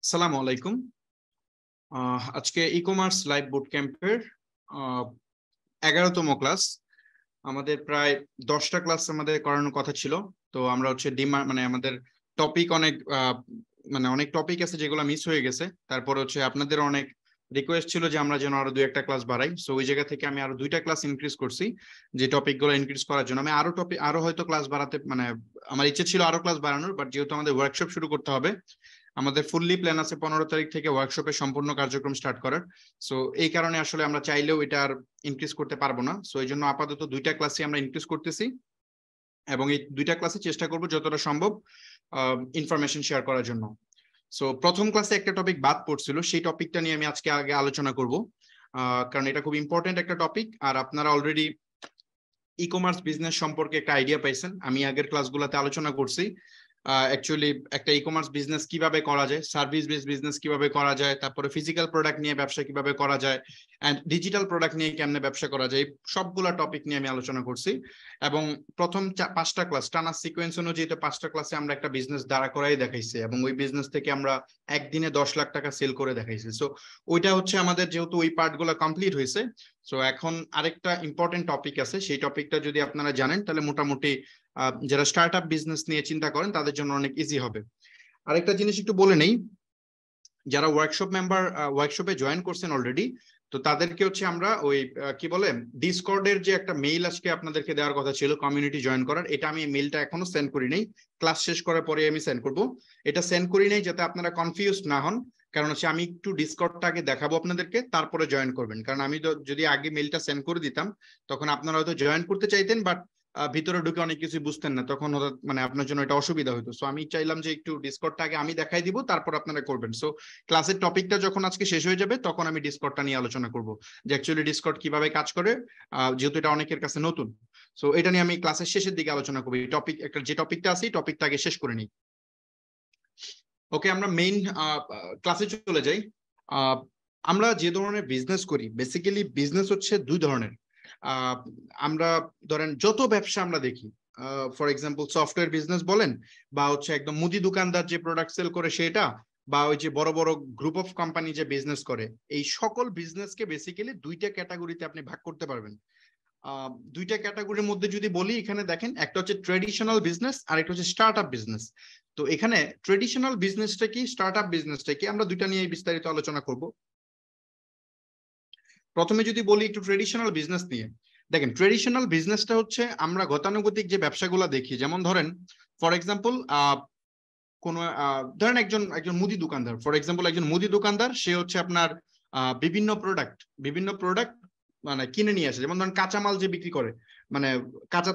আসসালামু আলাইকুম। আজকে ই-কমার্স লাইভ বুট ক্যাম্পের 11তম ক্লাস। আমাদের প্রায় 10টা ক্লাস আমাদের করানোর কথা ছিল। তো আমরা হচ্ছে মানে আমাদের টপিক অনেক টপিক আছে যেগুলো মিস হয়ে গেছে। তারপর হচ্ছে আপনাদের অনেক রিকোয়েস্ট ছিল যে আমরা যেন আরো 2-1টা ক্লাস বাড়াই। সো ওই জায়গা থেকে আমি আরো 2টা ক্লাস ইনক্রিজ করছি, যে টপিকগুলো ইনক্রিজ করার জন্য। আমি আরো হয়তো ক্লাস বাড়াতে আমার ইচ্ছে ছিল আরো ক্লাস বাড়ানোর, বাট যেহেতু আমাদের ওয়ার্কশপ শুরু করতে হবে, আমাদের ফুললি প্ল্যান আছে 15 তারিখ থেকে ওয়ার্কশপের সম্পূর্ণ কার্যক্রম স্টার্ট করার। সো এই কারণে আসলে আমরা চাইলেও এটা আর ইনক্রিজ করতে পারবো না। সো এই জন্য আপাতত 2টা ক্লাসই আমরা ইনক্রিজ করতেছি, এবং এই 2টা ক্লাসে চেষ্টা করব যতটা সম্ভব ইনফরমেশন শেয়ার করার জন্য। সো প্রথম ক্লাসে একটা টপিক বাদ পড়ছিল, সেই টপিকটা নিয়ে আমি আজকে আগে আলোচনা করব, কারণ এটা খুব ইম্পর্টেন্ট একটা টপিক। আর আপনারা অলরেডি ই-কমার্স বিজনেস সম্পর্কে একটা আইডিয়া পাইছেন। আমি আগের ক্লাসগুলোতে আলোচনা করছি অ্যাকচুয়ালি একটা ই-কমার্স বিজনেস কিভাবে করা যায়, সার্ভিস বেসড বিজনেস কিভাবে করা যায়, তারপরে ফিজিক্যাল প্রোডাক্ট নিয়ে ব্যবসা কিভাবে করা যায়, এন্ড ডিজিটাল প্রোডাক্ট নিয়ে কেমনে ব্যবসা করা যায়, সবগুলা টপিক নিয়ে আমি আলোচনা করছি। এবং প্রথম 5টা ক্লাস টানা সিকোয়েন্স অনুযায়ী 5টা ক্লাসে আমরা একটা বিজনেস দাঁড়া করাই দেখাইছি, এবং ওই বিজনেস থেকে আমরা একদিনে 10 লাখ টাকা সেল করে দেখাইছি। সো ওইটা হচ্ছে আমাদের, যেহেতু ওই পার্টগুলো কমপ্লিট হয়েছে, সো এখন আরেকটা ইম্পর্টেন্ট টপিক আছে। সেই টপিকটা যদি আপনারা জানেন তাহলে মোটামুটি যারা স্টার্ট আপ বিজনেস নিয়ে চিন্তা করেন তাদের জন্য অনেক ইজি হবে। আরেকটা জিনিস একটু বলে নেই, যারা ওয়ার্কশপে জয়েন করছেন অলরেডি, তো তাদেরকে হচ্ছে আমরা ওই কি বলে ডিসকর্ডের যে একটা মেইল আজকে আপনাদেরকে দেওয়ার কথা ছিল কমিউনিটি জয়েন করার, এটা আমি মেইলটা এখনো সেন্ড করি নাই। ক্লাস শেষ করার পরে আমি সেন্ড করব। এটা সেন্ড করি নাই যাতে আপনারা কনফিউজ না হন, কারণ হচ্ছে আমি একটু ডিসকর্ডটা আগে দেখাবো আপনাদেরকে, তারপরে জয়েন করবেন। কারণ আমি তো যদি আগে মেইলটা সেন্ড করে দিতাম তখন আপনারা হয়তো জয়েন করতে চাইতেন, বাট ভিতরে ঢুকে অনেক কিছু বুঝতেন না, তখন আপনার জন্য এটা অসুবিধা হতো। সো আমি চাইলাম যে একটু ডিসকর্ডটা আগে আমি দেখাই দিব, তারপর আপনারা করবেন। সো ক্লাসের টপিকটা যখন আজকে শেষ হয়ে যাবে তখন আমি ডিসকর্ডটা নিয়ে আলোচনা করব, যে অ্যাকচুয়ালি ডিসকর্ড কিভাবে কাজ করে, যেহেতু এটা অনেকের কাছে নতুন। সো এটা নিয়ে আমি ক্লাসের শেষের দিকে আলোচনা করব। যে টপিকটা আছে টপিকটা আগে শেষ করে নিই। ওকে, আমরা মেইন ক্লাসে চলে যাই। আমরা যে ধরনের বিজনেস করি, বেসিক্যালি বিজনেস হচ্ছে 2 ধরনের। আমরা ধরেন যত ব্যবসা আমরা দেখি, ফর এক্সাম্পল সফটওয়্যার বিজনেস বলেন, বা হচ্ছে একদম মুদি দোকানদার যে প্রোডাক্ট সেল করে সেটা, বা ওই যে বড় বড় গ্রুপ অফ কোম্পানি যে বিজনেস করে, এই সকল বিজনেসকে বেসিক্যালি 2টা ক্যাটাগরিতে আপনি ভাগ করতে পারবেন। 2টা ক্যাটাগরির মধ্যে যদি বলি, এখানে দেখেন, একটা হচ্ছে ট্রেডিশনাল বিজনেস আর একটা হচ্ছে স্টার্ট আপ বিজনেস। তো এখানে ট্রেডিশনাল বিজনেসটা কি, স্টার্ট আপ বিজনেসটা কি, আমরা 2টা নিয়ে বিস্তারিত আলোচনা করব। প্রথমে যদি বলি একটু ট্রেডিশনাল বিজনেস নিয়ে, দেখেন ট্রেডিশনাল বিজনেসটা হচ্ছে আমরা গতানুগতিক যে ব্যবসাগুলো দেখি, যেমন ধরেন ফর এক্সাম্পল কোন ধরেন একজন মুদি দোকানদার, ফর এক্সাম্পল একজন মুদি দোকানদার, সে হচ্ছে আপনার বিভিন্ন প্রোডাক্ট কিনে নিয়ে আসে। যেমন ধরেন কাঁচামাল যে বিক্রি করে, মানে কাঁচা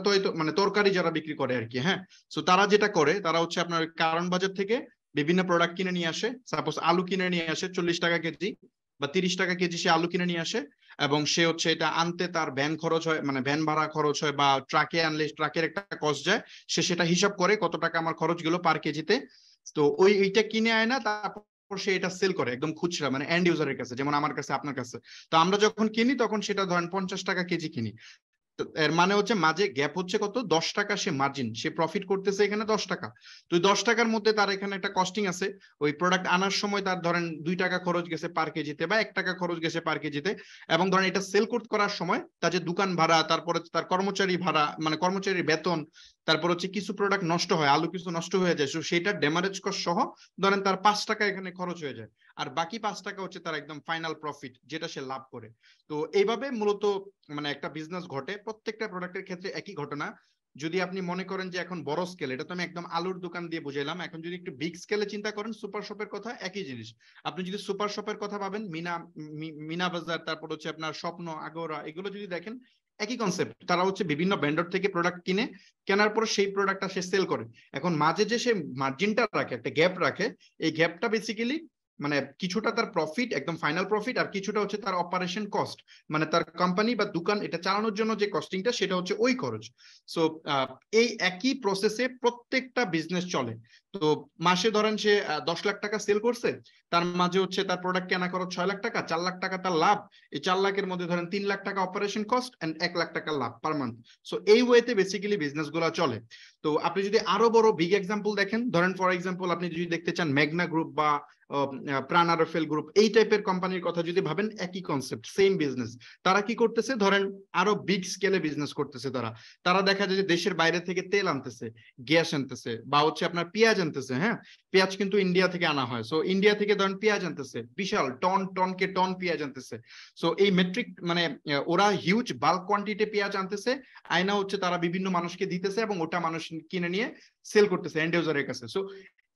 তরকারি যারা বিক্রি করে আর কি, হ্যাঁ। সো তারা যেটা করে, তারা হচ্ছে আপনার কারণ বাজার থেকে বিভিন্ন প্রোডাক্ট কিনে নিয়ে আসে। সাপোজ আলু কিনে নিয়ে আসে 40 টাকা কেজি বা 30 টাকা কেজি, সে আলু কিনে নিয়ে আসে, এবং সে হচ্ছে এটা আনতে তার ভ্যান খরচ হয়, ভ্যান ভাড়া খরচ হয়, বা ট্রাকে আনলে ট্রাকের একটা কস্ট যায়, সে সেটা হিসাব করে কত টাকা আমার খরচ গেল পার কেজিতে। তো এইটা কিনে আয় না, তারপর সে এটা সেল করে একদম খুচরা, এন্ড ইউজারের কাছে, যেমন আমার কাছে, আপনার কাছে। তো আমরা যখন কিনি তখন সেটা ধরেন 50 টাকা কেজি কিনি। এর মানে হচ্ছে মাঝে গ্যাপ হচ্ছে কত, 10 টাকা সে মার্জিন, সে প্রফিট করতেছে এখানে 10 টাকা। তো 10 টাকার মধ্যে তার এখানে একটা কস্টিং আছে। ওই প্রোডাক্ট আনার সময় তার ধরেন 2 টাকা খরচ গেছে পার কেজিতে, বা 1 টাকা খরচ গেছে পার কেজিতে। এবং ধরেন এটা সেল করার সময় তার যে দোকান ভাড়া, তারপরে তার কর্মচারী ভাড়া, কর্মচারীর বেতন, তারপর হচ্ছে কিছু প্রোডাক্ট নষ্ট হয়, আলু কিছু নষ্ট হয়ে যায়, সেটা ড্যামারেজ কস্ট সহ ধরেন তার 5 টাকা এখানে খরচ হয়ে যায়। আর বাকি 5 টাকা হচ্ছে তার একদম ফাইনাল প্রফিট, যেটা সে লাভ করে। তো এইভাবে মূলত একটা বিজনেস ঘটে। প্রত্যেকটা প্রোডাক্টের ক্ষেত্রে একই ঘটনা। যদি আপনি মনে করেন যে এখন বড় স্কেল, এটা তো আমি একদম আলুর দোকান দিয়ে বুঝাইলাম, এখন যদি একটু বিগ স্কেলে চিন্তা করেন, সুপার শপের কথা, একই জিনিস। আপনি যদি সুপার শপের কথা ভাবেন, মিনা বাজার, তারপর হচ্ছে আপনার স্বপ্ন, আগোরা, এগুলো যদি দেখেন, একই কনসেপ্ট। তারা হচ্ছে বিভিন্ন ভেন্ডর থেকে প্রোডাক্ট কিনে, কেনার পর সেই প্রোডাক্টটা সে সেল করে। এখন মাঝে যে সে মার্জিনটা রাখে, একটা গ্যাপ রাখে, এই গ্যাপটা বেসিক্যালি কিছুটা তার প্রফিট, একদম ফাইনাল প্রফিট, আর কিছুটা হচ্ছে তার অপারেশন কস্ট, তার কোম্পানি বা দোকান এটা চালানোর জন্য যে কস্টিংটা, সেটা হচ্ছে ওই খরচ। সো এই একই প্রসেসে প্রত্যেকটা বিজনেস চলে। তো মাসে ধরেন সে 10 লাখ টাকা সেল করছে, তার মাঝে হচ্ছে তার প্রোডাক্ট কেনা খরচ 6 লাখ টাকা, 4 লাখ টাকা তার লাভ। এই 4 লাখের মধ্যে ধরেন 3 লাখ টাকা অপারেশন কস্ট এন্ড 1 লাখ টাকা লাভ পার মান্থ। সো এই ওয়েতে বেসিক্যালি বিজনেস গুলো চলে। তো আপনি যদি আরো বড় বিগ এক্সাম্পল দেখেন, ধরেন ফর এক্সাম্পল আপনি যদি দেখতে চান মেঘনা গ্রুপ বা প্রাণ আরএফএল গ্রুপ, এই টাইপের কোম্পানির কথা যদি ভাবেন, একই কনসেপ্ট, সেম বিজনেস। তারা কি করতেছে, ধরেন আরো বিগ স্কেলে বিজনেস করতেছে। তারা তারা দেখা যায় যে দেশের বাইরে থেকে তেল আনতেছে, গ্যাস আনতেছে, বা হচ্ছে আপনার পেঁয়াজ আনতেছে। হ্যাঁ, পেঁয়াজ কিন্তু ইন্ডিয়া থেকে আনা হয়। সো ইন্ডিয়া থেকে ধরেন পেঁয়াজ আনতেছে, বিশাল টন টন কে টন পেঁয়াজ আনতেছে। সো এই মেট্রিক মানে ওরা হিউজ বাল্ক কোয়ান্টিটি পেঁয়াজ আনতেছে, আয়না হচ্ছে তারা বিভিন্ন মানুষকে দিতেছে এবং ওটা মানুষ কিনে নিয়ে সেল করতেছে এন্ড ইউজারের কাছে। সো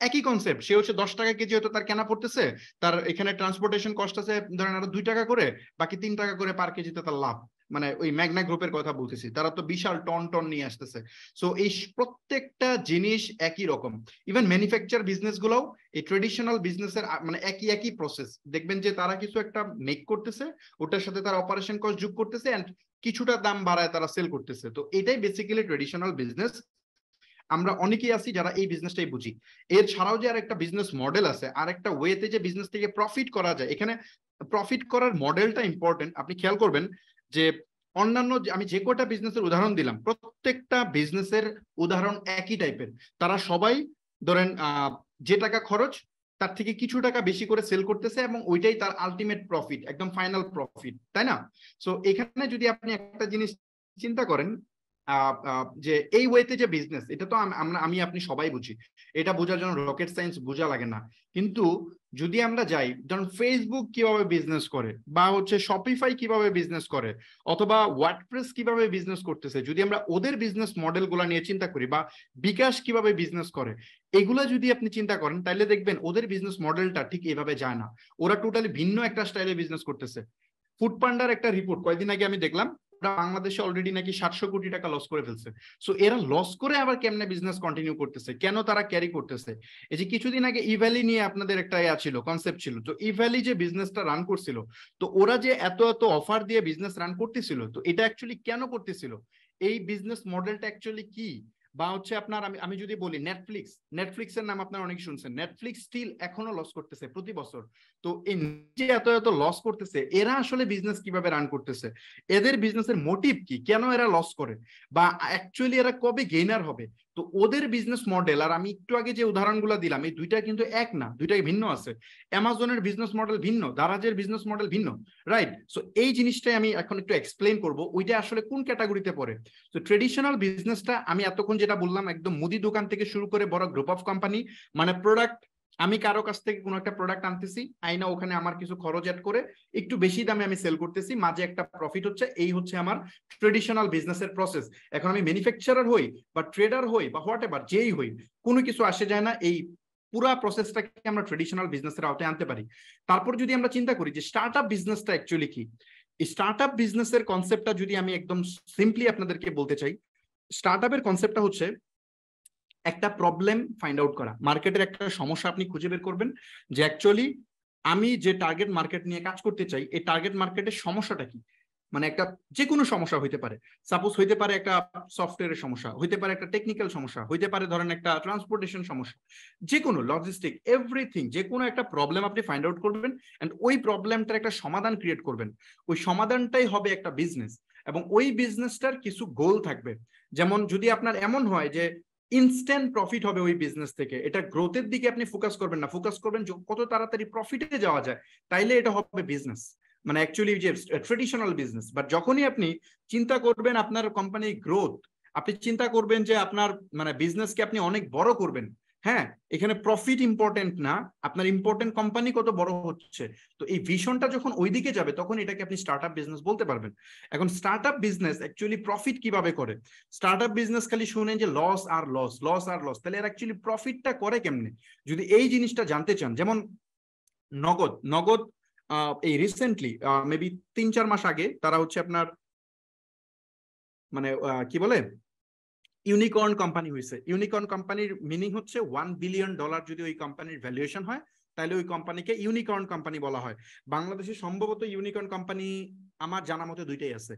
একই কনসেপ্ট, সে হচ্ছে 10 টাকা কেজি হয়তো তার কেনা পড়তেছে, তার এখানে ট্রান্সপোর্টেশন কস্ট আছে ধরেন আরো 2 টাকা করে, বাকি 3 টাকা করে পার কেজিতে তার লাভ। মানে ওই ম্যাগনা গ্রুপের কথা বলতেছি, তারা তো বিশাল টন টন নিয়ে আসতেছে। সো এই প্রত্যেকটা জিনিস একই রকম। ইভেন ম্যানুফ্যাকচার বিজনেস গুলোও এই ট্রেডিশনাল বিজনেসের মানে একই একই প্রসেস। দেখবেন যে তারা কিছু একটা মেক করতেছে, ওটার সাথে তারা অপারেশন কস্ট যোগ করতেছে এন্ড কিছুটা দাম বাড়ায় তারা সেল করতেছে। তো এটাই বেসিক্যালি ট্রেডিশনাল বিজনেস। আমরা অনেকেই আছি যারা এই বিজনেসটাই বুঝি। এর ছাড়াও যে আর একটা বিজনেস মডেল আছে, আর একটা ওয়েতে যে বিজনেস থেকে প্রফিট করা যায়, এখানে প্রফিট করার মডেলটা ইম্পর্টেন্ট। আপনি খেয়াল করবেন যে অন্যান্য আমি যে কটা বিজনেসের উদাহরণ দিলাম, প্রত্যেকটা বিজনেসের উদাহরণ একই টাইপের। তারা সবাই ধরেন যে টাকা খরচ তার থেকে কিছু টাকা বেশি করে সেল করতেছে এবং ওইটাই তার আলটিমেট প্রফিট, একদম ফাইনাল প্রফিট, তাই না? সো এখানে যদি আপনি একটা জিনিস চিন্তা করেন, যে এই ওয়েতে যে বিজনেস, এটা তো আমি আপনি সবাই বুঝি, এটা বোঝার জন্য রকেট সায়েন্স বোঝা লাগে না। কিন্তু যদি আমরা যাই, ধরুন ফেসবুক কিভাবে বিজনেস করে, বা হচ্ছে শপিফাই কিভাবে বিজনেস করে, অথবা ওয়ার্ডপ্রেস কিভাবে বিজনেস করতেছে, যদি আমরা ওদের বিজনেস মডেল গুলা নিয়ে চিন্তা করি, বা বিকাশ কিভাবে বিজনেস করে, এগুলা যদি আপনি চিন্তা করেন, তাহলে দেখবেন ওদের বিজনেস মডেলটা ঠিক এভাবে যায় না। ওরা টোটালি ভিন্ন একটা স্টাইলে বিজনেস করতেছে। ফুডপান্ডার একটা রিপোর্ট কয়েকদিন আগে আমি দেখলাম, বাংলাদেশে অলরেডি নাকি 700 কোটি টাকা লস করে ফেলছে। সো এরা লস করে আবার কেমনে বিজনেস কন্টিনিউ করতেছে, কেন তারা ক্যারি করতেছে? এই যে কিছুদিন আগে ইভ্যালি নিয়ে আপনাদের একটা ছিল, কনসেপ্ট ছিল, তো ইভ্যালি যে বিজনেসটা রান করছিল, তো ওরা যে এত এত অফার দিয়ে বিজনেস রান করতেছিল, তো এটা অ্যাকচুয়ালি কেন করতেছিল? এই বিজনেস মডেলটা অ্যাকচুয়ালি কি? বা হচ্ছে আপনার আমি যদি বলি নেটফ্লিক্সের নাম আপনারা অনেক শুনছেন, নেটফ্লিক্স স্টিল এখনো লস করতেছে প্রতি বছর। তো এই যে এত এত লস করতেছে, এরা আসলে বিজনেস কিভাবে রান করতেছে? এদের বিজনেসের মোটিভ কি, কেন এরা লস করে, বা অ্যাকচুয়ালি এরা কবে গেইনার হবে? তো ওদের বিজনেস মডেল আর আমি একটু আগে যে উদাহরণগুলো দিলাম, এই দুইটা কিন্তু এক না, দুইটাই ভিন্ন আছে। অ্যামাজনের বিজনেস মডেল ভিন্ন, দারাজের বিজনেস মডেল ভিন্ন, রাইট? সো এই জিনিসটাই আমি এখন একটু এক্সপ্লেন করব, ওইটা আসলে কোন ক্যাটাগরিতে পড়ে। তো ট্রেডিশনাল বিজনেসটা আমি এতক্ষণ যেটা বললাম, একদম মুদি দোকান থেকে শুরু করে বড় গ্রুপ অফ কোম্পানি, মানে প্রোডাক্ট, আমি কারো কাছ থেকে কোনো একটা প্রোডাক্ট আনতেছি, আইনা ওখানে আমার কিছু খরচ অ্যাড করে একটু বেশি দামে আমি সেল করতেছি, মাঝে একটা প্রফিট হচ্ছে, এই হচ্ছে আমার ট্রেডিশনাল বিজনেসের প্রসেস। এখন আমি ম্যানুফ্যাকচারার হই বা ট্রেডার হই বা হোয়াট এভার যেই হই, কোনো কিছু আসে যায় না, এই পুরা প্রসেসটাকে আমরা ট্রেডিশনাল বিজনেসের আওতায় আনতে পারি। তারপর যদি আমরা চিন্তা করি যে স্টার্ট আপ বিজনেসটা অ্যাকচুয়ালি কি, এই স্টার্ট আপ বিজনেসের কনসেপ্টটা যদি আমি একদম সিম্পলি আপনাদেরকে বলতে চাই, স্টার্ট আপের কনসেপ্টটা হচ্ছে একটা প্রবলেম ফাইন্ড আউট করা, মার্কেটের একটা সমস্যা আপনি খুঁজে বের করবেন, যে অ্যাকচুয়ালি আমি যে টার্গেট মার্কেট নিয়ে কাজ করতে চাই, এই টার্গেট মার্কেটের সমস্যাটা কি। মানে একটা যে কোনো সমস্যা হইতে পারে, সাপোজ হইতে পারে একটা সফটওয়্যারের সমস্যা, হইতে পারে একটা টেকনিক্যাল সমস্যা, হইতে পারে ধরেন একটা ট্রান্সপোর্টেশন সমস্যা, যে কোনো লজিস্টিক, এভরিথিং, যে কোনো একটা প্রবলেম আপনি ফাইন্ড আউট করবেন এন্ড ওই প্রবলেমটার একটা সমাধান ক্রিয়েট করবেন। ওই সমাধানটাই হবে একটা বিজনেস, এবং ওই বিজনেসটার কিছু গোল থাকবে। যেমন যদি আপনার এমন হয় যে ইনস্ট্যান্ট প্রফিট হবে ওই বিজনেস থেকে, এটা গ্রোথের দিকে আপনি ফোকাস করবেন না, ফোকাস করবেন কত তাড়াতাড়ি প্রফিটে যাওয়া যায়, তাইলে এটা হবে বিজনেস, মানে অ্যাকচুয়ালি যে ট্রেডিশনাল বিজনেস। বাট যখনই আপনি চিন্তা করবেন আপনার কোম্পানির গ্রোথ, আপনি চিন্তা করবেন যে আপনার মানে বিজনেসকে আপনি অনেক বড় করবেন, হ্যাঁ, এখানে প্রফিট ইম্পর্টেন্ট না, আপনার ইম্পর্টেন্ট কোম্পানি কত বড় হচ্ছে, তো এই ভিশনটা যখন ওইদিকে যাবে, তখন এটাকে আপনি স্টার্ট আপ বিজনেস বলতে পারবেন। এখন start up business actually profit কিভাবে করে? স্টার্ট আপ বিজনেস খালি শুনেন যে লস আর লস, লস আর লস, তাহলে এর অ্যাকচুয়ালি প্রফিটটা করে কেমনে? যদি এই জিনিসটা জানতে চান, যেমন নগদ নগদ এই রিসেন্টলি মেবি 3-4 মাস আগে তারা হচ্ছে আপনার মানে কি বলে ইউনিকর্ন কোম্পানি হয়েছে। ইউনিকর্ন কোম্পানির মিনিং হচ্ছে $1 বিলিয়ন যদি ওই কোম্পানির ভ্যালুয়েশন হয়, তাহলে ওই কোম্পানিকে ইউনিকর্ন কোম্পানি বলা হয়। বাংলাদেশে সম্ভবত ইউনিকর্ন কোম্পানি আমার জানা মতে দুইটাই আছে,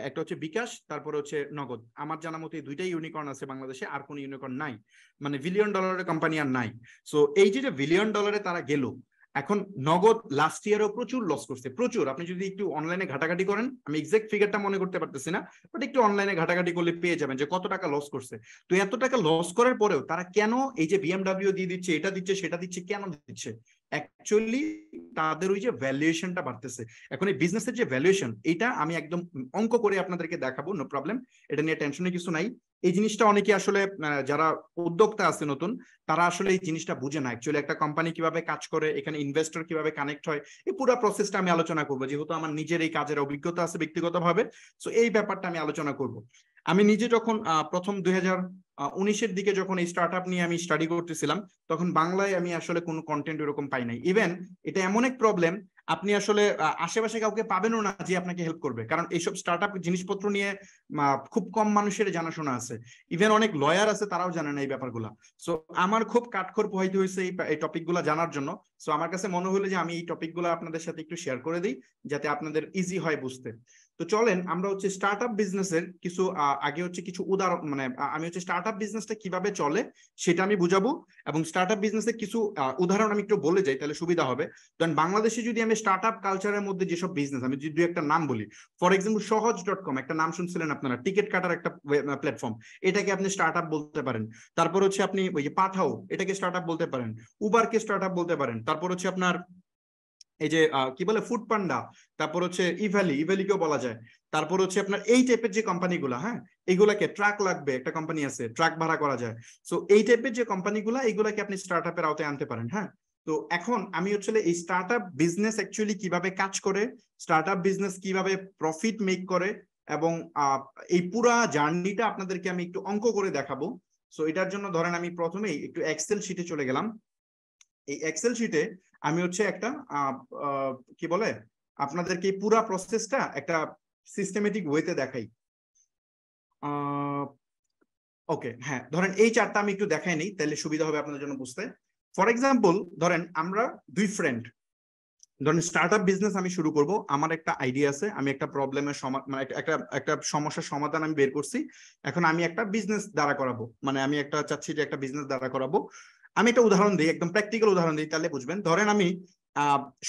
একটা হচ্ছে বিকাশ, তারপরে হচ্ছে নগদ। আমার জানা মতে এই দুইটাই ইউনিকর্ন আছে বাংলাদেশে, আর কোনো ইউনিকর্ন নাই, মানে বিলিয়ন ডলারের কোম্পানি আর নাই। সো এই যে বিলিয়ন ডলারে তারা গেল, এখন নগদ লাস্ট ইয়ারও প্রচুর লস করছে, প্রচুর। আপনি যদি একটু অনলাইনে ঘাটাঘাটি করেন, আমি এক্সাক্ট ফিগারটা মনে করতে পারতেছি না, বাট একটু অনলাইনে ঘাটাঘাটি করলে পেয়ে যাবেন যে কত টাকা লস করছে। তো এত টাকা লস করার পরেও তারা কেন এই যে বিএমডব্লিউ দিয়ে দিচ্ছে, এটা দিচ্ছে সেটা দিচ্ছে, কেন দিচ্ছে? অ্যাকচুয়ালি তাদের ওই যে ভ্যালুয়েশনটা বাড়তেছে। এখন এই বিজনেসের যে ভ্যালুয়েশন, এটা আমি একদম অঙ্ক করে আপনাদেরকে দেখাবো, নো প্রবলেম, এটা নিয়ে টেনশনের কিছু নাই। এই জিনিসটা অনেকে আসলে যারা উদ্যোক্তা আছে নতুন, তারা আসলে এই জিনিসটা বুঝে না অ্যাকচুয়ালি একটা কোম্পানি কিভাবে কাজ করে, এখানে ইনভেস্টর কিভাবে কানেক্ট হয়, এই পুরো প্রসেসটা আমি আলোচনা করবো, যেহেতু আমার নিজের এই কাজের অভিজ্ঞতা আছে ব্যক্তিগতভাবে। সো এই ব্যাপারটা আমি আলোচনা করব। আমি নিজে যখন প্রথম 2019-এর দিকে যখন এই স্টার্ট আপ নিয়ে আমি স্টাডি করতেছিলাম, তখন বাংলায় আমি আসলে কোনো কন্টেন্ট এরকম পাই নাই। ইভেন এটা এমন এক প্রবলেম, আপনি আসলে আশেপাশে কাউকে পাবেনও না যে আপনাকে হেল্প করবে, কারণ এইসব স্টার্ট আপ জিনিসপত্র নিয়ে খুব কম মানুষের জানাশোনা আছে। ইভেন অনেক লয়ার আছে, তারাও জানে না এই ব্যাপারগুলো। সো আমার খুব কাঠখড় পোহাইতে হয়েছে এই টপিকগুলো জানার জন্য। সো আমার কাছে মনে হলো যে আমি এই টপিকগুলো আপনাদের সাথে একটু শেয়ার করে দিই, যাতে আপনাদের ইজি হয় বুঝতে। তো চলেন আমরা হচ্ছে স্টার্ট আপ বিজনেসের কিছু আগে হচ্ছে কিছু উদাহরণ, মানে আমি হচ্ছে স্টার্ট আপ বিজনেসটা কিভাবে চলে সেটা আমি বুঝাবো, এবং স্টার্ট আপ বিজনেসের কিছু উদাহরণ আমি একটু বলে যাই, তাহলে সুবিধা হবে। কারণ বাংলাদেশে যদি আমি স্টার্ট আপ কালচারের মধ্যে যেসব বিজনেস, আমি যদি একটা নাম বলি, ফর এক্সাম্পল সহজ.কম, একটা নাম শুনছিলেন আপনারা, টিকিট কাটার একটা প্ল্যাটফর্ম, এটাকে আপনি স্টার্ট আপ বলতে পারেন। তারপর হচ্ছে আপনি ওই যে পাঠাও, এটাকে স্টার্ট আপ বলতে পারেন। উবারকে স্টার্ট আপ বলতে পারেন। তারপর হচ্ছে আপনার এই যে কি বলে ফুড পান্ডা, তারপর হচ্ছে ইভ্যালিকেও বলা যায়। তারপর হচ্ছে আপনার এই টাইপের যে কোম্পানিগুলো, হ্যাঁ, এইগুলাকে, ট্রাক লাগবে, একটা কোম্পানি আছে ট্রাক ভাড়া করা যায়। সো এই টাইপের যে কোম্পানিগুলো, এইগুলাকে আপনি স্টার্ট আপের আওতায় আনতে পারেন। হ্যাঁ, তো এখন আমি হচ্ছে এই স্টার্ট আপ বিজনেস অ্যাকচুয়ালি কিভাবে কাজ করে, স্টার্ট আপ বিজনেস কিভাবে প্রফিট মেক করে, এবং এই পুরা জার্নিটা আপনাদেরকে আমি একটু অঙ্ক করে দেখাবো। সো এটার জন্য ধরেন আমি প্রথমেই একটু এক্সেল শিটে চলে গেলাম। এই এক্সেল শিটে আমি হচ্ছে একটা কি বলে, আপনাদেরকে এই পুরা প্রসেসটা একটা সিস্টেমেটিক ওয়েতে দেখাই। ওকে, হ্যাঁ, ধরেন এই চারটা আমি একটু দেখাই নিই, তাহলে সুবিধা হবে আপনাদের জন্য বুঝতে। ফর এক্সাম্পল ধরেন আমরা দুই ফ্রেন্ড, ধরেন স্টার্ট আপ বিজনেস আমি শুরু করব। আমার একটা আইডিয়া আছে, আমি একটা প্রবলেমের মানে একটা সমস্যার সমাধান আমি বের করছি। এখন আমি একটা বিজনেস দাঁড়া করাবো, মানে আমি একটা চাচ্ছি যে একটা বিজনেস দাঁড়া করাবো। আমি একটা উদাহরণ দিই, একদম প্র্যাকটিক্যাল উদাহরণ দিই, তাহলে বুঝবেন। ধরেন আমি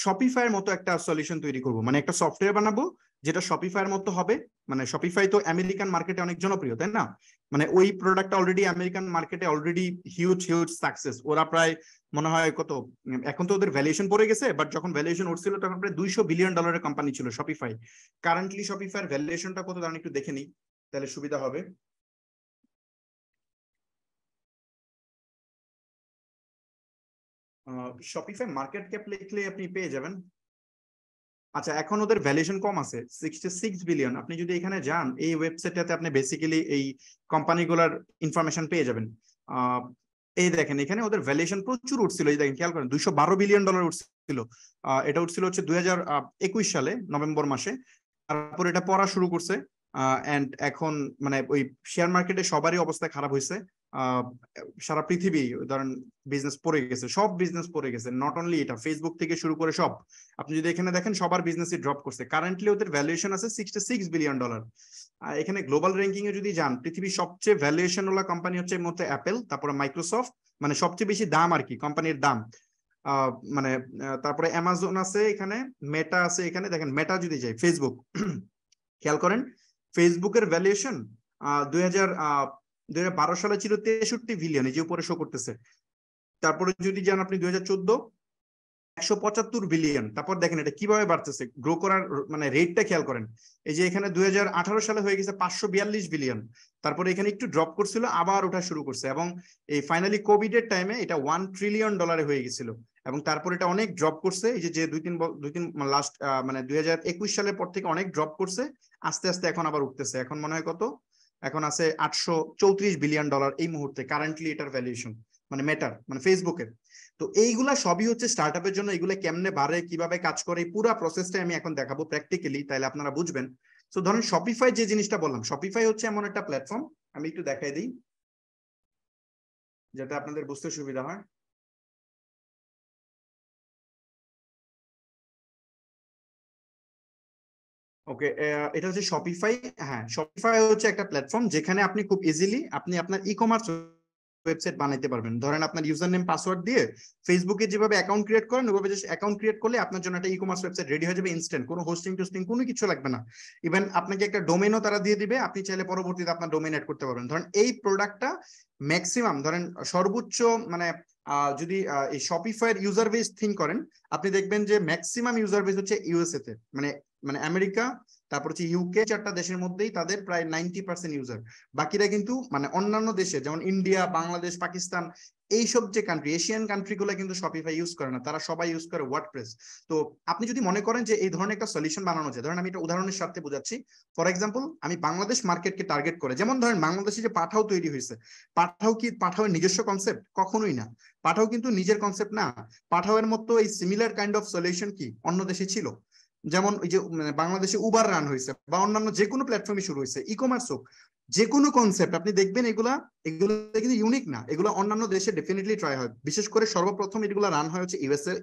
শপিফাইয়ের মতো একটা সলিউশন তৈরি করব, মানে একটা সফটওয়্যার বানাবো যেটা শপিফাইয়ের মতো হবে। মানে শপিফাই তো আমেরিকান মার্কেটে অনেক জনপ্রিয়, তাই না? মানে ওই প্রোডাক্টটা অলরেডি আমেরিকান মার্কেটে অলরেডি হিউজ হিউজ সাকসেস। ওরা প্রায় মনে হয় কত, এখন তো ওদের ভ্যালুয়েশন পড়ে গেছে, বাট যখন ভ্যালুয়েশন উঠছিল তখন প্রায় $200 বিলিয়ন কোম্পানি ছিল শপিফাই। কারেন্টলি শপিফাইয়ের ভ্যালুয়েশনটা কত দাঁড়ান একটু দেখে নিই, তাহলে সুবিধা হবে। শপিফাই মার্কেট ক্যাপ লিখলে আপনি পেয়ে যাবেন। আচ্ছা, এখন ওদের ভ্যালুয়েশন কম আছে, 66 বিলিয়ন। আপনি যদি এখানে যান এই ওয়েবসাইটটাতে, আপনি বেসিক্যালি এই কোম্পানিগুলোর ইনফরমেশন পেয়ে যাবেন। এই দেখেন এখানে ওদের ভ্যালুয়েশন প্রচুর উঠছিল, এই দেখেন খেয়াল করেন, $212 বিলিয়ন উঠছিল। এটা উঠছিল হচ্ছে 2021 সালে নভেম্বর মাসে। তারপর এটা পড়া শুরু করছে, এন্ড এখন মানে ওই শেয়ার মার্কেটে সবারই অবস্থা খারাপ হয়েছে। আহ, সারা পৃথিবী ধরেন বিজনেস পড়ে গেছে, সব বিজনেস পড়ে গেছে, নট অনলি এটা, ফেসবুক থেকে শুরু করে সব। আপনি যদি এখানে দেখেন সবার বিজনেসই ড্রপ করছে। কারেন্টলি ওদের ভ্যালুয়েশন আছে $66 বিলিয়ন। এখানে গ্লোবাল র্যাঙ্কিং এ যদি যান, পৃথিবীর সবচেয়ে ভ্যালুয়েশন ওলা কোম্পানি হচ্ছে এর মধ্যে অ্যাপেল, তারপরে মাইক্রোসফট, মানে সবচেয়ে বেশি দাম আর কি কোম্পানির দাম। মানে তারপরে অ্যামাজন আছে এখানে, মেটা আছে এখানে, দেখেন মেটা যদি যাই, ফেসবুক খেয়াল করেন, ফেসবুকের ভ্যালুয়েশন 2012 সালে ছিল 63 বিলিয়ন, এই যে উপরে শো করতেছে। তারপরে যদি যান আপনি 2014, 175 বিলিয়ন। তারপর দেখেন এটা কিভাবে বাড়তেছে, গ্রো করার মানে রেটটা খেয়াল করেন। এই যে এখানে 2018 সালে হয়ে গেছে 542 বিলিয়ন। তারপরে এখানে একটু ড্রপ করছিল, আবার ওঠা শুরু করছে, এবং এই ফাইনালি কোভিড এর টাইমে এটা $1 ট্রিলিয়ন হয়ে গেছিল। এবং তারপর এটা অনেক ড্রপ করছে, এই যে দুই তিন লাস্ট মানে 2021 সালের পর থেকে অনেক ড্রপ করছে, আস্তে আস্তে এখন আবার উঠতেছে। এখন মনে হয় কত, এখন আছে $834 বিলিয়ন এই মুহূর্তে কারেন্টলি এটার ভ্যালুয়েশন, মানে মেটার, মানে ফেসবুকের। তো এইগুলা সবই হচ্ছে স্টার্ট আপের জন্য, এগুলো কেমনে বাড়ে, কিভাবে কাজ করে, এই পুরো প্রসেসটা আমি এখন দেখাবো প্র্যাকটিক্যালি, তাহলে আপনারা বুঝবেন। তো ধরেন শপিফাই যে জিনিসটা বললাম, শপিফাই হচ্ছে এমন একটা প্ল্যাটফর্ম, আমি একটু দেখাই দিই যাতে আপনাদের বুঝতে সুবিধা হয়। ওকে, এটা হচ্ছে শপিফাই। হ্যাঁ, শপিফাই হচ্ছে একটা প্ল্যাটফর্ম যেখানে আপনি খুব ইজিলি আপনি আপনার ই কমার্স ওয়েবসাইট বানাইতে পারবেন। ধরেন আপনার ইউজার নেম পাসওয়ার্ড দিয়ে ফেসবুকে যেভাবে অ্যাকাউন্ট ক্রিয়েট করেন ওইভাবে জাস্ট অ্যাকাউন্ট ক্রিয়েট করলে আপনার জন্য একটা ই কমার্স ওয়েবসাইট রেডি হয়ে যাবে ইনস্ট্যান্ট। কোনো হোস্টিং টোস্টিং কোনো কিছু লাগবে না। ইভেন আপনাকে একটা ডোমেনও তারা দিয়ে দিবে, আপনি চাইলে পরবর্তীতে আপনার ডোমেন অ্যাড করতে পারবেন। ধরেন এই প্রোডাক্টটা ম্যাক্সিমাম ধরেন সর্বোচ্চ মানে যদি এই শপিফাইয়ের ইউজার বেস থিঙ্ক করেন, আপনি দেখবেন যে ম্যাক্সিমাম ইউজার বেস হচ্ছে ইউএসএ তে, মানে মানে আমেরিকা, তারপর হচ্ছে ইউকে, চারটা দেশের মধ্যেই তাদের প্রায় 90% ইউজার। বাকিরা কিন্তু মানে অন্যান্য দেশে যেমন ইন্ডিয়া, বাংলাদেশ, পাকিস্তান, এইসব যে কান্ট্রি, এশিয়ান কান্ট্রি গুলো কিন্তু শপিফাই ইউজ করে না, তারা সবাই ইউজ করে ওয়ার্ডপ্রেস। তো আপনি যদি মনে করেন যে এই ধরনের একটা সলিউশন বানানো যায়, ধরেন আমি একটা উদাহরণের সাথে বোঝাচ্ছি। ফর এক্সাম্পল, আমি বাংলাদেশ মার্কেটকে টার্গেট করে, যেমন ধরেন বাংলাদেশে যে পাঠাও তৈরি হয়েছে, পাঠাও কি পাঠাওয়ের নিজস্ব কনসেপ্ট? কখনোই না। পাঠাও কিন্তু নিজের কনসেপ্ট না। পাঠাওয়ের মতো এই সিমিলার কাইন্ড অফ সলিউশন কি অন্য দেশে ছিল? যেমন ওই যে বাংলাদেশে উবার রান হয়েছে বা অন্যান্য যে কোনো প্ল্যাটফর্মে শুরু হয়েছে, ই কমার্স হোক, যে কোনো কনসেপ্ট আপনি দেখবেন এগুলো কিন্তু ইউনিক না, এগুলো অন্যান্য দেশে ডেফিনেটলি ট্রাই হয়। বিশেষ করে সর্বপ্রথম এগুলো রান হয় হচ্ছে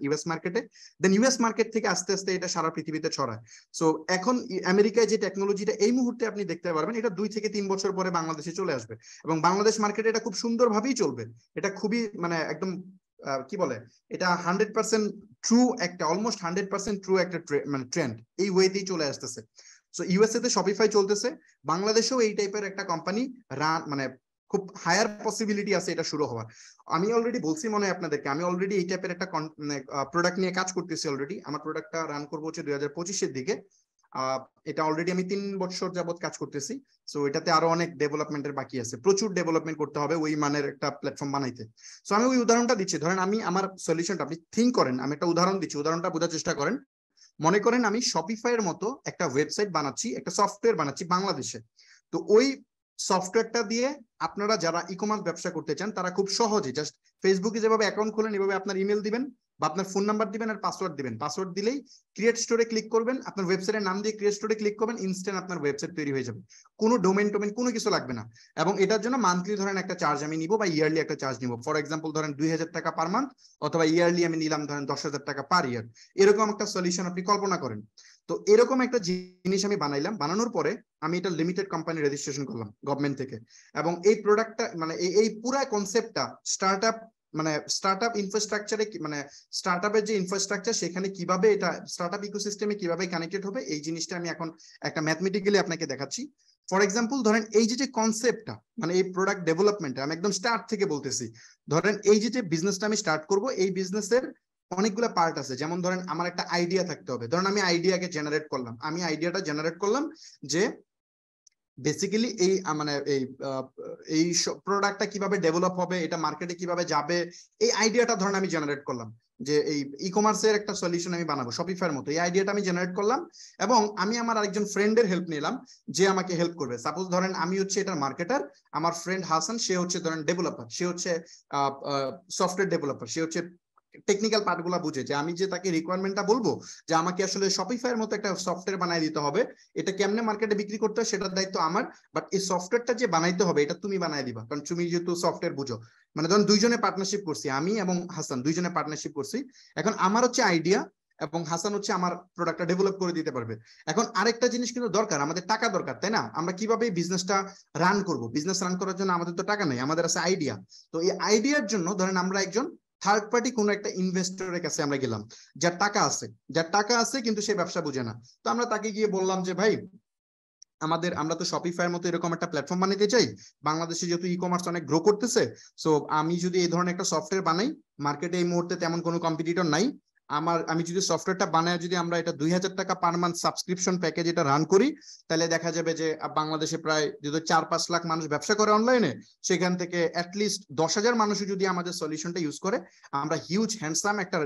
ইউএস মার্কেটে, দেন ইউএস মার্কেট থেকে আস্তে আস্তে এটা সারা পৃথিবীতে ছড়ায়। সো এখন আমেরিকায় যে টেকনোলজিটা এই মুহূর্তে আপনি দেখতে পারবেন, এটা 2 থেকে 3 বছর পরে বাংলাদেশে চলে আসবে এবং বাংলাদেশ মার্কেটে এটা খুব সুন্দরভাবেই চলবে। এটা খুবই মানে একদম কি বলে, এটা 100% ট্রু, একটা অলমোস্ট 100% ট্রু একটা মানে ট্রেন্ড এই ওয়েতেই চলে আসতেছে। সো ইউএসএ তে শপিফাই চলতেছে, বাংলাদেশেও এই টাইপের একটা কোম্পানি রান মানে খুব হায়ার পসিবিলিটি আছে এটা শুরু হওয়ার। আমি অলরেডি বলছি মনে হয় আপনাদেরকে, আমি অলরেডি এই টাইপের একটা প্রোডাক্ট নিয়ে কাজ করতেছি অলরেডি। আমার প্রোডাক্টটা রান করবো হচ্ছে 2025-এর দিকে। এটা অলরেডি আমি 3 বছর যাবত কাজ করতেছি। সো এটাতে আরো অনেক ডেভেলপমেন্টের বাকি আছে, প্রচুর ডেভেলপমেন্ট করতে হবে ওই মানের একটা প্ল্যাটফর্ম বানাইতে। সো আমি ওই উদাহরণটা দিচ্ছি, ধরেন আমি আমার সলিউশনটা, আপনি থিঙ্ক করেন, আমি একটা উদাহরণ দিচ্ছি, উদাহরণটা বোঝার চেষ্টা করেন। মনে করেন আমি শপিফাই এর মতো একটা ওয়েবসাইট বানাচ্ছি, একটা সফটওয়্যার বানাচ্ছি বাংলাদেশে। তো ওই সফটওয়্যারটা দিয়ে আপনারা যারা ই কমার্স ব্যবসা করতে চান তারা খুব সহজে জাস্ট ফেসবুকে যেভাবে অ্যাকাউন্ট খোলেন এভাবে আপনার ইমেল দিবেন বা আপনার ফোন নাম্বার দিবেন আর পাসওয়ার্ড দিবেন। পাসওয়ার্ড দিলেই ক্রিয়েট স্টোরে ক্লিক করবেন, আপনার ওয়েবসাইটের নাম দিয়ে ক্রিয়েট স্টোরে ক্লিক করবেন, ইনস্ট্যান্ট আপনার ওয়েবসাইট তৈরি হয়ে যাবে। কোনো ডোমেন টোমেন কোনো কিছু লাগবে না। এবং এটার জন্য মান্থলি ধরেন একটা চার্জ আমি নিব বা ইয়ারলি একটা চার্জ নিব। ফর এক্সাম্পল ধরেন 2000 টাকা পার মান্থ, অথবা ইয়ারলি আমি নিলাম ধরেন 10,000 টাকা পার ইয়ার। এরকম একটা সলিউশন আপনি কল্পনা করেন। তো এরকম একটা জিনিস আমি বানাইলাম, বানানোর পরে আমি এটা লিমিটেড কোম্পানি রেজিস্ট্রেশন করলাম গভর্নমেন্ট থেকে। এবং এই প্রোডাক্টটা মানে এই পুরো কনসেপ্টটা স্টার্টআপ মানে স্টার্টআপ ইনফ্রাস্ট্রাকচারে মানে স্টার্টআপের যে ইনফ্রাস্ট্রাকচার সেখানে কিভাবে এটা স্টার্টআপ ইকোসিস্টেমে কিভাবে কানেক্টেড হবে, এই জিনিসটা আমি এখন একটা ম্যাথমেটিক্যালি আপনাকে দেখাচ্ছি। ফর এক্সাম্পল ধরেন এই যে কনসেপ্টটা মানে এই প্রোডাক্ট ডেভেলপমেন্ট আমি একদম স্টার্ট থেকে বলতেছি। ধরেন এই যে বিজনেসটা আমি স্টার্ট করব, এই বিজনেসের অনেকগুলো পার্ট আছে। যেমন ধরেন আমার একটা আইডিয়া থাকতে হবে, ধরেন আমি আইডিয়াকে জেনারেট করলাম, আমি আইডিয়াটা জেনারেট করলাম যে বেসিক্যালি এই মানে এই প্রোডাক্টটা কিভাবে ডেভেলপ হবে, এটা মার্কেটে কিভাবে যাবে, এই আইডিয়াটা ধরেন আমি জেনারেট করলাম যে এই ই কমার্সের একটা সলিউশন আমি বানাবো শপিফাইয়ের মতো, এই আইডিয়াটা আমি জেনারেট করলাম। এবং আমি আমার আরেকজন ফ্রেন্ডের হেল্প নিলাম যে আমাকে হেল্প করবে। সাপোজ ধরেন আমি হচ্ছে এটার মার্কেটার, আমার ফ্রেন্ড হাসান সে হচ্ছে ধরেন ডেভেলপার, সে হচ্ছে সফটওয়্যার ডেভেলপার, সে হচ্ছে টেকনিক্যাল পার্টগুলো বুঝে। যে আমি যে তাকে রিকোয়ারমেন্টটা বলবো যে আমাকে আসলে শপিফাইয়ের মতো একটা সফটওয়্যার বানিয়ে দিতে হবে, এটা কেমনে মার্কেটে বিক্রি করতে হয় সেটার দায়িত্ব আমার, বাট এই সফটওয়্যারটা যে বানাইতে হবে এটা তুমি বানাই দিবা, কারণ তুমি যেহেতু সফটওয়্যার বুঝো। মানে ধরুন দুইজনে পার্টনারশিপ করছি, আমি এবং হাসান দুইজনে পার্টনারশিপ করছি। এখন আমার হচ্ছে আইডিয়া এবং হাসান হচ্ছে আমার প্রোডাক্টটা ডেভেলপ করে দিতে পারবে। এখন আরেকটা জিনিস কিন্তু দরকার, আমাদের টাকা দরকার, তাই না? আমরা কিভাবে বিজনেসটা রান করব, বিজনেস রান করার জন্য আমাদের তো টাকা নেই, আমাদের আছে আইডিয়া। তো এই আইডিয়ার জন্য ধরেন আমরা একজন থার্ড পার্টি কোন একটা ইনভেস্টরের কাছে আমরা গেলাম, যার টাকা আছে কিন্তু সে ব্যবসা বুঝে না। তো আমরা তাকে গিয়ে বললাম যে ভাই আমরা তো শপিফাইয়ের মতো এরকম একটা প্ল্যাটফর্ম বানাতে চাই, বাংলাদেশে যেহেতু ই কমার্স অনেক গ্রো করতেছে। সো আমি যদি এই ধরনের একটা সফটওয়্যার বানাই, মার্কেটে এই মুহূর্তে তেমন কোনো কম্পিটিটর নাই, আমি যদি সফটওয়্যারটা বানায় যদি আমরা এটা 2000 টাকা পার মান্থ সাবস্ক্রিপশন প্যাকেজ এটা রান করি, তাহলে দেখা যাবে যে বাংলাদেশে প্রায় যদি 4-5 লাখ মানুষ ব্যবসা করে অনলাইনে, সেখান থেকে অ্যাটলিস্ট 10,000 মানুষও যদি আমাদের সলিউশনটা ইউজ করে, আমরা হিউজ হ্যান্ডসাম একটা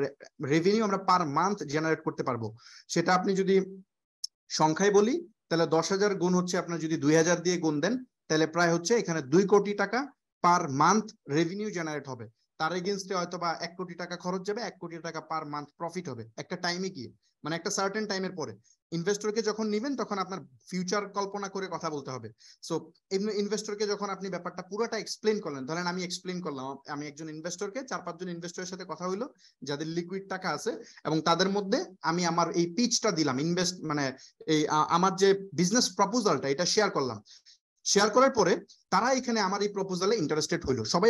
রেভিনিউ আমরা পার মান্থ জেনারেট করতে পারবো। সেটা আপনি যদি সংখ্যায় বলি তাহলে 10,000 গুণ হচ্ছে, আপনার যদি 2,000 দিয়ে গুণ দেন তাহলে প্রায় হচ্ছে এখানে 2 কোটি টাকা পার মান্থ রেভিনিউ জেনারেট হবে। তার এগেইনস্টে হয়তো বা 1 কোটি টাকা খরচ যাবে, 1 কোটি টাকা পার মান্থ প্রফিট হবে একটা টাইমে গিয়ে, মানে একটা সার্টেন টাইমের পরে। ইনভেস্টরকে যখন নিবেন তখন আপনার ফিউচার কল্পনা করে কথা বলতে হবে। সো ইনভেস্টরকে যখন আপনি ব্যাপারটা পুরোটা এক্সপ্লেন করলেন, ধরেন আমি এক্সপ্লেন করলাম, আমি একজন ইনভেস্টরকে 4-5 জন ইনভেস্টরের সাথে কথা হইলো যাদের লিকুইড টাকা আছে, এবং তাদের মধ্যে আমি আমার এই পিচটা দিলাম, ইনভেস্ট মানে এই আমার যে বিজনেস প্রপোজালটা এটা শেয়ার করলাম। শেয়ার করার পরে তারা এখানে আমার এই প্রপোজালে ইন্টারেস্টেড হইলো। সবাই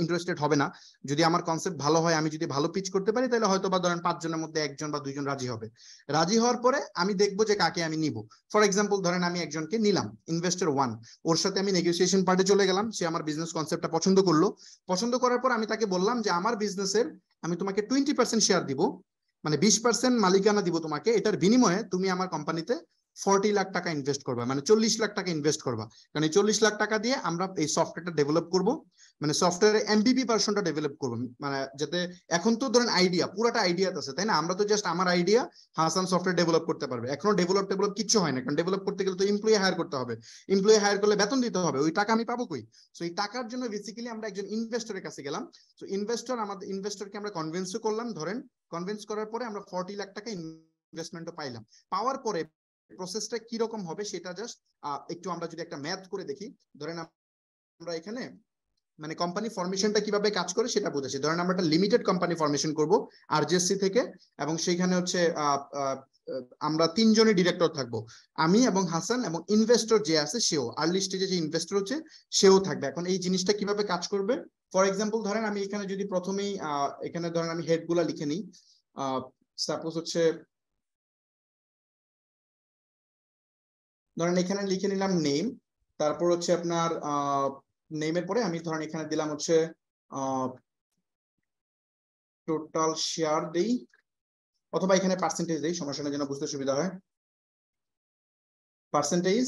ইন্টারেস্টেড হবে না, যদি আমার কনসেপ্ট ভালো হয়, আমি যদি ভালো পিচ করতে পারি, তাহলে হয়তো বা ধরেন 5 জনের মধ্যে 1 জন বা 2 জন রাজি হবে। রাজি হওয়ার পরে আমি দেখবো যে কাকে আমি নিব। ফর এক্সাম্পল ধরেন আমি একজনকে নিলাম, ইনভেস্টর 1, ওর সাথে আমি নেগোসিয়েশন পার্টে চলে গেলাম, সে আমার বিজনেস কনসেপ্টটা পছন্দ করলো। পছন্দ করার পর আমি তাকে বললাম যে আমার বিজনেসের আমি তোমাকে 20% শেয়ার দিব, মানে 20% মালিকানা দিব তোমাকে, এটার বিনিময়ে তুমি আমার কোম্পানিতে 40 লাখ টাকা ইনভেস্ট করবা, মানে 40 লাখ টাকা ইনভেস্ট করবা। কারণ এই 40 লাখ টাকা দিয়ে আমরা এই সফটওয়্যারটা ডেভেলপ করব, মানে সফটওয়্যারের এমবিপি ভার্সনটা ডেভেলপ করব, মানে যাতে এখন তো ধরেন আইডিয়া পুরোটা আইডিয়া আছে, তাই না? আমরা তো জাস্ট আমার আইডিয়া হাসান সফটওয়্যার ডেভেলপ করতে পারবে, এখনো ডেভেলপ কিছু হয় না, কারণ ডেভেলপ করতে গেলে তো এমপ্লয়ি হায়ার করতে হবে, এমপ্লয়ি হায়ার করলে বেতন দিতে হবে, ওই টাকা আমি পাবো কই? সো এই টাকার জন্য বেসিক্যালি আমরা একজন ইনভেস্টরের কাছে গেলাম। সো আমাদের ইনভেস্টরকে আমরা কনভিন্সও করলাম, ধরেন কনভিন্স করার পরে আমরা 40 লাখ টাকা ইনভেস্টমেন্টও পাইলাম। পাওয়ার পরে প্রসেসটা কি রকম হবে সেটা জাস্ট একটু আমরা যদি একটা ম্যাথ করে দেখি, ধরেন আমরা এখানে মানে কোম্পানি ফরমেশনটা কিভাবে কাজ করে সেটা বুঝেছি। ধরেন আমরা একটা লিমিটেড কোম্পানি ফরমেশন করব আরজেসি থেকে, এবং সেইখানে হচ্ছে আমরা 3 জনের ডিরেক্টর থাকবো, আমি এবং হাসান, এবং ইনভেস্টর যে আছে সেও, আর্লি স্টেজে যে ইনভেস্টর হচ্ছে সেও থাকবে। এখন এই জিনিসটা কিভাবে কাজ করবে, ফর এক্সাম্পল ধরেন আমি এখানে যদি প্রথমেই এখানে ধরেন আমি হেড গুলা লিখে নিই, সাপোজ হচ্ছে ধরেন এখানে লিখে নিলাম নেম, তারপর হচ্ছে আপনার নেমের পরে আমি ধরেন এখানে দিলাম হচ্ছে টোটাল শেয়ার দেই, অথবা এখানে পার্সেন্টেজ দেই, সমস্যার জন্য বুঝতে সুবিধা হয়, পার্সেন্টেজ,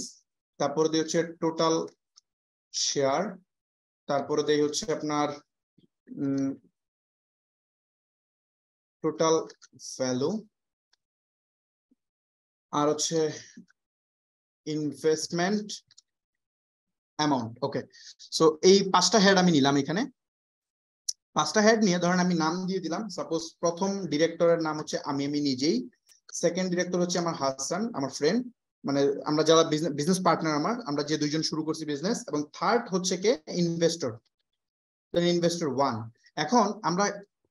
তারপরে দিই হচ্ছে টোটাল শেয়ার, তারপরে দেই হচ্ছে আপনার টোটাল ভ্যালু, আর হচ্ছে ইনভেস্টমেন্ট অ্যামাউন্ট। ওকে, সো এই 5টা হেড আমি নিলাম এখানে। 5টা হেড নিয়ে ধরেন আমি নাম দিয়ে দিলাম, সাপোজ প্রথম ডিরেক্টরের নাম হচ্ছে আমি নিজেই, সেকেন্ড ডিরেক্টর হচ্ছে আমার হাসান, আমার ফ্রেন্ড, মানে আমরা যারা বিজনেস পার্টনার আমরা যে 2 জন শুরু করছি বিজনেস, এবং থার্ড হচ্ছে কে ইনভেস্টর, ইনভেস্টর 1। এখন আমরা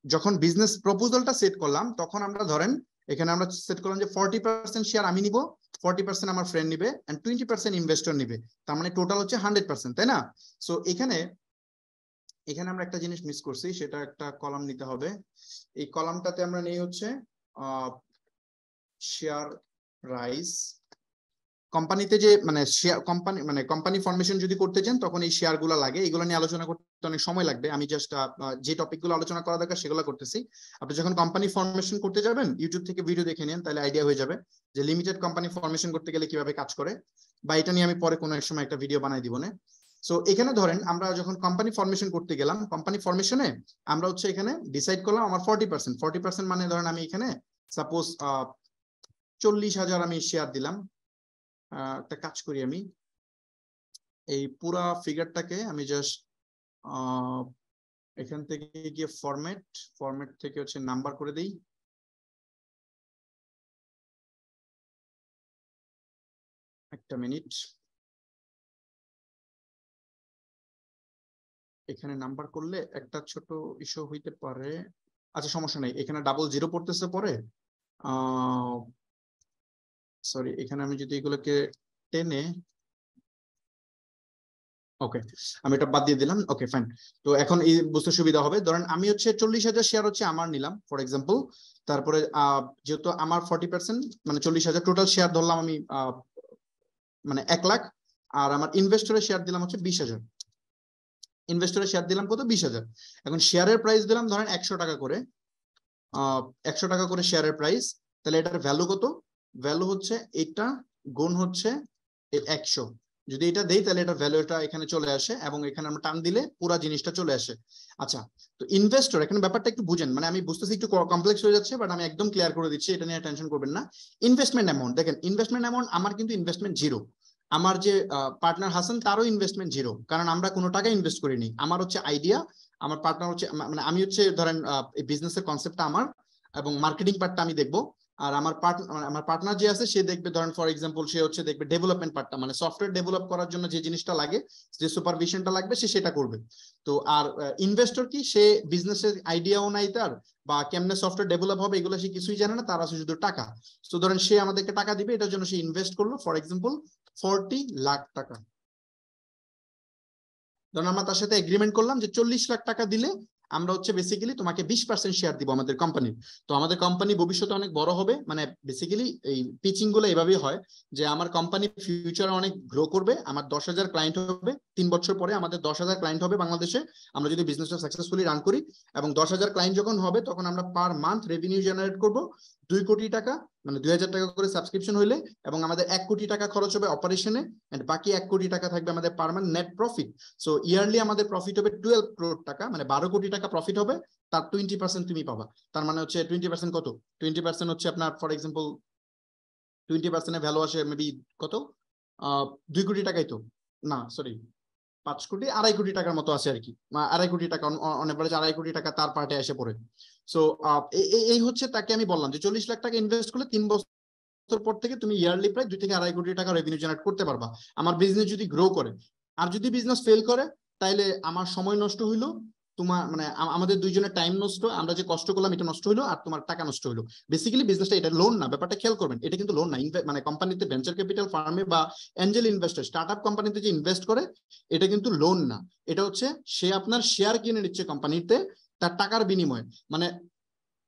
যখন বিজনেস প্রপোজালটা সেট করলাম, তখন আমরা ধরেন এখানে আমরা সেট করলাম যে 40% শেয়ার আমি নিব, 40% আমার ফ্রেন্ড নিবে, এন্ড 20% ইনভেস্টর নিবে, তার মানে টোটাল হচ্ছে 100%, তাই না? সো এখানে আমরা একটা জিনিস মিস করছি, সেটা একটা কলাম নিতে হবে। এই কলামটাতে আমরা নেই হচ্ছে শেয়ার প্রাইস। কোম্পানিতে যে মানে শেয়ার কোম্পানি ফরমেশন যদি করতে চান তখন এই শেয়ার গুলো লাগে, এগুলো নিয়ে আলোচনা করতে অনেক সময় লাগবে, আমি জাস্ট যে টপিক গুলো আলোচনা করা দরকার সেগুলো করতেছি। আপনি যখন কোম্পানি ফরমেশন করতে যাবেন ইউটিউব থেকে ভিডিও দেখে নেন, তাহলে আইডিয়া হয়ে যাবে যে লিমিটেড কোম্পানি ফরমেশন করতে গেলে কিভাবে কাজ করে, বা এটা নিয়ে আমি পরে কোনো এক সময় একটা ভিডিও বানাই দিব না। সো এখানে ধরেন আমরা যখন কোম্পানি ফরমেশন করতে গেলাম, কোম্পানি ফরমেশনে আমরা হচ্ছে এখানে ডিসাইড করলাম আমার 40% মানে ধরেন আমি এখানে সাপোজ 40,000 আমি শেয়ার দিলাম। একটা কাজ করি, আমি এই পুরা ফিগারটাকে আমি জাস্ট এখান থেকে গিয়ে ফরম্যাট থেকে হচ্ছে নাম্বার করে দিই, একটা মিনিট, এখানে নাম্বার করলে একটা ছোট ইস্যু হইতে পারে, আচ্ছা সমস্যা নেই, এখানে 00 পড়তেছে পরে, সরি এখানে আমি যদি এগুলোকে টেনে, ওকে আমি এটা বাদ দিয়ে দিলাম, ওকে ফাইন। তো এখন এই বুঝতে সুবিধা হবে, ধরেন আমি হচ্ছে 40,000 শেয়ার হচ্ছে আমার নিলাম ফর এক্সাম্পল, তারপরে যেহেতু আমার 40% মানে 40,000 টোটাল শেয়ার ধরলাম আমি, মানে 1 লাখ, আর আমার ইনভেস্টরের শেয়ার দিলাম হচ্ছে 20,000, ইনভেস্টরের শেয়ার দিলাম কত 20,000। এখন শেয়ারের প্রাইস দিলাম ধরেন 100 টাকা করে, 100 টাকা করে শেয়ারের প্রাইস, তাহলে এটার ভ্যালু কত, ভ্যালু হচ্ছে এটা গুণ হচ্ছে 100, যদি এটা দেই তাহলে এটা ভ্যালুটা এখানে চলে আসে, এবং এখানে আমরা টান দিলে পুরো জিনিসটা চলে আসে। আচ্ছা, তো ইনভেস্টর এখানে ব্যাপারটা একটু বুঝেন, মানে আমি বুঝতেছি একটু কমপ্লেক্স হয়ে যাচ্ছে, বাট আমি একদম ক্লিয়ার করে দিচ্ছি, এটা নিয়ে টেনশন করবেন না। ইনভেস্টমেন্ট অ্যামাউন্ট দেখেন, ইনভেস্টমেন্ট অ্যামাউন্ট আমার কিন্তু ইনভেস্টমেন্ট জিরো, আমার যে পার্টনার হাসান তারও ইনভেস্টমেন্ট জিরো, কারণ আমরা কোনো টাকা ইনভেস্ট করিনি, আমার হচ্ছে আইডিয়া, আমার পার্টনার হচ্ছে মানে আমি হচ্ছে ধরেন এই বিজনেসের কনসেপ্টটা আমার, এবং মার্কেটিং পার্টটা আমি দেখবো। আর আমার পার্টনার যে আছে সে দেখবে, ধরেন ফর এক্সাম্পল সে হচ্ছে দেখবে ডেভেলপমেন্ট পার্টটা, মানে সফটওয়্যার ডেভেলপ করার জন্য যে জিনিসটা লাগে, যে সুপারভিশনটা লাগবে সে সেটা করবে। তো আর ইনভেস্টর কি, সে বিজনেসের আইডিয়াও নাই তার, বা কেমনে সফটওয়্যার ডেভেলপ হবে এগুলো সে কিছুই জানে না, তার আছে শুধু টাকা। তো ধরেন সে আমাদেরকে টাকা দিবে, এটার জন্য সে ইনভেস্ট করলো ফর এক্সাম্পল 40 লাখ টাকা। ধরুন আমরা তার সাথে এগ্রিমেন্ট করলাম যে 40 লাখ টাকা দিলে আমরা হচ্ছে বেসিক্যালি তোমাকে 20% শেয়ার দিব আমাদের কোম্পানির। তো আমাদের কোম্পানি ভবিষ্যতে অনেক বড় হবে, মানে বেসিক্যালি এই পিচিং গুলো এভাবেই হয় যে আমার কোম্পানি ফিউচারে অনেক গ্রো করবে, আমার 10,000 ক্লায়েন্ট হবে, 3 বছর পরে আমাদের 10,000 ক্লায়েন্ট হবে বাংলাদেশে, আমরা যদি বিজনেসটা সাকসেসফুলি রান করি। এবং 10,000 ক্লায়েন্ট যখন হবে তখন আমরা পার মান্থ রেভিনিউ জেনারেট করব 2 কোটি টাকা, মানে 2,000 টাকা করে সাবস্ক্রিপশন হইলে, এবং আমাদের 1 কোটি টাকা খরচ হবে অপারেশনে, এন্ড বাকি 1 কোটি টাকা থাকবে আমাদের per month net profit. So yearly আমাদের প্রফিট হবে 12 করোড় টাকা, মানে 12 কোটি টাকা প্রফিট হবে, তার 20% তুমি পাবা। তার মানে হচ্ছে 20% কত, 20% হচ্ছে আপনার ফর এক্সাম্পল 20% এর ভ্যালু আসে মেবি কত, 2 কোটি টাকাই তো না, সরি 5 কোটি 2.5 কোটি টাকার মতো আছে আর কি, 2.5 কোটি টাকা অন এভারেজ 2.5 কোটি টাকা তার পার্টে এসে পড়ে। সো এই হচ্ছে তাকে আমি বললাম যে 40 লাখ টাকা ইনভেস্ট করলে 3 বছর পর থেকে তুমি ইয়ারলি প্রায় 2 থেকে 2.5 কোটি টাকা রেভিনিউ জেনারেট করতে পারবা, আমার বিজনেস যদি গ্রো করে। আর যদি বিজনেস ফেল করে তাইলে আমার সময় নষ্ট হইলো, তোমার মানে আমাদের দুইজনের টাইম নষ্ট, আমরা যে কষ্ট করলাম এটা নষ্ট হইলো, আর তোমার টাকা নষ্ট হইলো। বেসিক্যালি বিজনেসটা এটা লোন না, ব্যাপারটা খেয়াল করবেন, এটা কিন্তু লোন না। মানে কোম্পানিতে ভেঞ্চার ক্যাপিটাল ফার্মে বা এঞ্জেল ইনভেস্টর স্টার্টআপ কোম্পানিতে যে ইনভেস্ট করে, এটা কিন্তু লোন না, এটা হচ্ছে সে আপনার শেয়ার কিনে নিচ্ছে কোম্পানিতে তার টাকার বিনিময়ে। মানে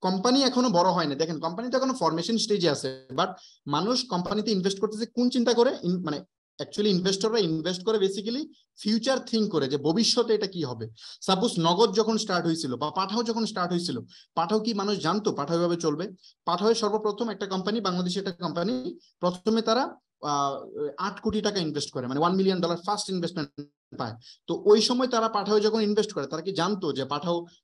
কোম্পানি এখনো বড় হয় না, দেখেন কোম্পানি তো এখনো ফরমেশন স্টেজে আছে, বাট মানুষ কোম্পানিতে ইনভেস্ট করতেছে কোন চিন্তা করে, মানে অ্যাকচুয়ালি ইনভেস্টররা ইনভেস্ট করে বেসিক্যালি ফিউচার থিঙ্ক করে যে ভবিষ্যতে এটা কি হবে। সাপোজ নগদ যখন স্টার্ট হয়েছিল বা পাঠাও যখন স্টার্ট হয়েছিল, পাঠাও কি মানুষ জানতো পাঠাও এভাবে চলবে? পাঠাও সর্বপ্রথম একটা কোম্পানি, বাংলাদেশের একটা কোম্পানি, প্রথমে তারা 8 কোটি টাকা ইনভেস্ট করে, মানে $1 মিলিয়ন ফার্স্ট ইনভেস্টমেন্ট পায়। তো ওই সময় তারা পাঠাও যখন ইনভেস্ট করে, তারা কি জানতো যে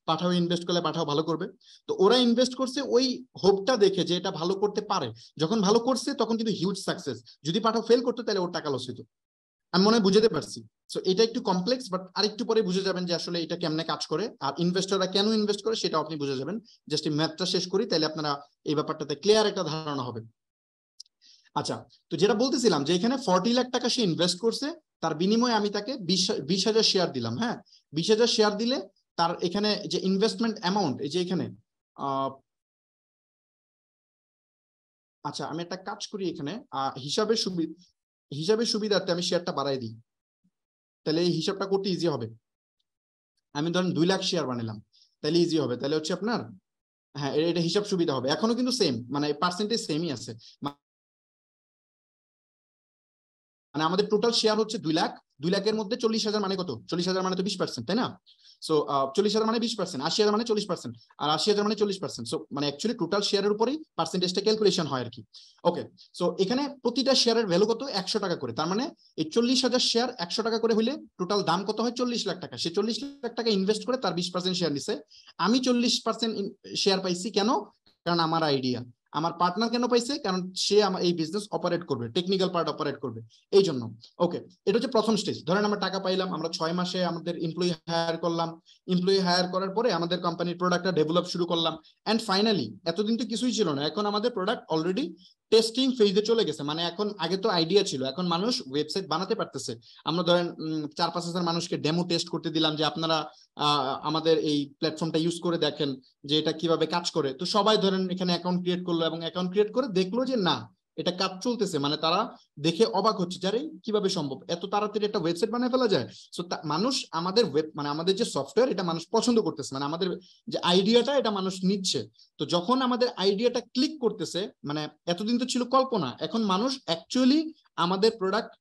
পাঠাও ইনভেস্ট করলে পাঠাও ভালো করবে? তো ওরা ইনভেস্ট করছে ওই হোপটা দেখে যে এটা ভালো করতে পারে, যখন ভালো করছে তখন কিন্তু হিউজ সাকসেস। যদি পাঠাও ফেল করতো তাহলে ওর টাকা লস হতো। আমি মনে হয় বুঝতে পারছি। সো এটা একটু কমপ্লেক্স, বাট আরেকটু পরে বুঝে যাবেন যে আসলে এটা কেমনে কাজ করে, আর ইনভেস্টররা কেন ইনভেস্ট করে সেটা আপনি বুঝে যাবেন। জাস্ট এই ম্যাথটা শেষ করি, তাহলে আপনারা এই ব্যাপারটাতে ক্লিয়ার একটা ধারণা হবে। আচ্ছা, তো যেটা বলতেছিলাম যে এখানে 40 লাখ টাকা সে ইনভেস্ট করছে, তার বিনিময়ে আমি তাকে 20,000 শেয়ার দিলাম। হ্যাঁ, 20,000 শেয়ার দিলে তার এখানে যে ইনভেস্টমেন্ট অ্যামাউন্ট, এই যে এখানে আচ্ছা আমি একটা কাজ করি, এখানে হিসাবের সুবিধার্থে আমি শেয়ারটা বাড়াই দিই, তাহলে এই হিসাবটা করতে ইজি হবে। আমি ধরেন 2 লাখ শেয়ার বানালাম, তাহলে ইজি হবে, তাহলে হচ্ছে আপনার, হ্যাঁ এটা হিসাব সুবিধা হবে। এখনো কিন্তু সেম, মানে পার্সেন্টেজ সেমই আছে, মানে আমাদের টোটাল শেয়ার হচ্ছে 2 লাখ, 2 লাখের মধ্যে 40,000 মানে কত, 40,000 মানে তো 20%, তাই না? সো 40,000 মানে 20%, 80,000 মানে 40%, আর 80,000 মানে 40%। সো মানে অ্যাকচুয়ালি টোটাল শেয়ারের উপরেই পার্সেন্টেজটা ক্যালকুলেশন হয় আর কি। ওকে, সো এখানে প্রতিটা শেয়ারের ভ্যালু কত, 100 টাকা করে। তার মানে এই 40,000 শেয়ার 100 টাকা করে হইলে টোটাল দাম কত হয়, 40 লাখ টাকা। সে 40 লাখ টাকা ইনভেস্ট করে তার 20% শেয়ার নিছে, আমি 40% শেয়ার পাইছি। কেন? কারণ আমার আইডিয়া। আমার পার্টনার কেন পাইছে? কারণ সে আমার এই বিজনেস অপারেট করবে, টেকনিক্যাল পার্ট অপারেট করবে, এই জন্য। ওকে, এটা হচ্ছে প্রথম স্টেজ। ধরেন আমরা টাকা পাইলাম, আমরা 6 মাসে আমাদের এমপ্লয়ি হায়ার করলাম, এমপ্লয়ি হায়ার করার পরে আমাদের কোম্পানির প্রোডাক্টটা ডেভেলপ শুরু করলাম, এন্ড ফাইনালি এতদিন তো কিছুই ছিল না, এখন আমাদের প্রোডাক্ট অলরেডি টেস্টিং ফেজে চলে গেছে। মানে এখন, আগে তো আইডিয়া ছিল, এখন মানুষ ওয়েবসাইট বানাতে পারতেছে। আমরা ধরেন 4-5 হাজার মানুষকে ডেমো টেস্ট করতে দিলাম যে আপনারা আমাদের এই প্ল্যাটফর্মটা ইউজ করে দেখেন যে এটা কিভাবে কাজ করে। তো সবাই ধরেন এখানে অ্যাকাউন্ট ক্রিয়েট করলো, এবং অ্যাকাউন্ট ক্রিয়েট করে দেখলো যে না, এটা কাজ চলতেছে। মানে তারা দেখে অবাক হচ্ছে, যারে কিভাবে সম্ভব এত তাড়াতাড়ি একটা ওয়েবসাইট বানিয়ে ফেলা যায়। সো মানুষ আমাদের মানে আমাদের যে সফটওয়্যার, এটা মানুষ পছন্দ করতেছে, মানে আমাদের যে আইডিয়াটা এটা মানুষ নিচ্ছে। তো যখন আমাদের আইডিয়াটা ক্লিক করতেছে, মানে এতদিন তো ছিল কল্পনা, এখন মানুষ অ্যাকচুয়ালি আমাদের প্রোডাক্ট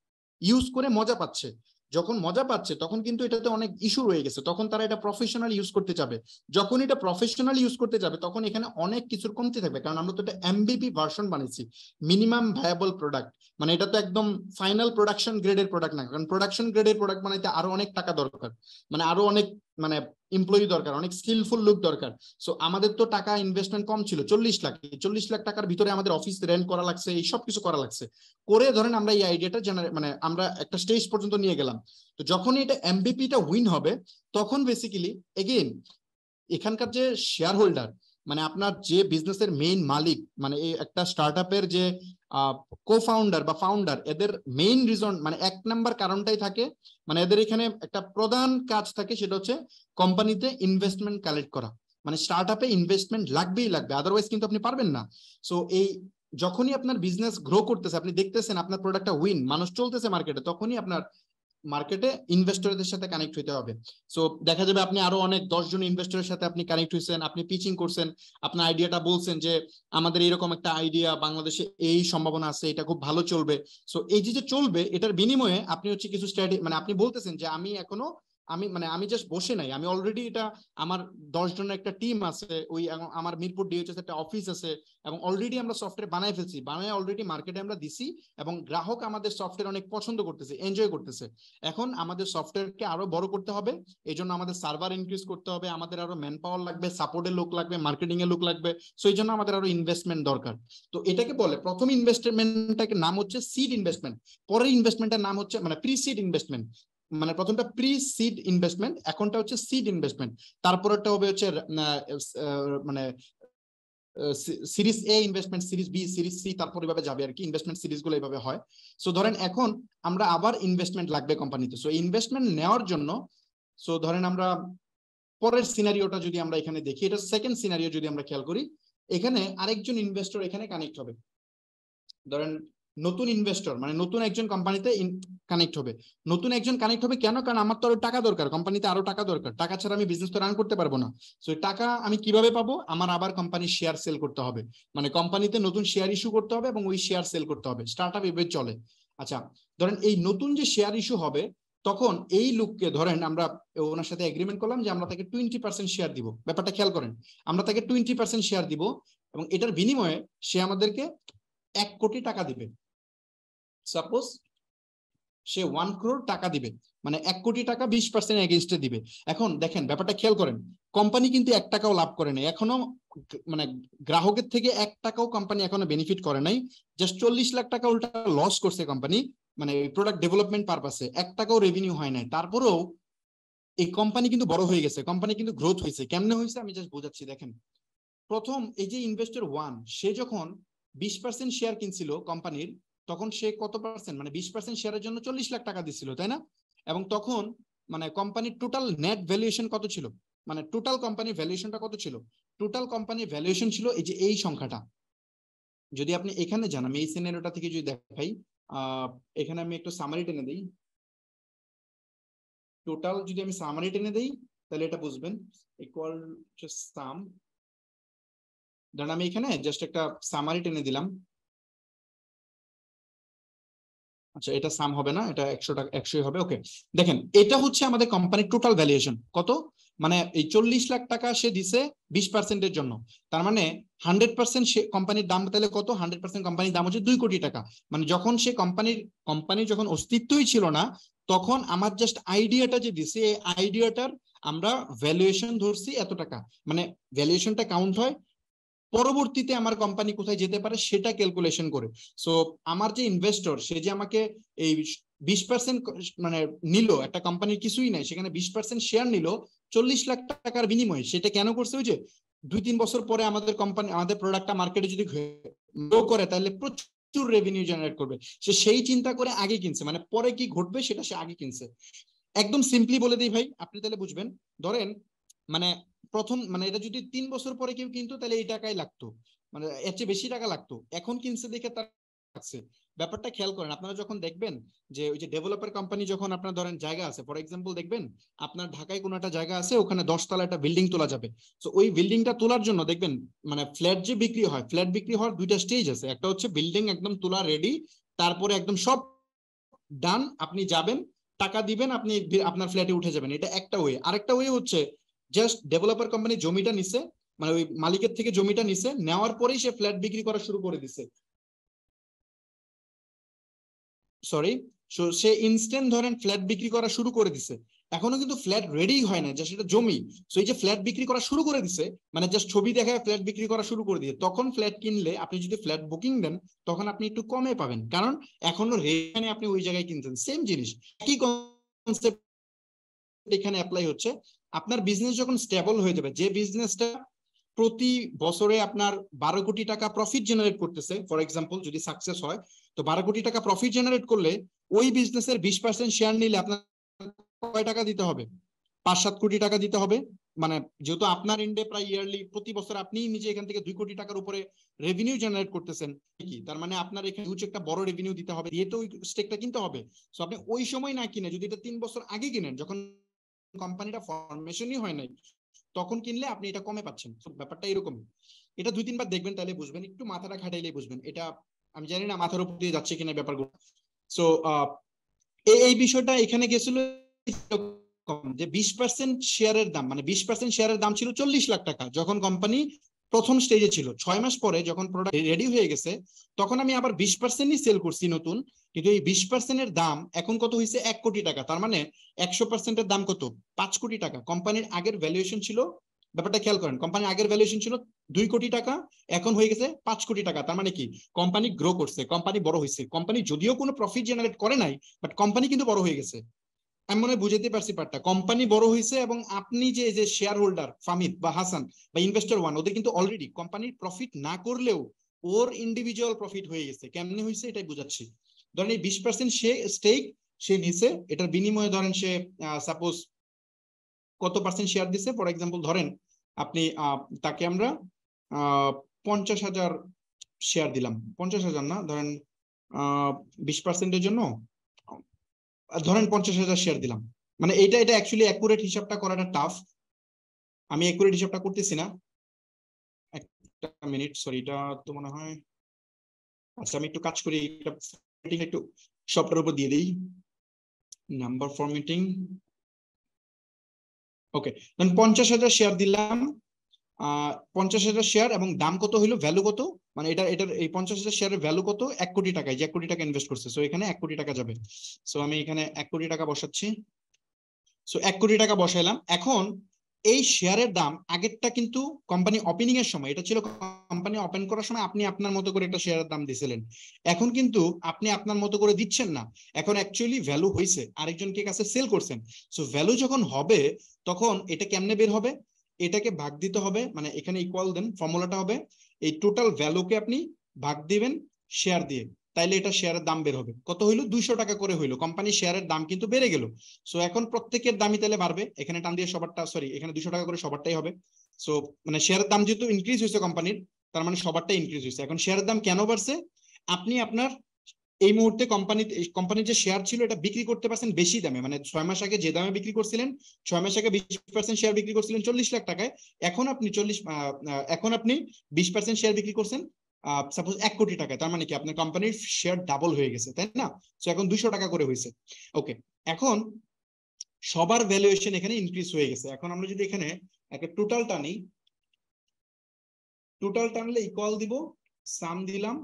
ইউজ করে মজা পাচ্ছে। যখন মজা পাচ্ছে তখন কিন্তু এটাতে অনেক ইস্যু রয়ে গেছে, তখন তারা এটা প্রফেশনাল ইউজ করতে যাবে। যখন এটা প্রফেশনাল ইউজ করতে যাবে তখন এখানে অনেক কিছুর কমতি থাকবে, কারণ আমরা তো এটা এমবিপি ভার্সন বানিয়েছি, মিনিমাম ভায়াবল প্রোডাক্ট। মানে এটা তো একদম ফাইনাল প্রোডাকশন গ্রেডের প্রোডাক্ট না, কারণ প্রোডাকশন গ্রেডের প্রোডাক্ট বানাইতে আরো অনেক টাকা দরকার, মানে আরো অনেক, মানে এমপ্লয়ি দরকার, অনেক স্কিলফুল লোক দরকার। সো আমাদের তো টাকা ইনভেস্টমেন্ট কম ছিল, 40 লাখ। 40 লাখ টাকার ভিতরে আমাদের অফিস রেন্ট করা লাগছে, এই সব কিছু করা লাগছে। করে ধরেন আমরা এই আইডিয়াটা মানে আমরা একটা স্টেজ পর্যন্ত নিয়ে গেলাম। তো যখনই এটা এমভিপিটা উইন হবে, তখন বেসিক্যালি এগেইন এখানকার যে শেয়ার হোল্ডার, মানে আপনার যে বিজনেসের মেইন মালিক, মানে এই একটা স্টার্টআপের যে কো ফাউন্ডার বা ফাউন্ডার, এদের মেইন রিজন মানে 1 নাম্বার কারণটাই থাকে, মানে এদের এখানে একটা প্রধান কাজ থাকে, সেটা হচ্ছে কোম্পানিতে ইনভেস্টমেন্ট কালেক্ট করা। মানে স্টার্টআপে ইনভেস্টমেন্ট লাগবেই লাগবে, আদারওয়াইজ কিন্তু আপনি পারবেন না। সো এই যখনই আপনার বিজনেস গ্রো করতেছে, আপনি দেখতেছেন আপনার প্রোডাক্টটা উইন, মানুষ চলতেছে মার্কেটে, তখনই আপনার মার্কেটে ইনভেস্টরদের সাথে কানেক্ট হইতে হবে। সো দেখা যাবে আপনি আরো অনেক 10 জন ইনভেস্টরের সাথে আপনি কানেক্ট হয়েছেন, আপনি পিচিং করছেন, আপনার আইডিয়াটা বলছেন যে আমাদের এরকম একটা আইডিয়া, বাংলাদেশে এই সম্ভাবনা আছে, এটা খুব ভালো চলবে। সো এই যে চলবে, এটার বিনিময়ে আপনি হচ্ছে কিছু স্ট্র্যাটেজি, মানে আপনি বলতেছেন যে আমি জাস্ট বসে নাই, আমি অলরেডি এটা আমার 10 জনের একটা টিম আছে, ওই আমার মিরপুর ডিএইচএস একটা অফিস আছে, এবং অলরেডি আমরা সফটওয়্যার বানাই ফেলছি, বানায় অলরেডি মার্কেটে আমরা দিছি, এবং গ্রাহক আমাদের সফটওয়্যার অনেক পছন্দ করতেছে, এনজয় করতেছে। এখন আমাদের সফটওয়্যারকে আরো বড় করতে হবে, এই জন্য আমাদের সার্ভার ইনক্রিজ করতে হবে, আমাদের আরো ম্যান পাওয়ার লাগবে, সাপোর্টের লোক লাগবে, মার্কেটিং এর লোক লাগবে। সো এই জন্য আমাদের আরো ইনভেস্টমেন্ট দরকার। তো এটাকে বলে, প্রথম ইনভেস্টমেন্টটাকে নাম হচ্ছে সিড ইনভেস্টমেন্ট, পরের ইনভেস্টমেন্টের নাম হচ্ছে মানে প্রি সিড ইনভেস্টমেন্ট। মানে প্রথমটা প্রি সিড ইনভেস্টমেন্ট, এখনটা হচ্ছে সিড ইনভেস্টমেন্ট, তারপরটা হবে হচ্ছে মানে series A investment, series B, series C, তারপর এভাবে যাবে আর কি, ইনভেস্টমেন্ট সিরিজ গুলো এইভাবে হয়। সো ধরেন এখন আমরা আবার ইনভেস্টমেন্ট লাগবে কোম্পানিতে, সো ইনভেস্টমেন্ট নেওয়ার জন্য, সো ধরেন আমরা পরের সিনারিওটা যদি আমরা এখানে দেখি, এটা সেকেন্ড সিনারিও যদি আমরা খেয়াল করি, এখানে আরেকজন ইনভেস্টর এখানে কানেক্ট হবে। ধরেন নতুন ইনভেস্টর মানে নতুন একজন কোম্পানিতে কানেক্ট হবে। নতুন একজন কানেক্ট হবে কেন? কারণ আমার তো আরো টাকা দরকার, কোম্পানিতে আরো টাকা দরকার, টাকা ছাড়া আমি বিজনেস তো রান করতে পারবো না। সো টাকা আমি কিভাবে পাবো? আমার আবার কোম্পানির শেয়ার সেল করতে হবে, মানে কোম্পানিতে নতুন শেয়ার ইস্যু করতে হবে এবং ওই শেয়ার সেল করতে হবে। স্টার্টআপ এভাবে চলে। আচ্ছা, ধরেন এই নতুন যে শেয়ার ইস্যু হবে, তখন এই লোককে ধরেন আমরা ওনার সাথে এগ্রিমেন্ট করলাম যে আমরা তাকে 20% শেয়ার দিব। ব্যাপারটা খেয়াল করেন, আমরা তাকে 20% শেয়ার দিব, এবং এটার বিনিময়ে সে আমাদেরকে 1 কোটি টাকা দিবে। সাপোজ সে 1 crore টাকা দিবে, মানে 1 কোটি টাকা 20% এগেইনস্টে দিবে। এখন দেখেন ব্যাপারটা খেয়াল করেন, কোম্পানি কিন্তু 1 টাকাও লাভ করে নাই এখনো, মানে গ্রাহকের থেকে 1 টাকাও কোম্পানি এখনো বেনিফিট করে নাই, জাস্ট 40 লাখ টাকা উল্টা লস করছে কোম্পানি, মানে প্রোডাক্ট ডেভেলপমেন্ট পারপাসে 1 টাকাও রেভিনিউ হয় নাই। তারপরেও এই কোম্পানি কিন্তু বড় হয়ে গেছে, কোম্পানি কিন্তু গ্রোথ হয়েছে। কেমনে হয়েছে আমি জাস্ট বোঝাচ্ছি। দেখেন, প্রথম এই যে ইনভেস্টর 1, সে যখন 20% শেয়ার কিনছিল কোম্পানির, তখন সে কত পার্সেন্ট, মানে 20% শেয়ারের জন্য 40 লাখ টাকা দিচ্ছিল, তাই না? এবং তখন মানে কোম্পানির টোটাল নেট ভ্যালুয়েশন কত ছিল, মানে টোটাল কোম্পানির ভ্যালুয়েশনটা কত ছিল? টোটাল কোম্পানির ভ্যালুয়েশন ছিল এই যে এই সংখ্যাটা। যদি আপনি এখানে যান, আমি এই সিনারিওটা থেকে যদি দেখাই, এখানে আমি একটু সামারি টেনে দিই, টোটাল যদি আমি সামারি টেনে দিই তাহলে এটা বুঝবেন, ইকুয়াল টু সাম। ধরেন আমি এখানে জাস্ট একটা সামারি টেনে দিলাম। আচ্ছা, এটা সাম হবে না, এটা 100 টাকা 100 হবে। ওকে, দেখেন এটা হচ্ছে আমাদের কোম্পানির টোটাল ভ্যালুয়েশন কত, মানে এই 40 লাখ টাকা সে দিছে 20%-এর জন্য, তার মানে 100% সে কোম্পানির দাম তাহলে কত? 100% কোম্পানির দাম হচ্ছে 2 কোটি টাকা। মানে যখন সে কোম্পানির যখন অস্তিত্বই ছিল না, তখন আমার জাস্ট আইডিয়াটা যে দিছে, এই আইডিয়াটার আমরা ভ্যালুয়েশন ধরছি এত টাকা, মানে ভ্যালুয়েশনটা কাউন্ট হয় পরবর্তীতে আমার কোম্পানি কোথায় যেতে পারে সেটা ক্যালকুলেশন করে। সো আমার যে ইনভেস্টর, সে যে আমাকে এই 20% মানে নিল, একটা কোম্পানির কিছুই নাই, সেখানে 20% শেয়ার নিল 40 লাখ টাকার বিনিময়ে। সেটা কেন করছে? ওই যে 2-3 বছর পরে আমাদের কোম্পানি, আমাদের প্রোডাক্টটা মার্কেটে যদি গ্রো করে, তাহলে প্রচুর রেভিনিউ জেনারেট করবে, সে সেই চিন্তা করে আগে কিনছে, মানে পরে কি ঘটবে সেটা সে আগে কিনছে। একদম সিম্পলি বলে দিই ভাই, আপনি তাহলে বুঝবেন। ধরেন মানে প্রথম, মানে এটা যদি 3 বছর পরে কেউ কিনতো, তাহলে এই টাকাই লাগতো, মানে এর চেয়ে বেশি টাকা লাগতো। এখন কিনছে দেখে তার লাগছে। ব্যাপারটা খেয়াল করেন, আপনারা যখন দেখবেন যে ওই যে ডেভেলপার কোম্পানি, যখন আপনার ধরেন জায়গা আছে, ফর এক্সাম্পল দেখবেন আপনার ঢাকায় কোনো একটা জায়গা আছে, ওখানে 10 তলা একটা বিল্ডিং তোলা যাবে। তো ওই বিল্ডিংটা তোলার জন্য দেখবেন, মানে ফ্ল্যাট যে বিক্রি হয়, ফ্ল্যাট বিক্রি হওয়ার 2টা স্টেজ আছে। একটা হচ্ছে বিল্ডিং একদম তোলা রেডি, তারপরে একদম সব ডান, আপনি যাবেন, টাকা দিবেন, আপনি আপনার ফ্ল্যাটে উঠে যাবেন। এটা একটা ওয়ে। আরেকটা ওয়ে হচ্ছে জাস্ট ডেভেলপার কোম্পানি জমিটা নিছে, মানে ওই মালিকের থেকে জমিটা নিছে, নেওয়ার পরেই সে ফ্ল্যাট বিক্রি করা শুরু করে দিছে। সরি, সে ইনস্ট্যান্ট ধরেন ফ্ল্যাট বিক্রি করা শুরু করে দিছে। এখনো কিন্তু ফ্ল্যাট রেডি হয় না, জাস্ট এটা জমি। সো এই যে ফ্ল্যাট বিক্রি করা শুরু করে দিছে, মানে জাস্ট ছবি দেখায় ফ্ল্যাট বিক্রি করা শুরু করে দিয়ে, তখন ফ্ল্যাট কিনলে আপনি যদি ফ্ল্যাট বুকিং দেন তখন আপনি একটু কমে পাবেন, কারণ এখনো রেডি আপনি ওই জায়গায় কিনতেন। সেম জিনিস, একই কনসেপ্ট এখানে অ্যাপ্লাই হচ্ছে। আপনার বিজনেস যখন স্টেবল হয়ে যাবে, যে বিজনেসটা প্রতি বছরে আপনার 12 কোটি টাকা প্রফিট জেনারেট করতেছে, ফর এক্সাম্পল যদি সাকসেস হয়, তো 12 কোটি টাকা প্রফিট জেনারেট করলে ওই বিজনেসের 20% শেয়ার নিলে আপনার কয় টাকা দিতে হবে? 5-7 কোটি টাকা দিতে হবে। মানে যেহেতু আপনার ইন্ডে প্রায় ইয়ারলি প্রতি বছর আপনি নিজে এখান থেকে 2 কোটি টাকার উপরে রেভিনিউ জেনারেট করতেছেন, কি তার মানে আপনার এখানে হিউজ একটা বড় রেভিনিউ দিতে হবে, দিয়ে তো ওই স্টেকটা কিনতে হবে। সো আপনি ওই সময় না কিনে যদি এটা 3 বছর আগে কিনেন, যখন কোম্পানিটা ফরমেশনই হয় নাই, তখন কিনলে আপনি এটা কমে পাচ্ছেন। ব্যাপারটা এরকম। এটা 2-3 বার দেখবেন, তাহলে বুঝবেন, একটু মাথাটা খাটাইলেই বুঝবেন। এটা আমি জানি না মাথার উপর দিয়ে যাচ্ছে কিনা ব্যাপারগুলো। সো এই বিষয়টা এখানে গেছিল যে 20% শেয়ারের দাম, মানে 20% শেয়ারের দাম ছিল 40 লাখ টাকা যখন কোম্পানি প্রথম স্টেজে ছিল। 6 মাস পরে যখন প্রোডাক্ট রেডি হয়ে গেছে, তখন আমি আবার 20%ই সেল করছি নতুন, কিন্তু এই 20% এর দাম এখন কত হয়েছে? 1 কোটি টাকা। তার মানে 100% এর দাম কত? 5 কোটি টাকা। কোম্পানির আগের ভ্যালুয়েশন ছিল, ব্যাপারটা খেয়াল করেন, কোম্পানির আগের ভ্যালুয়েশন ছিল 2 কোটি টাকা, এখন হয়ে গেছে 5 কোটি টাকা। তার মানে কি? কোম্পানি গ্রো করছে, কোম্পানি বড় হয়েছে। কোম্পানি যদিও কোনো প্রফিট জেনারেট করে নাই, বাট কোম্পানি কিন্তু বড় হয়ে গেছে। আমি মনে বুঝাতে পারছি পারটা, কোম্পানি বড় হয়েছে এবং আপনি যে যে শেয়ার হোল্ডার ফামিদ বা হাসান বা ইনভেস্টর ওয়ান, ওদের কিন্তু অলরেডি কোম্পানির প্রফিট না করলেও ওর ইন্ডিভিজুয়াল প্রফিট হয়ে গেছে। কেমনে হয়েছে এটাই বুঝাচ্ছি। ধরেন এই 20% সে স্টেক সে নিছে, এটার বিনিময়ে ধরেন সে সাপোজ কত পার্সেন্ট শেয়ার দিছে, ফর এক্সাম্পল ধরেন আপনি তাকে আমরা 50,000 শেয়ার দিলাম। 50,000 না, ধরেন 20%-এর জন্য ধরেন 50,000 শেয়ার দিলাম। মানে এটা অ্যাকচুয়ালি অ্যাকুরেট হিসাবটা করাটা টাফ, আমি অ্যাকুরেট হিসাবটা করতেছি না। একটা মিনিট, সরি, এটা তো মনে হয়, আচ্ছা আমি একটু কাজ করি, একটু সবটার উপর দিয়ে দিই, নাম্বার ফরম্যাটিং। ওকে, 50,000 শেয়ার দিলাম, 50,000 শেয়ার, এবং দাম কত হইলো, ভ্যালু কত, মানে এটার এই 50,000 শেয়ারের ভ্যালু কত? 1 কোটি টাকা। যে 1 কোটি টাকা ইনভেস্ট করছে, সো এখানে 1 কোটি টাকা যাবে। সো আমি এখানে 1 কোটি টাকা বসাচ্ছি। সো 1 কোটি টাকা বসাইলাম। এখন এই শেয়ারের দাম আগেরটা কিন্তু কোম্পানি ওপেনিং এর সময় এটা ছিল, কোম্পানি ওপেন করার সময় আপনি আপনার মতো করে একটা শেয়ারের দাম দিছিলেন। এখন কিন্তু আপনি আপনার মতো করে দিচ্ছেন না, এখন অ্যাকচুয়ালি ভ্যালু হয়েছে, আরেকজনকে কাছে সেল করছেন। সো ভ্যালু যখন হবে, তখন এটা কেমনে বের হবে? এটাকে ভাগ দিতে হবে, মানে এখানে ইকুয়াল দেন, ফর্মুলাটা হবে এই টোটাল ভ্যালুকে আপনি ভাগ দিবেন শেয়ার দিয়ে, তাইলে এটা শেয়ারের দাম বের হবে। কত হইলো? 200 টাকা করে হইলো। কোম্পানি শেয়ারের দাম কিন্তু বেড়ে গেল। সো এখন প্রত্যেকের দামই তাহলে বাড়বে, এখানে টান দিয়ে সবারটা, সরি এখানে 200 টাকা করে সবারটাই হবে। সো মানে শেয়ারের দাম যেহেতু ইনক্রিজ হয়েছে কোম্পানির, তার মানে সবারটাই ইনক্রিজ হয়েছে। এখন শেয়ারের দাম কেন বাড়ছে? আপনি আপনার এই মুহূর্তে কোম্পানির যে শেয়ার ছিল এটা বিক্রি করতে পারছেন বেশি দামে, মানে 6 মাস আগে যে দামে বিক্রি করছিলেন, 6 মাস আগে 20% শেয়ার বিক্রি করছিলেন 40 লাখ টাকায়, এখন আপনি 20% শেয়ার বিক্রি করছেন সাপোজ 1 কোটি টাকায়। তার মানে কি? আপনার কোম্পানির শেয়ার ডাবল হয়ে গেছে, তাই না? সো এখন 200 টাকা করে হয়েছে। ওকে, এখন সবার ভ্যালুয়েশন এখানে ইনক্রিজ হয়ে গেছে। এখন আমরা যদি এখানে একটা টোটাল টানি, টোটাল টানলে ইকুয়াল দিব, সাম দিলাম,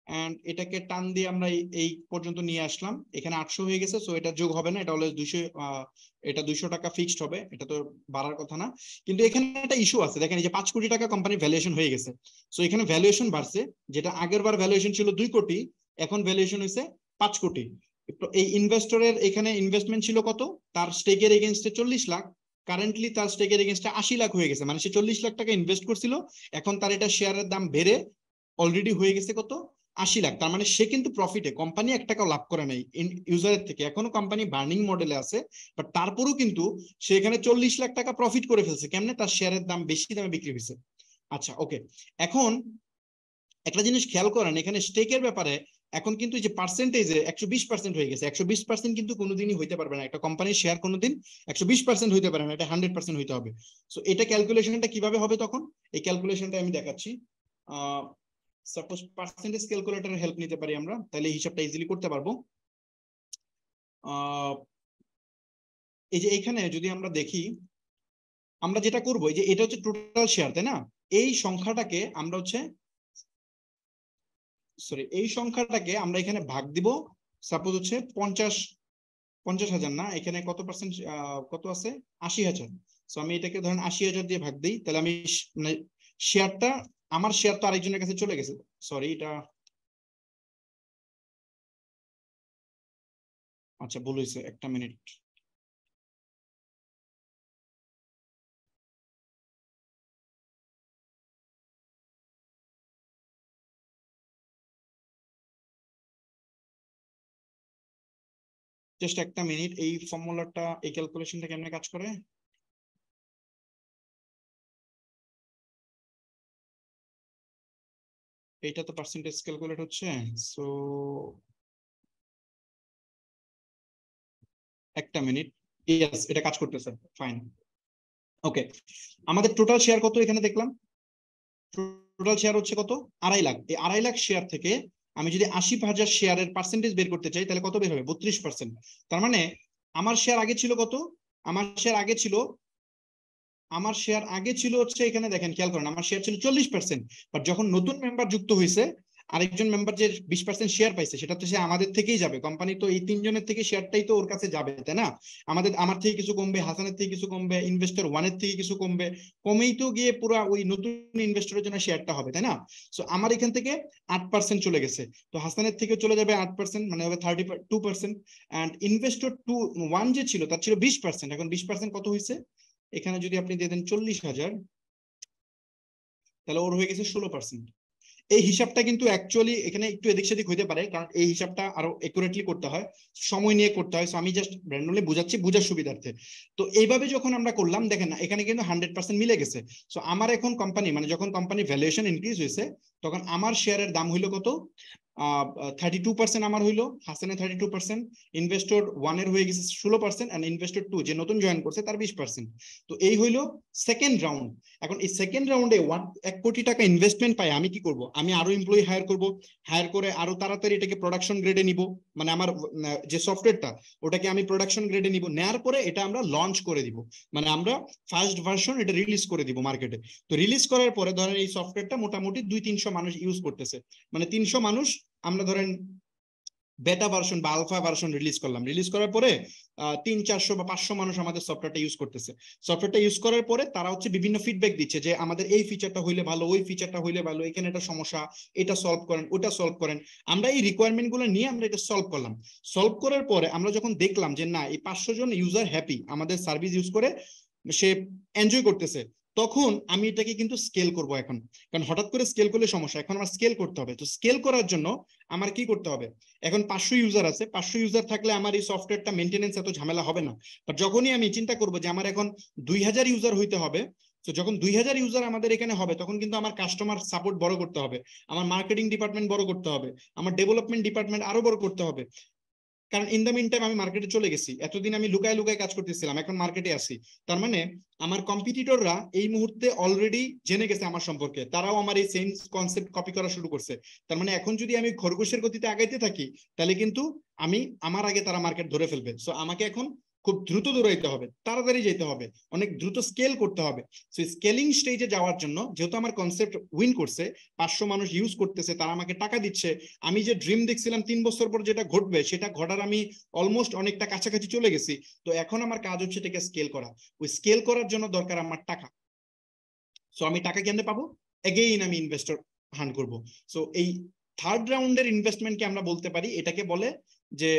এন্ড এটাকে টান দিয়ে আমরা এই পর্যন্ত নিয়ে আসলাম, এখানে 800 হয়ে গেছে। সো এটা যোগ হবে না, এটা অলওয়েজ 200, এটা 200 টাকা ফিক্সড হবে, এটা তো বাড়ার কথা না। কিন্তু এখানে একটা ইস্যু আছে, দেখেন এই যে 5 কোটি টাকা কোম্পানির ভ্যালুয়েশন হয়ে গেছে। সো এখানে ভ্যালুয়েশন বাড়ছে, যেটা আগের বার ভ্যালুয়েশন ছিল 2 কোটি, এখন ভ্যালুয়েশন হয়েছে 5 কোটি। এই ইনভেস্টরের এখানে ইনভেস্টমেন্ট ছিল কত? তার স্টেকের এগেইনস্টে 40 লাখ, কারেন্টলি তার স্টেকের এগেইনস্টে 80 লাখ হয়ে গেছে। মানে সে 40 লাখ টাকা ইনভেস্ট করছিল, এখন তার এটা শেয়ারের দাম বেড়ে অলরেডি হয়ে গেছে কত? 80 লাখ। তার মানে সে কিন্তু প্রফিটে, কোম্পানি 1 টাকাও লাভ করে নাই ইউজারের থেকে। এখনো কোম্পানি বার্নিং মডেলে আছে, বাট তারপরেও কিন্তু সে এখানে 40 লাখ টাকা প্রফিট করে ফেলছে। কেমনে? তার শেয়ারের দাম বেশি দামে বিক্রি হয়েছে। আচ্ছা, ওকে, এখন একটা জিনিস খেয়াল করেন, এখানে স্টেকের ব্যাপারে এখন কিন্তু যে পার্সেন্টেজে 120% হয়ে গেছে। 120% কিন্তু কোনোদিনই হইতে পারবে না, একটা কোম্পানির শেয়ার কোনোদিন 120% হইতে পারে না, এটা 100% হইতে হবে। সো এটা ক্যালকুলেশনটা কিভাবে হবে তখন? এই ক্যালকুলেশনটা আমি দেখাচ্ছি। সাপোজ পার্সেন্টেজ ক্যালকুলেটরের হেল্প নিতে পারি আমরা, তাহলে হিসাবটা ইজিলি করতে পারবো। এই যে এখানে যদি আমরা দেখি, আমরা যেটা করবো, এই যে এটা হচ্ছে টোটাল শেয়ার, তাই না? এই সংখ্যাটাকে আমরা হচ্ছে, সরি, এই সংখ্যাটাকে আমরা এখানে ভাগ দিব, সাপোজ হচ্ছে 50 50,000 না, এখানে কত পার্সেন্ট কত আছে, 80,000। সো আমি এটাকে ধরেন 80,000 দিয়ে ভাগ দিই, তাহলে আমি মানে শেয়ারটা, আমার শেয়ার তো আরেকজনের কাছে চলে গেছে, সরি এটা আচ্ছা ভুল হয়েছে, একটা মিনিট। জাস্ট একটা মিনিট, এই ফর্মুলাটা, এই ক্যালকুলেশনটা কেমনে কাজ করে। এইটা তো পার্সেন্টেজ ক্যালকুলেট হচ্ছে, সো একটা মিনিট, ইয়েস এটা কাজ করতেছে, ফাইন। ওকে, আমাদের টোটাল শেয়ার কত এখানে দেখলাম, টোটাল শেয়ার হচ্ছে কত, 2.5 লাখ। এই 2.5 লাখ শেয়ার থেকে আমি যদি 80,000 শেয়ারের পার্সেন্টেজ বের করতে চাই, তাহলে কত বের হবে, 32%। তার মানে আমার শেয়ার আগে ছিল কত, আমার শেয়ার আগে ছিল, হচ্ছে এখানে দেখেন খেয়াল করেন, আমার শেয়ার ছিল 40%। বাট যখন নতুন মেম্বার যুক্ত হয়েছে, আরেকজন মেম্বার যে 20% শেয়ার পাইছে, সেটা তো সে আমাদের থেকেই যাবে, কোম্পানি তো এই 3 জনের থেকে শেয়ারটাই তো ওর কাছে যাবে, তাই না। আমার থেকে কিছু কমবে, হাসানের থেকে কিছু কমবে, ইনভেস্টর ওয়ানের থেকে কিছু কমবে, কমেই তো গিয়ে পুরো ওই নতুন ইনভেস্টরের জন্য শেয়ারটা হবে, তাই না। সো আমার এখান থেকে 8% চলে গেছে, তো হাসানের থেকে চলে যাবে 8%, মানে হবে 32%। অ্যান্ড ইনভেস্টর 1 যে ছিল তার ছিল 20%, এখন 20% কত হয়েছে, এখানে যদি আপনি দিয়ে দেন 40,000, তাহলে ওর হয়ে গেছে 16%। এই হিসাবটা কিন্তু অ্যাকচুয়ালি এখানে একটু এদিক সেদিক হইতে পারে, কারণ এই হিসাবটা আরো একুরেটলি করতে হয়, সময় নিয়ে করতে হয়। আমি জাস্ট র্যান্ডমলি বুঝাচ্ছি বোঝার সুবিধার্থে। তো এইভাবে যখন আমরা করলাম, দেখেন না এখানে কিন্তু 100% মিলে গেছে। সো আমার এখন কোম্পানি, মানে যখন কোম্পানি ভ্যালুয়েশন ইনক্রিজ হয়েছে, তখন আমার শেয়ারের দাম হইলো কত, 32% আমার হইলো, হাসানের 32%, ইনভেস্টর ওয়ানের হয়ে গেছে 16%, এন্ড ইনভেস্টর 2 যে নতুন জয়েন করছে তার 20%। তো এই হইলো সেকেন্ড রাউন্ড। এখন এই সেকেন্ড রাউন্ডে 1 কোটি টাকা ইনভেস্টমেন্ট পাই, আমি কি করব, আমি আরো এমপ্লয়ি হায়ার করব, হায়ার করে আরো তাড়াতাড়ি এটাকে প্রোডাকশন গ্রেডে নিব, মানে আমার যে সফটওয়্যারটা ওটাকে আমি প্রোডাকশন গ্রেডে নিব, নেওয়ার পরে এটা আমরা লঞ্চ করে দিব, মানে আমরা ফার্স্ট ভার্সন এটা রিলিজ করে দিব মার্কেটে। তো রিলিজ করার পরে ধরেন এই সফটওয়্যারটা মোটামুটি 200-300 মানুষ ইউজ করতেছে, মানে 300 মানুষ আমরা ধরেন বেটা ভার্সন বা আলফা ভার্সন রিলিজ করলাম, রিলিজ করার পরে 300-400 বা 500 মানুষ আমাদের সফটওয়্যারটা ইউজ করতেছে। সফটওয়্যারটা ইউজ করার পরে তারা হচ্ছে বিভিন্ন ফিডব্যাক দিচ্ছে যে আমাদের এই ফিচারটা হইলে ভালো, ওই ফিচারটা হইলে ভালো, এখানে এটা সমস্যা, এটা সলভ করেন, ওটা সলভ করেন। আমরা এই রিকোয়ারমেন্ট গুলো নিয়ে আমরা এটা সলভ করলাম। সলভ করার পরে আমরা যখন দেখলাম যে না, এই 500 জন ইউজার হ্যাপি, আমাদের সার্ভিস ইউজ করে সে এনজয় করতেছে, তখন আমি এটাকে কিন্তু স্কেল করব এখন। কারণ হঠাৎ করে স্কেল করলে সমস্যা, এখন আমার স্কেল করতে হবে। তো স্কেল করার জন্য আমার কি করতে হবে, এখন 500 ইউজার আছে, 500 ইউজার থাকলে আমার এই সফটওয়্যারটা মেনটেনেন্স এত ঝামেলা হবে না। বাট যখনই আমি চিন্তা করবো যে আমার এখন 2000 ইউজার হইতে হবে, তো যখন 2000 ইউজার আমাদের এখানে হবে, তখন কিন্তু আমার কাস্টমার সাপোর্ট বড় করতে হবে, আমার মার্কেটিং ডিপার্টমেন্ট বড় করতে হবে, আমার ডেভেলপমেন্ট ডিপার্টমেন্ট আরো বড় করতে হবে। কারণ ইন দ্য মিন টাইম আমি মার্কেটে চলে গেছি, এতদিন আমি লুকায় লুকায় কাজ করতেছিলাম, এখন মার্কেটে আসি। তার মানে আমার কম্পিটিটররা এই মুহূর্তে অলরেডি জেনে গেছে আমার সম্পর্কে, তারাও আমার এই সেম কনসেপ্ট কপি করা শুরু করছে। তার মানে এখন যদি আমি খরগোশের গতিতে আগাইতে থাকি, তাহলে কিন্তু আমার আগে তারা মার্কেট ধরে ফেলবে। সো আমাকে এখন খুব দ্রুত দৌড়াইতে হবে, তাড়াতাড়ি যেতে হবে, অনেক দ্রুত স্কেল করতে হবে। সো স্কেলিং স্টেজে যাওয়ার জন্য, যেহেতু আমার কনসেপ্ট উইন করছে, 500 মানুষ ইউজ করতেছে, তারা আমাকে টাকা দিচ্ছে, আমি যে ড্রিম দেখছিলাম 3 বছর পর যেটা ঘটবে, সেটা ঘটার আমি অলমোস্ট অনেকটা কাছাকাছি চলে গেছি। তো এখন আমার কাজ হচ্ছে এটাকে স্কেল করা। ওই স্কেল করার জন্য দরকার আমার টাকা। সো আমি টাকা কেন পাবো, এগেইন আমি ইনভেস্টর হান্ট করব। সো এই থার্ড রাউন্ডের ইনভেস্টমেন্টকে আমরা বলতে পারি, এটাকে বলে যে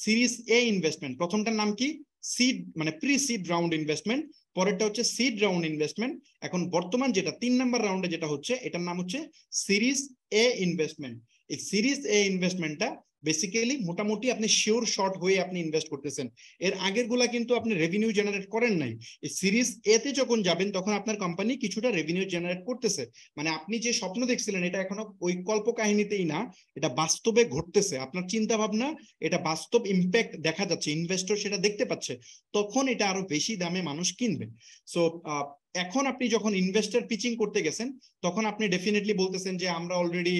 সিরিজ এ ইনভেস্টমেন্ট। প্রথমটার নাম কি, সিড, মানে প্রি সিড রাউন্ড ইনভেস্টমেন্ট, পরেরটা হচ্ছে সিড রাউন্ড ইনভেস্টমেন্ট। এখন বর্তমান যেটা 3 নাম্বার রাউন্ডে যেটা হচ্ছে, এটার নাম হচ্ছে সিরিজ এ ইনভেস্টমেন্ট। এই সিরিজ এ ইনভেস্টমেন্টটা বেসিক্যালি মোটামুটি আপনি শিওর শর্ট হয়ে আপনি ইনভেস্ট করতেছেন, এর আগের গুলা কিন্তু আপনি রেভিনিউ জেনারেট করেন নাই। এই সিরিজ এ তে যখন যাবেন, তখন আপনার কোম্পানি কিছুটা রেভিনিউ জেনারেট করতেছে, মানে আপনি যে স্বপ্ন দেখছিলেন এটা এখনো ওই কল্প কাহিনীতেই না, এটা বাস্তবে ঘটতেছে, আপনার চিন্তা ভাবনা, এটা বাস্তব ইম্প্যাক্ট দেখা যাচ্ছে, ইনভেস্টর সেটা দেখতে পাচ্ছে, তখন এটা আরো বেশি দামে মানুষ কিনবে। সো এখন আপনি যখন ইনভেস্টর পিচিং করতে গেছেন, তখন আপনি ডেফিনেটলি বলতেছেন যে আমরা অলরেডি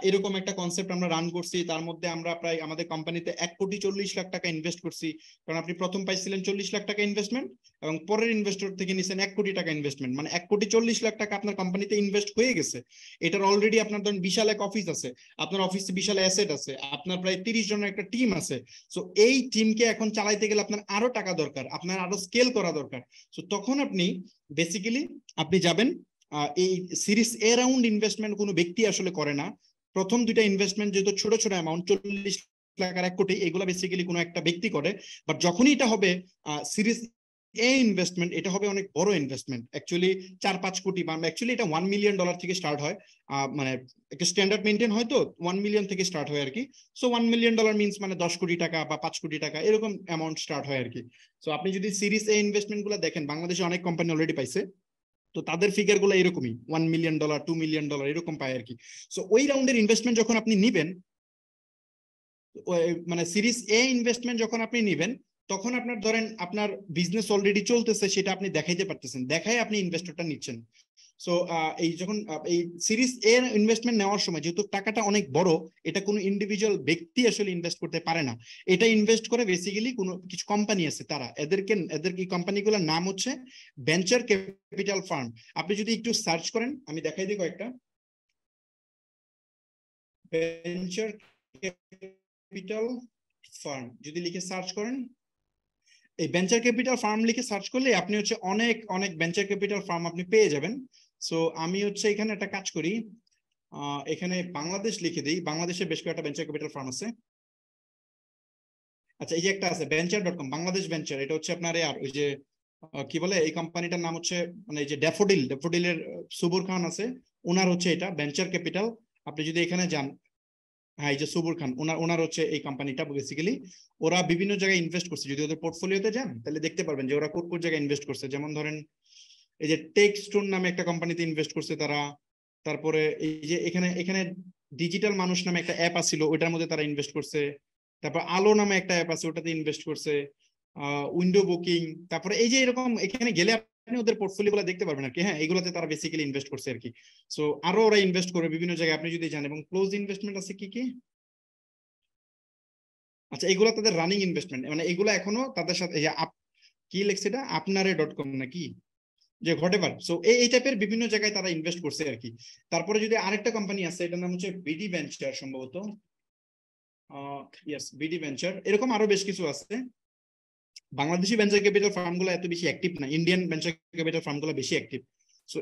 এরকম একটা কনসেপ্ট আমরা রান করছি, তার মধ্যে আমরা প্রায় আমাদের কোম্পানিতে 1,40,00,000 টাকা ইনভেস্ট করছি। কারণ আপনি প্রথম পাইছিলেন 40 লাখ টাকা ইনভেস্টমেন্ট, এবং পরের ইনভেস্টর থেকে নিছেন 1 কোটি টাকা ইনভেস্টমেন্ট, মানে 1,40,00,000 টাকা আপনার কোম্পানিতে ইনভেস্ট হয়ে গেছে। এটার অলরেডি আপনার ধরেন বিশাল এক অফিস আছে, আপনার অফিসে বিশাল অ্যাসেট আছে, আপনার প্রায় 30 জনের একটা টিম আছে। সো এই টিমকে এখন চালাইতে গেলে আপনার আরো টাকা দরকার, আপনার আরো স্কেল করা দরকার। সো তখন আপনি বেসিক্যালি আপনি যাবেন এই সিরিজ এ রাউন্ড ইনভেস্টমেন্ট কোনো ব্যক্তি আসলে করে না। প্রথম দুইটা ইনভেস্টমেন্ট যেহেতু ছোট ছোট অ্যামাউন্ট, 40 লাখ আর 1 কোটি, এগুলো বেসিক্যালি কোনো একটা ব্যক্তি করে। বাট যখনই এটা হবে সিরিজ এ ইনভেস্টমেন্ট, এটা হবে অনেক বড় ইনভেস্টমেন্ট, অ্যাকচুয়ালি 4-5 কোটি, বা অ্যাকচুয়ালি এটা $1 মিলিয়ন থেকে স্টার্ট হয়। মানে একটা স্ট্যান্ডার্ড মেনটেন হয় তো 1 মিলিয়ন থেকে স্টার্ট হয় আর কি। সো $1 মিলিয়ন মিনস মানে 10 কোটি টাকা বা 5 কোটি টাকা এরকম অ্যামাউন্ট স্টার্ট হয় আর কি। সো আপনি যদি সিরিজ এ ইনভেস্টমেন্ট গুলো দেখেন, বাংলাদেশে অনেক কোম্পানি অলরেডি পাইছে, তো তাদের ফিগার গুলো এরকমই $1 মিলিয়ন, $2 মিলিয়ন এরকম পায় আর কি। সো ওই রাউন্ডের ইনভেস্টমেন্ট যখন আপনি নিবেন, মানে সিরিজ এ ইনভেস্টমেন্ট যখন আপনি নিবেন, তখন আপনার ধরেন আপনার বিজনেস অলরেডি চলতেছে, সেটা আপনি দেখাইতে পারতেছেন, দেখাই আপনি ইনভেস্টরটা নিচ্ছেন। সো এই যখন এই সিরিজ এ ইনভেস্টমেন্ট নেওয়ার সময় যেহেতু টাকাটা অনেক বড়, এটা কোনো ইন্ডিভিজুয়াল ব্যক্তি আসলে ইনভেস্ট করতে পারে না। এটা ইনভেস্ট করে বেসিক্যালি কোনো কিছু কোম্পানি আছে, তারা এদের কি কোম্পানিগুলোর নাম হচ্ছে ভেঞ্চার ক্যাপিটাল ফার্ম। আপনি যদি একটু সার্চ করেন, আমি দেখাই দিই কয়েকটা। ভেঞ্চার ক্যাপিটাল ফার্ম যদি লিখে সার্চ করেন, এই ভেঞ্চার ক্যাপিটাল ফার্ম লিখে সার্চ করলে আপনি হচ্ছে অনেক অনেক ভেঞ্চার ক্যাপিটাল ফার্ম আপনি পেয়ে যাবেন। সো আমি হচ্ছে এখানে একটা কাজ করি, এখানে বাংলাদেশ লিখে দিই, বাংলাদেশে বেশ কয়েকটা ভেঞ্চার ক্যাপিটাল ফার্ম আছে। আচ্ছা, এই যে একটা আছে venture.com, বাংলাদেশ ভেঞ্চার, এটা হচ্ছে আপনার আর ওই যে কি বলে এই কোম্পানিটার নাম হচ্ছে, মানে এই যে ড্যাফোডিলের সুবুর খান আছে, ওনার হচ্ছে এটা ভেঞ্চার ক্যাপিটাল। আপনি যদি এখানে যান, হ্যাঁ এই যে সুবুর খান, ওনার হচ্ছে এই কোম্পানিটা বেসিক্যালি। ওরা বিভিন্ন জায়গায় ইনভেস্ট করছে, যদি ওদের পোর্টফোলিওতে যান তাহলে দেখতে পারবেন যে ওরা কোন কোন জায়গায় ইনভেস্ট করছে। যেমন ধরেন এই যে টেকস্টোন নামে একটা কোম্পানিতে ইনভেস্ট করছে তারা। তারপরে এই যে এখানে এখানে ডিজিটাল মানুষ নামে একটা অ্যাপ আছিল, ওইটার মধ্যে তারা ইনভেস্ট করছে। তারপর আলো নামে একটা অ্যাপ আছে, ওটাতে ইনভেস্ট করছে। উইন্ডো বুকিং, তারপরে এই যে এরকম এখানে গেলে আপনি ওদের পোর্টফোলিও গুলো দেখতে পারবেন আর কি। হ্যাঁ, এগুলোতে তারা বেসিক্যালি ইনভেস্ট করছে আর কি। সো আরো ওরা ইনভেস্ট করবে বিভিন্ন জায়গায় আপনি যদি জানেন। এবং ক্লোজ ইনভেস্টমেন্ট আছে কি কি, আচ্ছা এগুলো তাদের রানিং ইনভেস্টমেন্ট, মানে এগুলো এখনো তাদের সাথে কি লেখছে এটা, আপনারে.com নাকি, যে হোয়াটএভার। সো এই টাইপের বিভিন্ন জায়গায় তারা ইনভেস্ট করছে আর কি। তারপরে যদি আরেকটা কোম্পানি আছে, এটার নাম হচ্ছে বিডি ভেঞ্চার সম্ভবত, ইয়েস বিডি ভেঞ্চার, এরকম আরো বেশ কিছু আছে। বাংলাদেশি ভেঞ্চার ক্যাপিটাল ফার্ম গুলো এত বেশি অ্যাক্টিভ না, ইন্ডিয়ান ভেঞ্চার ক্যাপিটাল ফার্ম গুলো বেশি অ্যাক্টিভ। সো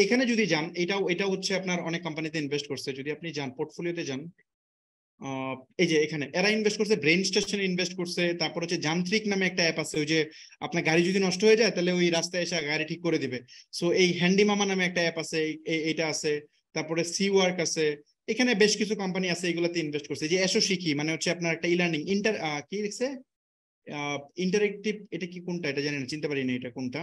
এখানে যদি যান, এটা হচ্ছে আপনার অনেক কোম্পানিতে ইনভেস্ট করছে, যদি আপনি যান পোর্টফোলিওতে যান, এই যে এখানে এরা ইনভেস্ট করছে, ব্রেন স্টেশনে ইনভেস্ট করছে। তারপর হচ্ছে যান্ত্রিক নামে একটা অ্যাপ আছে, ওই যে আপনার গাড়ি যদি নষ্ট হয়ে যায় তাহলে ওই রাস্তায় এসে গাড়ি ঠিক করে দিবে। সো এই হ্যান্ডি মামা নামে একটা অ্যাপ আছে, এইটা আছে। তারপরে সি ওয়ার্ক আছে। এখানে বেশ কিছু কোম্পানি আছে, এগুলোতে ইনভেস্ট করছে। যে এসো শিখি, মানে হচ্ছে আপনার একটা ই লার্নিং কি লিখছে, ইন্টারেক্টিভ, এটা কি কোনটা এটা জানি না, চিনতে পারি না এটা কোনটা।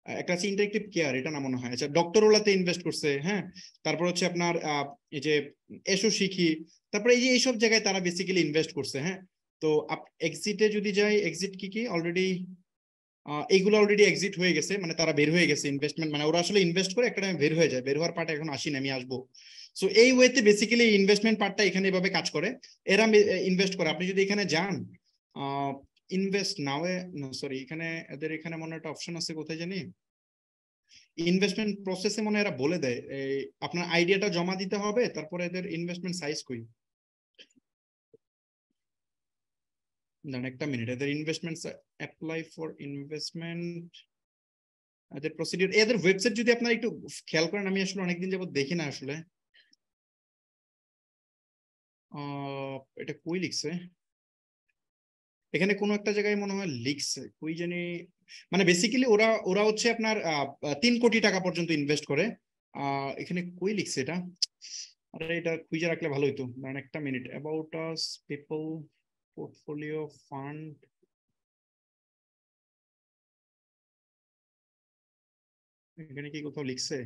একটা আছে ইন্টারেক্টিভ কেয়ার, এটা না মনে হয়। আচ্ছা, ডক্টর ওলাতে ইনভেস্ট করছে। হ্যাঁ, তারপর হচ্ছে আপনার এই যে এসো শিখি, তারপরে এই যে এইসব জায়গায় তারা বেসিক্যালি ইনভেস্ট করছে। হ্যাঁ, তো এক্সিটে যদি যাই, এক্সিট কি কি অলরেডি, এইগুলো অলরেডি এক্সিট হয়ে গেছে, মানে তারা বের হয়ে গেছে ইনভেস্টমেন্ট, মানে ওরা আসলে ইনভেস্ট করে একটা টাইম বের হয়ে যায়, বের হওয়ার পার্ট এখন আসিনি, আমি আসবো। সো এই ওয়েতে বেসিক্যালি ইনভেস্টমেন্ট পার্টটা এখানে এভাবে কাজ করে, এরা ইনভেস্ট করে। আপনি যদি এখানে যান ইনভেস্ট নাও এ, সরি এখানে এদের এখানে মনে একটা অপশন আছে, কোথায় জানি, ইনভেস্টমেন্ট প্রসেসে মনে এরা বলে দেয় এই আপনার আইডিয়াটা জমা দিতে হবে, তারপরে এদের ইনভেস্টমেন্ট সাইজ কই, দাঁড়ান একটা মিনিট, এদের ইনভেস্টমেন্ট অ্যাপ্লাই ফর ইনভেস্টমেন্ট, এদের প্রসিডিউর, এদের ওয়েবসাইট যদি আপনারা একটু খেয়াল করেন, আমি আসলে অনেকদিন যাবত দেখি না আসলে। এটা কই লিখছে, এখানে কোনো একটা জায়গায় মনে হয় লিখছে, কই জানি, মানে বেসিক্যালি ওরা ওরা হচ্ছে আপনার 3 কোটি টাকা পর্যন্ত ইনভেস্ট করে। এখানে কই লিখছে এটা, আরে এটা খুঁজে রাখলে ভালো হইতো। দাঁড়ান একটা minute, about us, people, portfolio, fund, এখানে কি কোথাও লিখছে?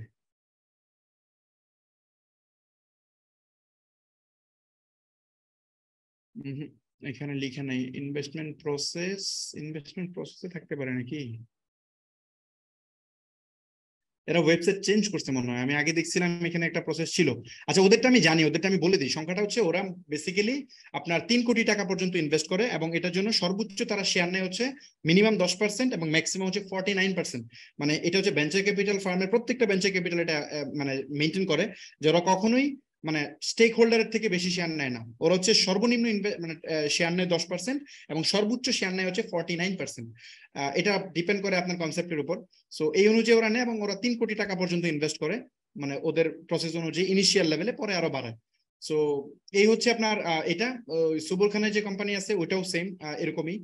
এখানে লিখে নাই ইনভেস্টমেন্ট প্রসেস, ইনভেস্টমেন্ট প্রসেসে থাকতে পারে নাকি? এরা ওয়েবসাইট চেঞ্জ করছে মনে হয়, আমি আগে দেখছিলাম এখানে একটা প্রসেস ছিল। আচ্ছা ওদেরটা আমি জানি, ওদেরটা আমি বলে দিই। সংখ্যাটা হচ্ছে ওরা বেসিক্যালি আপনার 3 কোটি টাকা পর্যন্ত ইনভেস্ট করে, এবং এটার জন্য সর্বোচ্চ তারা শেয়ার নেয় হচ্ছে মিনিমাম 10% এবং ম্যাক্সিমাম হচ্ছে 49%। মানে এটা হচ্ছে ভেঞ্চার ক্যাপিটাল ফার্মের প্রত্যেকটা ভেঞ্চার ক্যাপিটাল এটা মানে মেনটেন করে যে ওরা কখনোই মানে স্টেক হোল্ডারের থেকে বেশি শেয়ার নেয় না। ওরা হচ্ছে সর্বনিম্ন মানে শেয়ার নেয় 10% এবং সর্বোচ্চ শেয়ার নেয় হচ্ছে 49%। এটা ডিপেন্ড করে আপনার কনসেপ্টের উপর। সো এই অনুযায়ী ওরা নেয় এবং ওরা 3 কোটি টাকা পর্যন্ত ইনভেস্ট করে, মানে ওদের প্রসেস অনুযায়ী ইনিশিয়াল লেভেলে, পরে আরো বাড়ায়। সো এই হচ্ছে আপনার এটা সুবল খানের যে কোম্পানি আছে ওটাও সেম এরকমই,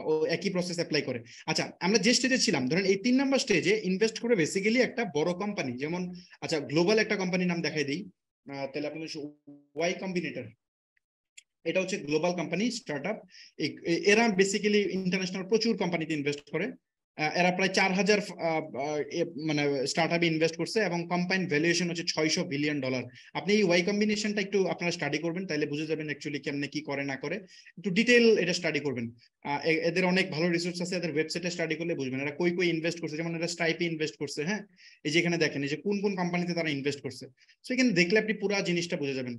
ও একই প্রসেস অ্যাপ্লাই করে। আচ্ছা আমরা যে স্টেজে ছিলাম, ধরেন এই 3 নাম্বার স্টেজে ইনভেস্ট করে বেসিক্যালি একটা বড় কোম্পানি, যেমন আচ্ছা গ্লোবাল একটা কোম্পানির নাম দেখাই দিই, তাহলে আপনাদের ওয়াই কম্বিনেটর, এটা হচ্ছে গ্লোবাল কোম্পানি স্টার্টআপ। এরা বেসিক্যালি ইন্টারন্যাশনাল প্রচুর কোম্পানিতে ইনভেস্ট করে। এরা প্রায় 4000 মানে স্টার্টআপে ইনভেস্ট করছে এবং কম্বাইন্ড ভ্যালুয়েশন হচ্ছে $600 বিলিয়ন। আপনি এই ওয়াই কম্বিনেশনটা একটু আপনারা স্টাডি করবেন, তাহলে বুঝে যাবেন অ্যাকচুয়ালি কেমনে কি করে না করে, একটু ডিটেইল এটা স্টাডি করবেন। এদের অনেক ভালো রিসোর্স আছে, এদের ওয়েবসাইটে স্টাডি করলে বুঝবেন এরা কই কই ইনভেস্ট করছে। যেমন এরা স্ট্রাইপে ইনভেস্ট করছে, হ্যাঁ এই যে এখানে দেখেন এই যে কোন কোন কোম্পানিতে তারা ইনভেস্ট করছে। সো এখানে দেখলে আপনি পুরো জিনিসটা বুঝে যাবেন।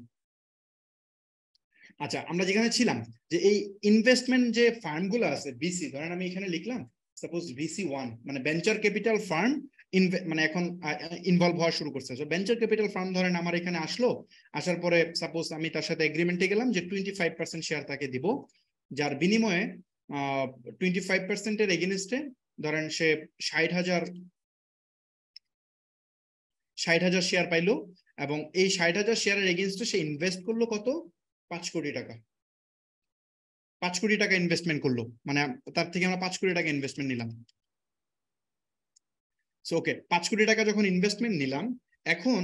আচ্ছা আমরা যেখানে ছিলাম যে এই ইনভেস্টমেন্ট যে ফার্মগুলো আছে বিসি, ধরেন আমি এখানে লিখলাম সাপোজ VC1 মানে ভেঞ্চার ক্যাপিটাল ফার্ম, মানে এখন ইনভলভ হওয়া শুরু করছে। তো ভেঞ্চার ক্যাপিটাল ফার্ম ধরেন আমার এখানে আসলো, আসার পরে সাপোজ আমি তার সাথে এগ্রিমেন্টে গেলাম যে 25% শেয়ার তাকে দিব, যার বিনিময়ে 25%-এর এগেনস্টে ধরেন সে 60,000 শেয়ার পাইলো, এবং এই 60,000 শেয়ারের এগেনস্টে সে ইনভেস্ট করলো কত, 5 কোটি টাকা। 5 কোটি টাকা ইনভেস্টমেন্ট করলো, মানে তার থেকে আমরা 5 কোটি টাকা ইনভেস্টমেন্ট নিলাম। সো ওকে 5 কোটি টাকা যখন ইনভেস্টমেন্ট নিলাম, এখন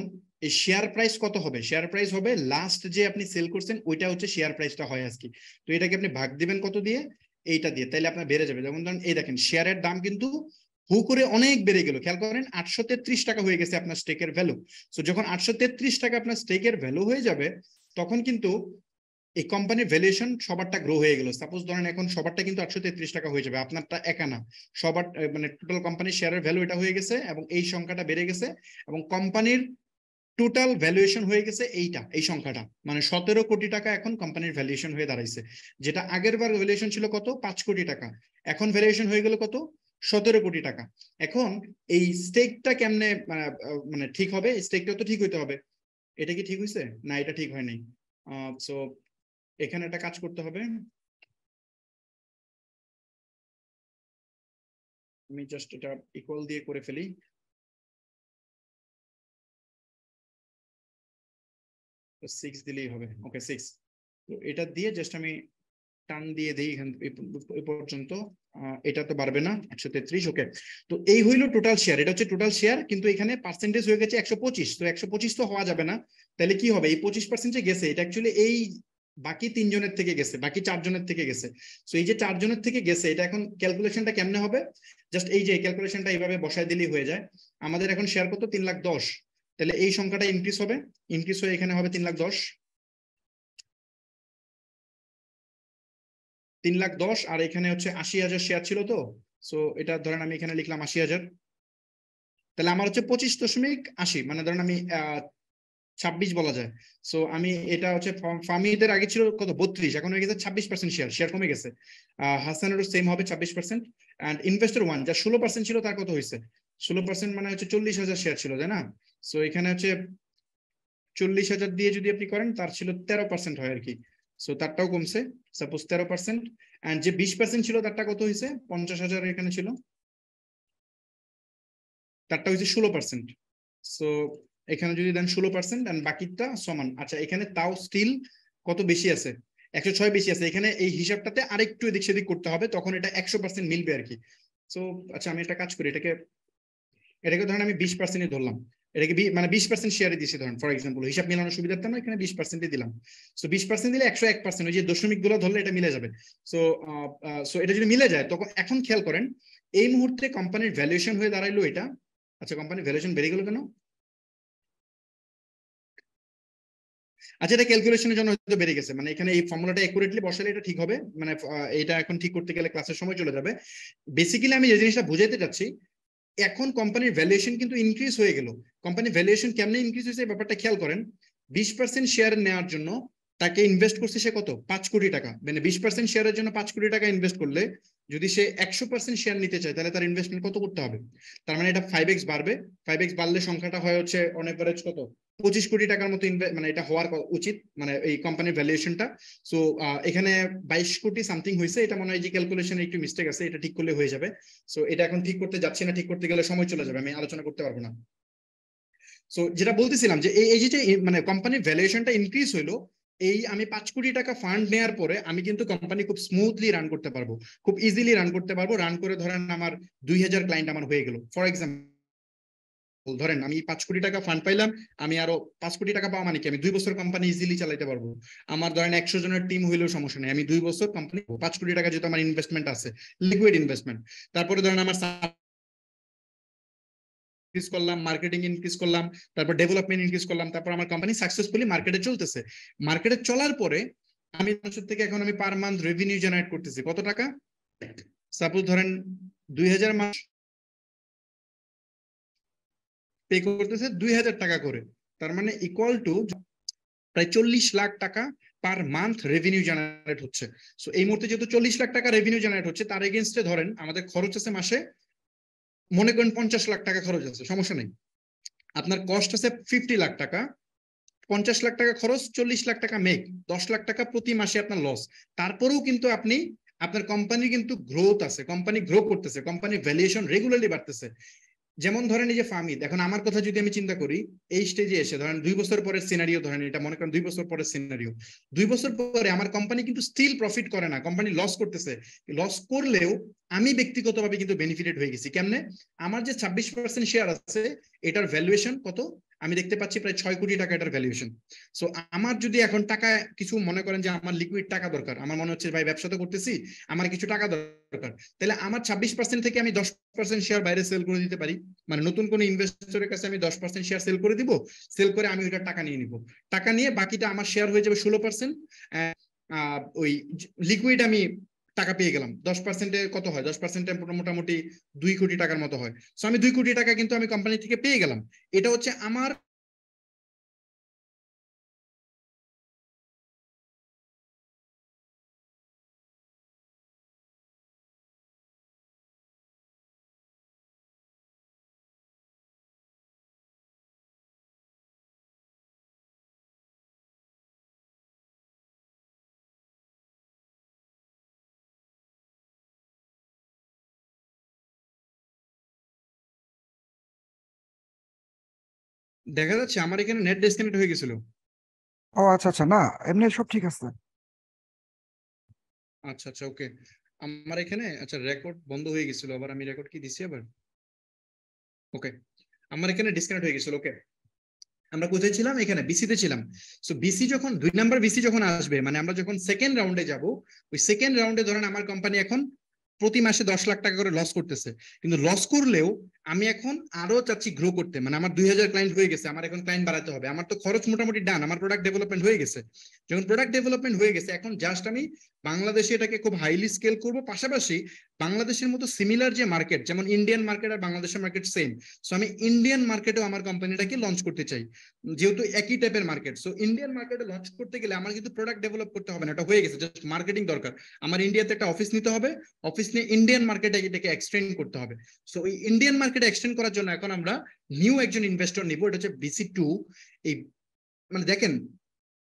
এই শেয়ার প্রাইস কত হবে? শেয়ার প্রাইস হবে লাস্ট যে আপনি সেল করছেন ওইটা হচ্ছে শেয়ার প্রাইসটা হয় আজকে। তো এটাকে আপনি ভাগ দিবেন কত দিয়ে, এইটা দিয়ে, তাইলে আপনার বেড়ে যাবে। যেমন ধরেন এই দেখেন শেয়ারের দাম কিন্তু হু করে অনেক বেড়ে গেল, খেয়াল করেন 833 টাকা হয়ে গেছে আপনার স্টেকের ভ্যালু। সো যখন 833 টাকা আপনার স্টেকের ভ্যালু হয়ে যাবে, তখন কিন্তু এই কোম্পানির ভ্যালুয়েশন সবারটা গ্রো হয়ে গেল। সাপোজ ধরেন এখন সবারটা কিন্তু 833 টাকা হয়ে যাবে, আপনারটা একা না, সবার মানে টোটাল কোম্পানির শেয়ারের ভ্যালু এটা হয়ে গেছে এবং এই সংখ্যাটা বেড়ে গেছে, এবং কোম্পানির টোটাল ভ্যালুয়েশন হয়ে গেছে এইটা, এই সংখ্যাটা মানে 17 কোটি টাকা এখন কোম্পানির ভ্যালুয়েশন হয়ে দাঁড়াইছে। যেটা আগের বার ভ্যালুয়েশন ছিল কত, 5 কোটি টাকা, এখন ভ্যালুয়েশন হয়ে গেল কত, 17 কোটি টাকা। এখন এই স্টেকটা কেমনে মানে ঠিক হবে, স্টেকটা তো ঠিক হইতে হবে। এটা কি ঠিক হয়েছে না, এটা ঠিক হয় নাই। সো এখানে একটা কাজ করতে হবে, আমি জাস্ট এটা ইকুয়াল দিয়ে করে ফেলি। তো 6 দিলেই হবে, ওকে 6। তো এটা দিয়ে জাস্ট আমি টান দিয়ে দিই এখান এই পর্যন্ত। এটা তো বাড়বে না, 133। ওকে, তো এই হইলো টোটাল শেয়ার, এটা হচ্ছে টোটাল শেয়ার, কিন্তু এখানে পার্সেন্টেজ হয়ে গেছে 125। তো 125 তো হওয়া যাবে না, তাহলে কি হবে, এই 25% গেছে, এটা অ্যাকচুয়ালি এই বাকি 3 জনের থেকে গেছে, বাকি 4 জনের থেকে গেছে। তো এই যে 4 জনের থেকে গেছে, এটা এখন ক্যালকুলেশনটা কেমনে হবে, জাস্ট এই যে ক্যালকুলেশনটা এইভাবে বসায় দিলেই হয়ে যায়। আমাদের এখন শেয়ার কত, 3,10,000, তাহলে এই সংখ্যাটা ইনক্রিজ হবে, ইনক্রিজ হয়ে এখানে হবে 3,10,000। 3,10,000 আর এখানে হচ্ছে 80,000 শেয়ার ছিল। তো সো এটা ধরেন আমি এখানে লিখলাম 80,000, তাহলে আমার হচ্ছে 25.80, মানে ধরেন আমি 26 বলা যায়। সো আমি এটা হচ্ছে ফামিদের আগে ছিল কত, 32, এখন হয়ে গেছে 26% শেয়ার, শেয়ার কমে গেছে। হাসানেরও সেম হবে 26%। অ্যান্ড ইনভেস্টর ওয়ান যা 16% ছিল তার কত হয়েছে, 16% মানে হচ্ছে 40,000 শেয়ার ছিল, তাই না? সো এখানে হচ্ছে 40,000 দিয়ে যদি আপনি করেন, তার ছিল 13% হয় আর কি। সো তারটাও কমছে, সাপোজ 13%। অ্যান্ড যে 20% ছিল তারটা কত হয়েছে, 50,000 এখানে ছিল, তারটা হয়েছে 16%। সো এখানে যদি দেন 16% এন্ড বাকিটা সমান। আচ্ছা এখানে তাও স্টিল কত বেশি আছে, 106 বেশি আছে। এখানে এই হিসাবটাতে আরেকটু এদিক সেদিক করতে হবে, তখন এটা 100% মিলবে আর কি। সো আচ্ছা আমি একটা কাজ করি, এটাকে ধরেন আমি 20%ই ধরলাম, এটাকে মানে 20% শেয়ারে দিয়েছি ধরেন, ফর এক্সাম্পল হিসাব মিলানোর সুবিধার্থে আমরা এখানে 20%ই দিলাম। সো 20% দিলে 101%, ওই যে দশমিক গুলো ধরলে এটা মিলে যাবে। সো এটা যদি মিলে যায়, তখন এখন খেয়াল করেন এই মুহূর্তে কোম্পানির ভ্যালুয়েশন হয়ে দাঁড়াইলো এটা। আচ্ছা কোম্পানির ভ্যালুয়েশন বেড়ে গেল কেন, আচ্ছা এটা ক্যালকুলেশনের জন্য হয়তো বেড়ে গেছে, মানে এখানে এই ফর্মুলাটা অ্যাকুরেটলি বসালে এটা ঠিক হবে, মানে এটা এখন ঠিক করতে গেলে ক্লাসের সময় চলে যাবে। বেসিক্যালি আমি যে জিনিসটা বুঝাইতে চাচ্ছি, এখন কোম্পানির ভ্যালুয়েশন কিন্তু ইনক্রিজ হয়ে গেল। কোম্পানির ভ্যালুয়েশন কেমনে ইনক্রিজ হয়েছে ব্যাপারটা খেয়াল করেন। 20% শেয়ার নেওয়ার জন্য তাকে ইনভেস্ট করছে সে কত, 5 কোটি টাকা। মানে 20% শেয়ারের জন্য 5 কোটি টাকা ইনভেস্ট করলে যদি সে 100% শেয়ার নিতে চায় তাহলে তার ইনভেস্টমেন্ট কত করতে হবে? তার মানে এটা 5x বাড়বে। 5x বাড়লে সংখ্যাটা হয় হচ্ছে অন এভারেজ কত, 25 কোটি টাকার মতো মানে এটা হওয়ার উচিত, মানে এই কোম্পানির ভ্যালুয়েশনটা। সো এখানে 22 কোটি সামথিং হয়েছে, এটা মনে হয় যে ক্যালকুলেশনে একটু মিস্টেক আছে, এটা ঠিক করলে হয়ে যাবে। সো এটা এখন ঠিক করতে যাচ্ছি না, ঠিক করতে গেলে সময় চলে যাবে, আমি আলোচনা করতে পারবো না। সো যেটা বলতেছিলাম যে এই যে মানে কোম্পানির ভ্যালুয়েশনটা ইনক্রিজ হইলো, এই আমি 5 কোটি টাকা ফান্ড নেওয়ার পরে আমি কিন্তু কোম্পানি খুব স্মুথলি রান করতে পারবো, খুব ইজিলি রান করতে পারবো। রান করে ধরেন আমার 2000 ক্লায়েন্ট আমার হয়ে গেল ফর এক্সাম্পল। ধরেন আমি 5 কোটি টাকা ফান্ড পাইলাম, আমি আরো 5 কোটি টাকা পাওয়া মানে কি আমি 2 বছর কোম্পানি ইজিলি চালাতে পারবো। আমার ধরেন 100 জনের টিম হইলেও সমস্যা নেই, আমি 2 বছর কোম্পানি 5 কোটি টাকা যেহেতু আমার ইনভেস্টমেন্ট আছে, লিকুইড ইনভেস্টমেন্ট। তারপরে ধরেন আমার ইনক্রিজ করলাম, মার্কেটিং ইনক্রিজ করলাম, তারপর ডেভেলপমেন্ট ইনক্রিজ করলাম, তারপর আমার কোম্পানি সাকসেসফুলি মার্কেটে চলতেছে। মার্কেটে চলার পরে আমি মানুষের থেকে এখন আমি পার মান্থ রেভিনিউ জেনারেট করতেছি কত টাকা, সাপোজ ধরেন 2000 মাস পে করতেছে 2000 টাকা করে, তার মানে ইকুয়াল টু প্রায় 40 লাখ টাকা পার মান্থ রেভিনিউ জেনারেট হচ্ছে। সো এই মুহূর্তে যেহেতু 40 লাখ টাকা রেভিনিউ জেনারেট হচ্ছে, তার এগেনস্টে ধরেন আমাদের খরচ আছে মাসে মনে করেন 50 লাখ টাকা খরচ আছে, সমস্যা নেই। আপনার কস্ট আছে 50 লাখ টাকা, 50 লাখ টাকা খরচ, 40 লাখ টাকা মেক, 10 লাখ টাকা প্রতি মাসে আপনার লস। তারপরেও কিন্তু আপনি আপনার কোম্পানি কিন্তু গ্রোথ আছে, কোম্পানি গ্রো করতেছে, কোম্পানির ভ্যালুয়েশন রেগুলারলি বাড়তেছে। যেমন ধরেন এই যে ফামিদ, এখন আমার কথা যদি আমি চিন্তা করি, এই স্টেজে এসে ধরেন 2 বছর পরের সিনারিও, ধরেন এটা মনে করেন 2 বছর পরের সিনারিও, 2 বছর পরে আমার কোম্পানি কিন্তু স্টিল প্রফিট করে না, কোম্পানি লস করতেছে। লস করলেও আমি ব্যক্তিগতভাবে কিন্তু বেনিফিটেড হয়ে গেছি। কেমনে? আমার যে 26% শেয়ার আছে এটার ভ্যালুয়েশন কত, আমি দেখতে পাচ্ছি প্রায় 6 কোটি টাকা এটার ভ্যালুয়েশন। সো আমার যদি এখন টাকা কিছু মনে করেন যে আমার লিকুইড টাকা দরকার, আমার মনে হচ্ছে ভাই ব্যবসা তো করতেছি, আমার কিছু টাকা দরকার, তাহলে আমার 26% থেকে আমি 10% শেয়ার বাইরে সেল করে দিতে পারি। মানে নতুন কোন ইনভেস্টরের কাছে আমি 10% শেয়ার সেল করে দিব, সেল করে আমি ওইটা টাকা নিয়ে নিব, টাকা নিয়ে বাকিটা আমার শেয়ার হয়ে যাবে 16%। ওই লিকুইড আমি টাকা পেয়ে গেলাম। 10%-এ কত হয়? 10%-এ মোটামুটি 2 কোটি টাকার মতো হয়। সো আমি 2 কোটি টাকা কিন্তু আমি কোম্পানি থেকে পেয়ে গেলাম। এটা হচ্ছে আমার দেখা যাচ্ছে আমার এখানে নেট ডিসকানেক্ট হয়ে গেছিল। ও আচ্ছা আচ্ছা, না এমনি সব ঠিক আছে। আচ্ছা আচ্ছা, ওকে। আমার এখানে আচ্ছা রেকর্ড বন্ধ হয়ে গেছিল, আবার আমি রেকর্ড কি দিছি আবার? ওকে, আমার এখানে ডিসকানেক্ট হয়ে গেছিল। ওকে, আমরা কোথায় ছিলাম? এখানে বিসিতে ছিলাম। সো বিসি যখন 2 নাম্বার বিসি যখন আসবে, মানে আমরা যখন সেকেন্ড রাউন্ডে যাব, ওই সেকেন্ড রাউন্ডে ধরেন আমার কোম্পানি এখন প্রতি মাসে 10 লাখ টাকা করে লস করতেছে, কিন্তু লস করলেও আমি এখন আরো চাচ্ছি গ্রো করতে। মানে আমার 2000 ক্লায়েন্ট হয়ে গেছে, আমার এখন ক্লায়েন্ট বাড়াতে হবে, আমার তো খরচ মোটামুটি ডান, আমার প্রোডাক্ট ডেভেলপমেন্ট হয়ে গেছে। যখন প্রোডাক্ট ডেভেলপমেন্ট হয়ে গেছে, এখন জাস্ট আমি বাংলাদেশে এটাকে খুব হাইলি স্কেল করব। পাশাপাশি বাংলাদেশের মতো সিমিলার যে মার্কেট, যেমন ইন্ডিয়ান মার্কেট আর বাংলাদেশের মার্কেট সেম, সো আমি ইন্ডিয়ান মার্কেটেও আমার কোম্পানিটাকে লঞ্চ করতে চাই, যেহেতু একই টাইপের মার্কেট। সো ইন্ডিয়ান মার্কেটে লঞ্চ করতে গেলে আমার কিন্তু প্রোডাক্ট ডেভেলপ করতে হবে না, এটা হয়ে গেছে, জাস্ট মার্কেটিং দরকার। আমার ইন্ডিয়াতে একটা অফিস নিতে হবে, অফিস নিয়ে ইন্ডিয়ান মার্কেটে এটাকে এক্সটেন্ড করতে হবে। সো ওই ইন্ডিয়ান মার্কেটে এক্সটেন্ড করার জন্য এখন আমরা নিউ একজন ইনভেস্টর নিব, এটা হচ্ছে BC2। এই মানে দেখেন,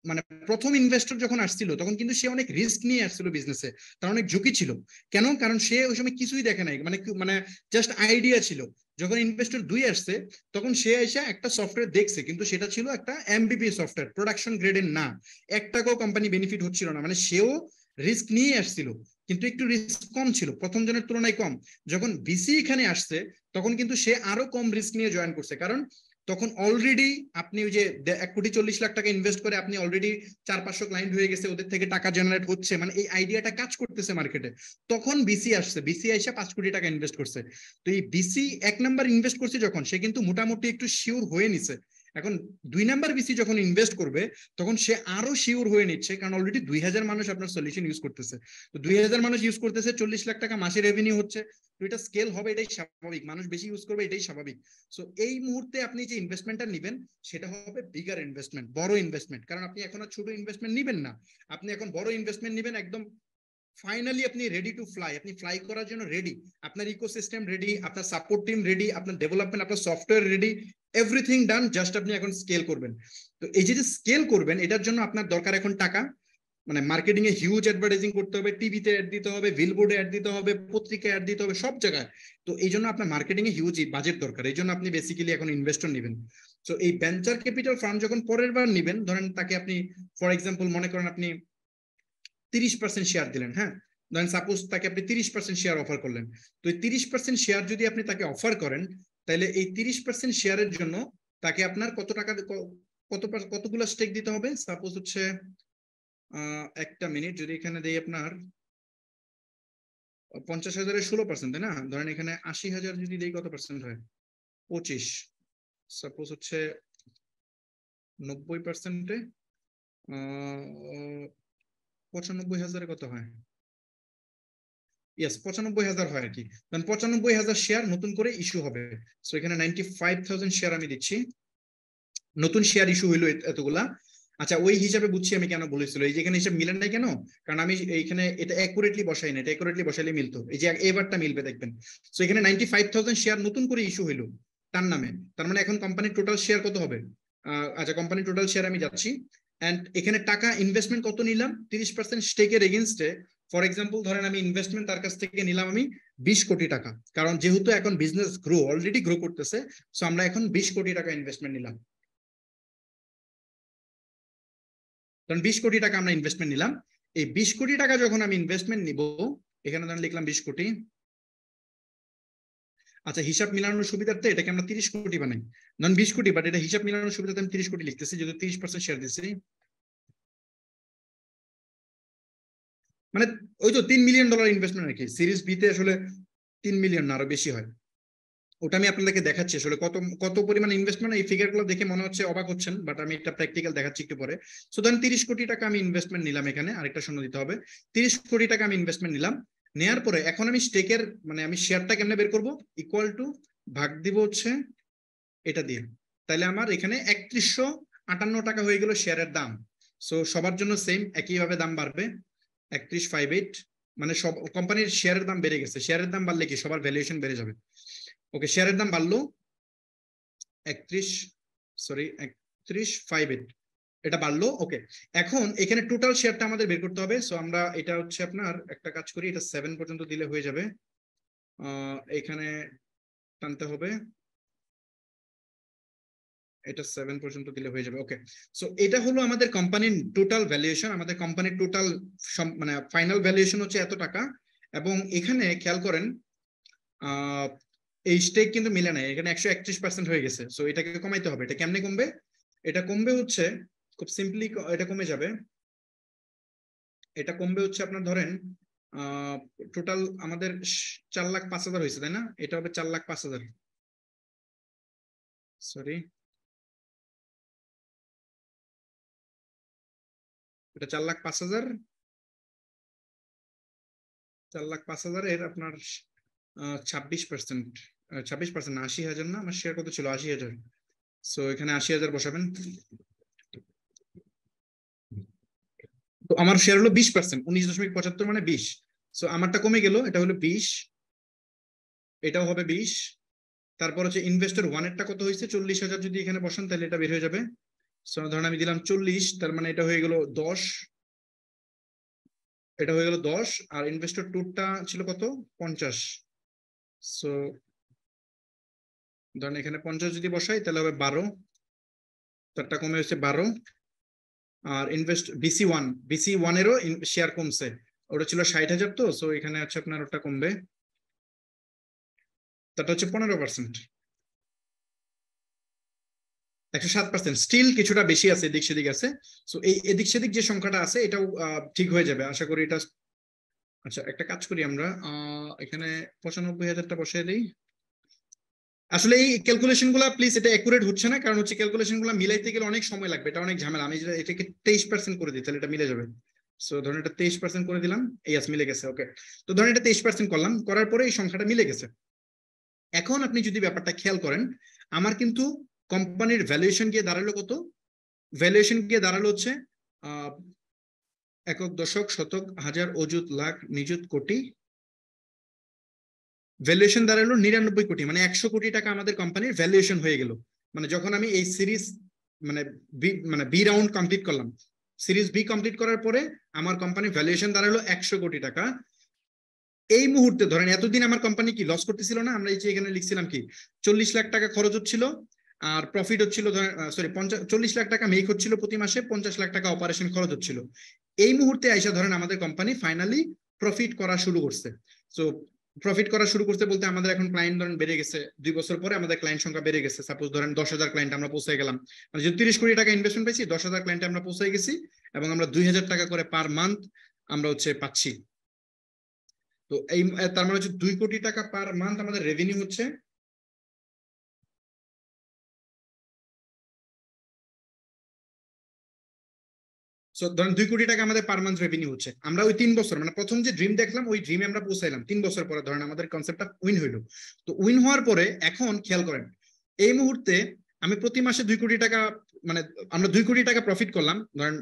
মানে প্রথম ইনভেস্টর যখন আসছিল তখন কিন্তু সে অনেক রিস্ক নিয়ে আসছিল বিজনেসে, তার অনেক ঝুঁকি ছিল। কেন? কারণ সে ওই সময় কিছুই দেখে নাই, মানে জাস্ট আইডিয়া ছিল। যখন ইনভেস্টর 2 আসছে তখন সে এসে একটা সফটওয়্যার দেখছে, কিন্তু সেটা ছিল একটা MVP সফটওয়্যার, প্রোডাকশন গ্রেডের না, 1 টাকাও কোম্পানি বেনিফিট হচ্ছিল না। মানে সেও রিস্ক নিয়ে আসছিল, কিন্তু একটু রিস্ক কম ছিল, প্রথম জনের তুলনায় কম। যখন বিসি এখানে আসছে তখন কিন্তু সে আরো কম রিস্ক নিয়ে জয়েন করছে, কারণ তখন অলরেডি আপনি ওই যে 1,40,00,000 টাকা ইনভেস্ট করে আপনি অলরেডি 400-500 ক্লায়েন্ট হয়ে গেছে, ওদের থেকে টাকা জেনারেট হচ্ছে, মানে এই আইডিয়াটা কাজ করতেছে মার্কেটে। তখন বিসি আসছে, বিসি এসে 5 কোটি টাকা ইনভেস্ট করছে। তো এই বিসি 1 নাম্বার ইনভেস্ট করছে যখন, সে কিন্তু মোটামুটি একটু শিওর হয়ে নিছে এখন 2 নাম্বার ভিসি যখন ইনভেস্ট করবে তখন সে আরো শিওর হয়ে নিচ্ছে, কারণ অলরেডি 2000 মানুষ আপনার সলিউশন ইউজ করতেছে। তো 2000 মানুষ ইউজ করতেছে, 40 লাখ টাকা মাসে রেভিনিউ হচ্ছে। তো এটা স্কেল হবে, এটাই স্বাভাবিক, মানুষ বেশি ইউজ করবে, এটাই স্বাভাবিক। সো এই মুহূর্তে আপনি যে ইনভেস্টমেন্টটা নেবেন সেটা হবে বিগার ইনভেস্টমেন্ট, বড় ইনভেস্টমেন্ট, কারণ আপনি এখন আর ছোট ইনভেস্টমেন্ট নেবেন না, আপনি এখন বড় ইনভেস্টমেন্ট নেবেন। একদম ফাইনালি আপনি রেডি টু ফ্লাই, আপনি ফ্লাই করার জন্য রেডি, আপনার ইকোসিস্টেম রেডি, আপনার সাপোর্ট টিম রেডি, আপনার ডেভেলপমেন্ট, আপনার সফটওয়্যার রেডি, এভরিথিং ডান, জাস্ট আপনি এখন স্কেল করবেন। তো এই যে স্কেল করবেন, এটার জন্য আপনার দরকার এখন টাকা, মানে মার্কেটিং এ হিউজ অ্যাডভার্টাইজিং করতে হবে, টিভিতে অ্যাড দিতে হবে, বিলবোর্ডে অ্যাড দিতে হবে, পত্রিকায় অ্যাড দিতে হবে, সব জায়গায়। তো এই জন্য আপনার মার্কেটিং এ হিউজ বাজেট দরকার, এই জন্য আপনি বেসিক্যালি এখন ইনভেস্টর নেবেন। তো এই ভেঞ্চার ক্যাপিটাল ফান্ড যখন পরের বার নেবেন, ধরেন তাকে আপনি ফর এক্সাম্পল মনে করেন আপনি 30% শেয়ার দিলেন, হ্যাঁ, ধরেন সাপোজ তাকে আপনি 30% শেয়ার অফার করলেন। তো এই 30% শেয়ার যদি আপনি তাকে অফার করেন, তাহলে এই 30% শেয়ারের জন্য তাকে আপনার কত টাকা, কতগুলো স্টেক দিতে হবে? সাপোজ হচ্ছে একটা মিনিট, যদি এখানে দেই আপনার 50,000-এর 16%, তাই না? ধরেন এখানে 80,000 যদি দেই, কত পার্সেন্ট হয়? 25। সাপোজ হচ্ছে 90%-এ 95,000-এ কত হয়? ইয়েস, 95,000 হয় আর কি। 95,000 শেয়ার নতুন করে ইস্যু হবে। সো এখানে 95,000 শেয়ার আমি দিচ্ছি, নতুন শেয়ার ইস্যু হইলো এতগুলা। আচ্ছা, ওই হিসাবে বুঝছি আমি কেন বলেছিল, এই যে এখানে হিসাব মিলেন নাই কেন, কারণ আমি এইখানে এটা অ্যাকুরেটলি বসাই না, এটা অ্যাকুরেটলি বসাইলে মিলতো, এই যে এবারটা মিলবে দেখবেন। সো এখানে 95,000 শেয়ার নতুন করে ইস্যু হইলো তার নামে, তার মানে এখন কোম্পানির টোটাল শেয়ার কত হবে? আচ্ছা, কোম্পানির টোটাল শেয়ার আমি যাচ্ছি, এন্ড এখানে টাকা ইনভেস্টমেন্ট কত নিলাম? 30% স্টেকের এগেইনস্টে, ফর এক্সাম্পল ধরেন আমি ইনভেস্টমেন্ট তার কাছ থেকে নিলাম আমি 20 কোটি টাকা, কারণ যেহেতু এখন বিজনেস অলরেডি গ্রো করতেছে, সো আমরা এখন 20 কোটি টাকা ইনভেস্টমেন্ট নিলাম। কারণ 20 কোটি টাকা আমরা ইনভেস্টমেন্ট নিলাম। এই 20 কোটি টাকা যখন আমি ইনভেস্টমেন্ট নিব, এখানে ধরেন লিখলাম 20 কোটি। আচ্ছা, হিসাব মিলানোর সুবিধার্থে এটাকে আমরা 30 কোটি বানাই, নন 20 কোটি, বাট এটা হিসাব মিলানোর সুবিধাতে আমি 30 কোটি লিখতেছি, যেহেতু 30% শেয়ার দিচ্ছি। মানে ওই তো $3 মিলিয়ন ইনভেস্টমেন্ট আর কি, সিরিজ বি তে আসলে 3 মিলিয়ন না, আরো বেশি হয়। ওটা আমি আপনাদেরকে দেখাচ্ছি আসলে কত কত পরিমাণ ইনভেস্টমেন্ট। এই ফিগার গুলো দেখে মনে হচ্ছে অবাক হচ্ছেন, বাট আমি একটা প্র্যাকটিক্যাল দেখাচ্ছি একটু পরে। সো ধরেন 30 কোটি টাকা আমি ইনভেস্টমেন্ট নিলাম, এখানে আরেকটা শূন্য দিতে হবে। 30 কোটি টাকা আমি ইনভেস্টমেন্ট নিলাম, নেয়ার পরে এখন আমি স্টেকের মানে আমি শেয়ারটা কেমনে বের করব? ইকুয়াল টু ভাগ দিব হচ্ছে এটা দিয়ে, তাহলে আমার এখানে 3158 টাকা হয়ে গেল শেয়ারের দাম। সো সবার জন্য সেম একইভাবে দাম বাড়বে, 3158, মানে সব কোম্পানির শেয়ারের দাম বেড়ে গেছে। শেয়ারের দাম বাড়লে কি সবার ভ্যালুয়েশন বেড়ে যাবে। ওকে, শেয়ারের দাম বাড়লো 3158, এটা বাড়লো। ওকে, এখন এখানে টোটাল শেয়ারটা আমাদের বের করতে হবে। সো আমরা এটা হচ্ছে আপনার একটা কাজ করি, এটা 7 পর্যন্ত দিলে হয়ে যাবে। এখানে টানতে হবে, এটা 7 পর্যন্ত দিলে হয়ে যাবে। ওকে, সো এটা হলো আমাদের কোম্পানির টোটাল ভ্যালুয়েশন, আমাদের কোম্পানির টোটাল মানে ফাইনাল ভ্যালুয়েশন হচ্ছে এত টাকা। এবং এখানে খেয়াল করেন এই স্টেক কিন্তু মিলে নাই, এখানে 131% হয়ে গেছে। সো এটাকে কমাইতে হবে। এটা কেমনে কমবে? এটা কমবে হচ্ছে খুব সিম্পলি, এটা কমে যাবে, এটা কমবে হচ্ছে আপনার ধরেন টোটাল আমাদের 4,05,000 হয়েছে, তাই না? এটা হবে 4,05,000, সরি এটা 4,05,000, 4,05,000 এর আপনার 26%, 26% না, 80,000 না, আমার শেয়ার কত ছিল? 80,000। সো এখানে 80,000 বসাবেন। তো আমার শেয়ার হলো 20%, 19.75 মানে 20। সো আমারটা কমে গেল, এটা হলো 20, এটাও হবে 20। তারপর হচ্ছে ইনভেস্টর ওয়ানেরটা কত হয়েছে? 40,000 যদি এখানে বসান তাহলে এটা বের হয়ে যাবে। সো ধরেন আমি দিলাম 40, তার মানে এটা হয়ে গেল 10, এটা হয়ে গেল 10। আর ইনভেস্টর টুরটা ছিল কত? 50। সো ধরেন এখানে 50 যদি বসাই তাহলে হবে 12, তারটা কমে হচ্ছে 12। আর ইনভেস্ট BC1 এরও শেয়ার কমছে, ওটা ছিল 60,000, তো সো এখানে আছে আপনার ওটা কমবে, তারটা হচ্ছে 15%, 107%। স্টিল কিছুটা বেশি আছে, এদিক সেদিক আছে। সো এই এদিক সেদিক যে সংখ্যাটা আছে এটাও ঠিক হয়ে যাবে আশা করি এটা। আচ্ছা, একটা কাজ করি আমরা, এখানে 95,000টা বসিয়ে দিই। আসলে এই ক্যালকুলেশন গুলা প্লিজ এটা একুরেট হচ্ছে না, কারণ হচ্ছে ক্যালকুলেশন গুলা মিলাইতে গেলে অনেক সময় লাগবে, এটা অনেক ঝামেলা। আমি যদি এটাকে 23% করে দিই তাহলে এটা মিলে যাবে। সো ধরেন এটা 23% করে দিলাম, ইয়াস মিলে গেছে। ওকে, তো ধরেন এটা 23% করলাম, করার পরে এই সংখ্যাটা মিলে গেছে। এখন আপনি যদি ব্যাপারটা খেয়াল করেন, আমার কিন্তু কোম্পানির ভ্যালুয়েশন গিয়ে দাঁড়ালো কত? ভ্যালুয়েশন গিয়ে দাঁড়ালো হচ্ছে একক, দশক, শতক, হাজার, অযুত, লাখ, নিযুত, কোটি। ভ্যালুয়েশন দাঁড়ালো 99 কোটি, মানে 100 কোটি টাকা আমাদের কোম্পানির ভ্যালুয়েশন হয়ে গেল। মানে যখন আমি এই সিরিজ মানে বি রাউন্ড কমপ্লিট করলাম, সিরিজ বি কমপ্লিট করার পরে আমার কোম্পানির ভ্যালুয়েশন দাঁড়ালো 100 কোটি টাকা। এই মুহূর্তে ধরেন এতদিন আমার কোম্পানি কি লস করতেছিল না? আমরা এই যে এখানে লিখছিলাম কি 40 লাখ টাকা খরচ হচ্ছিল আর প্রফিট হচ্ছিল, সরি 40 লাখ টাকা মেক হচ্ছিল প্রতি মাসে, 50 লাখ টাকা অপারেশন খরচ হচ্ছিল। এই মুহূর্তে আইসা ধরেন আমাদের কোম্পানি ফাইনালি প্রফিট করা শুরু করছে। সো প্রফিট করা শুরু করতে বলতে আমাদের এখন ক্লায়েন্ট ধরেন বেড়ে গেছে, 2 বছর পরে আমাদের ক্লায়েন্ট সংখ্যা বেড়ে গেছে। সাপোজ ধরেন 10,000 ক্লায়েন্ট আমরা পৌঁছে গেলাম, মানে যদি 30 কোটি টাকা ইনভেস্টমেন্ট পাইছি, 10,000 ক্লায়েন্টে আমরা পৌঁছে গেছি এবং আমরা 2,000 টাকা করে পার মান্থ আমরা হচ্ছে পাচ্ছি। তো এই তার মানে হচ্ছে 2 কোটি টাকা পার মান্থ আমাদের রেভিনিউ হচ্ছে। ধরেন 2 কোটি টাকা আমাদের পার মান্থ রেভিনিউ হচ্ছে। আমরা ওই 3 বছর মানে প্রথম যে ড্রিম দেখলাম ওই ড্রিমে আমরা পৌঁছাইলাম 3 বছর পরে, ধরেন আমাদের কনসেপ্টটা উইন হইলো। তো উইন হওয়ার পরে এখন খেয়াল করেন, এই মুহূর্তে আমি প্রতি মাসে 2 কোটি টাকা, মানে আমরা 2 কোটি টাকা প্রফিট করলাম, ধরেন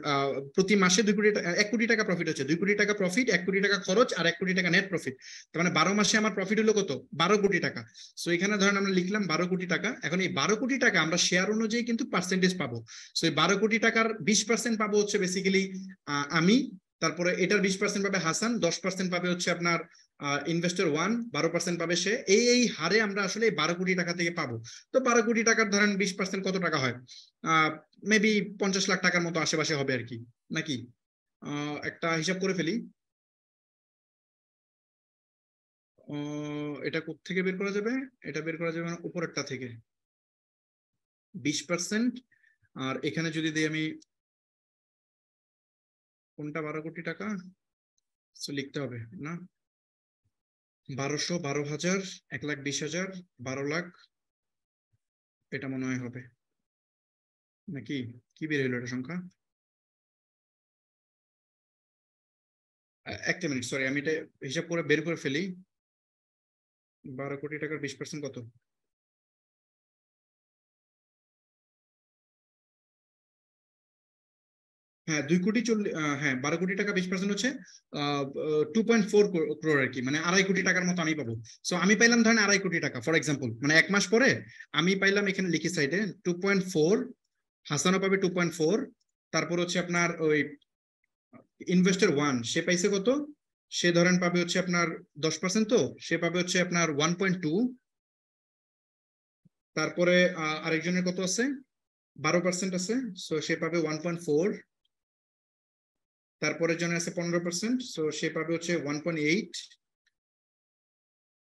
প্রতি মাসে 2 কোটি টাকা, 1 কোটি টাকা প্রফিট হচ্ছে, 2 কোটি টাকা প্রফিট, 1 কোটি টাকা খরচ আর 1 কোটি টাকা নেট প্রফিট। তার মানে 12 মাসে আমার প্রফিট হলো কত? 12 কোটি টাকা। সো এখানে ধরেন আমরা লিখলাম 12 কোটি টাকা। এখন এই 12 কোটি টাকা আমরা শেয়ার অনুযায়ী কিন্তু পার্সেন্টেজ পাবো। সো এই 12 কোটি টাকার 20% পাবো হচ্ছে বেসিক্যালি আমি, তারপরে এটার 20% পাবে হাসান, 10% পাবে হচ্ছে আপনার ইনভেস্টর 1, 12% পাবে সে। এই হারে আমরা আসলে 12 কোটি টাকা থেকে পাবো। তো 12 কোটি টাকার ধরেন 20% কত টাকা হয়? মেবি 50 লাখ টাকার মতো আশেপাশে হবে আর কি, নাকি? একটা হিসাব করে ফেলি। এটা কোত্থেকে বের করা যাবে? এটা বের করা যাবে উপরেরটা থেকে 20%। আর এখানে যদি দিই আমি, কোনটা 12 কোটি টাকা লিখতে হবে না, 1200, 12,000, 1,20,000, 12 লাখ, এটা মনে হয় হবে নাকি? কি বের হলো এটা সংখ্যা? একটা মিনিট, সরি, আমি এটা হিসাব করে বের করে ফেলি। 12 কোটি টাকার 20% কত? হ্যাঁ 2 কোটি 40, হ্যাঁ 12 কোটি টাকা 20% হচ্ছে 2.4 ক্রোর আর কি, মানে 2.5 কোটি টাকার মতো আমি পাবো। সো আমি পাইলাম ধরেন 2.5 কোটি টাকা ফর এক্সাম্পল, মানে 1 মাস পরে আমি পাইলাম, এখানে লিখি সাইডে 2.4, হাসানও পাবে 2.4, তারপর হচ্ছে আপনার ওই ইনভেস্টর 1 সে পাইছে কত? সে ধরেন পাবে হচ্ছে আপনার 10%, তো সে পাবে হচ্ছে আপনার 1.2। তারপরে আরেকজনের কত আছে? 12% আছে, সো সে পাবে 1.4। তারপরের জন্য আছে 15%, সো সে পাবে হচ্ছে 1.8।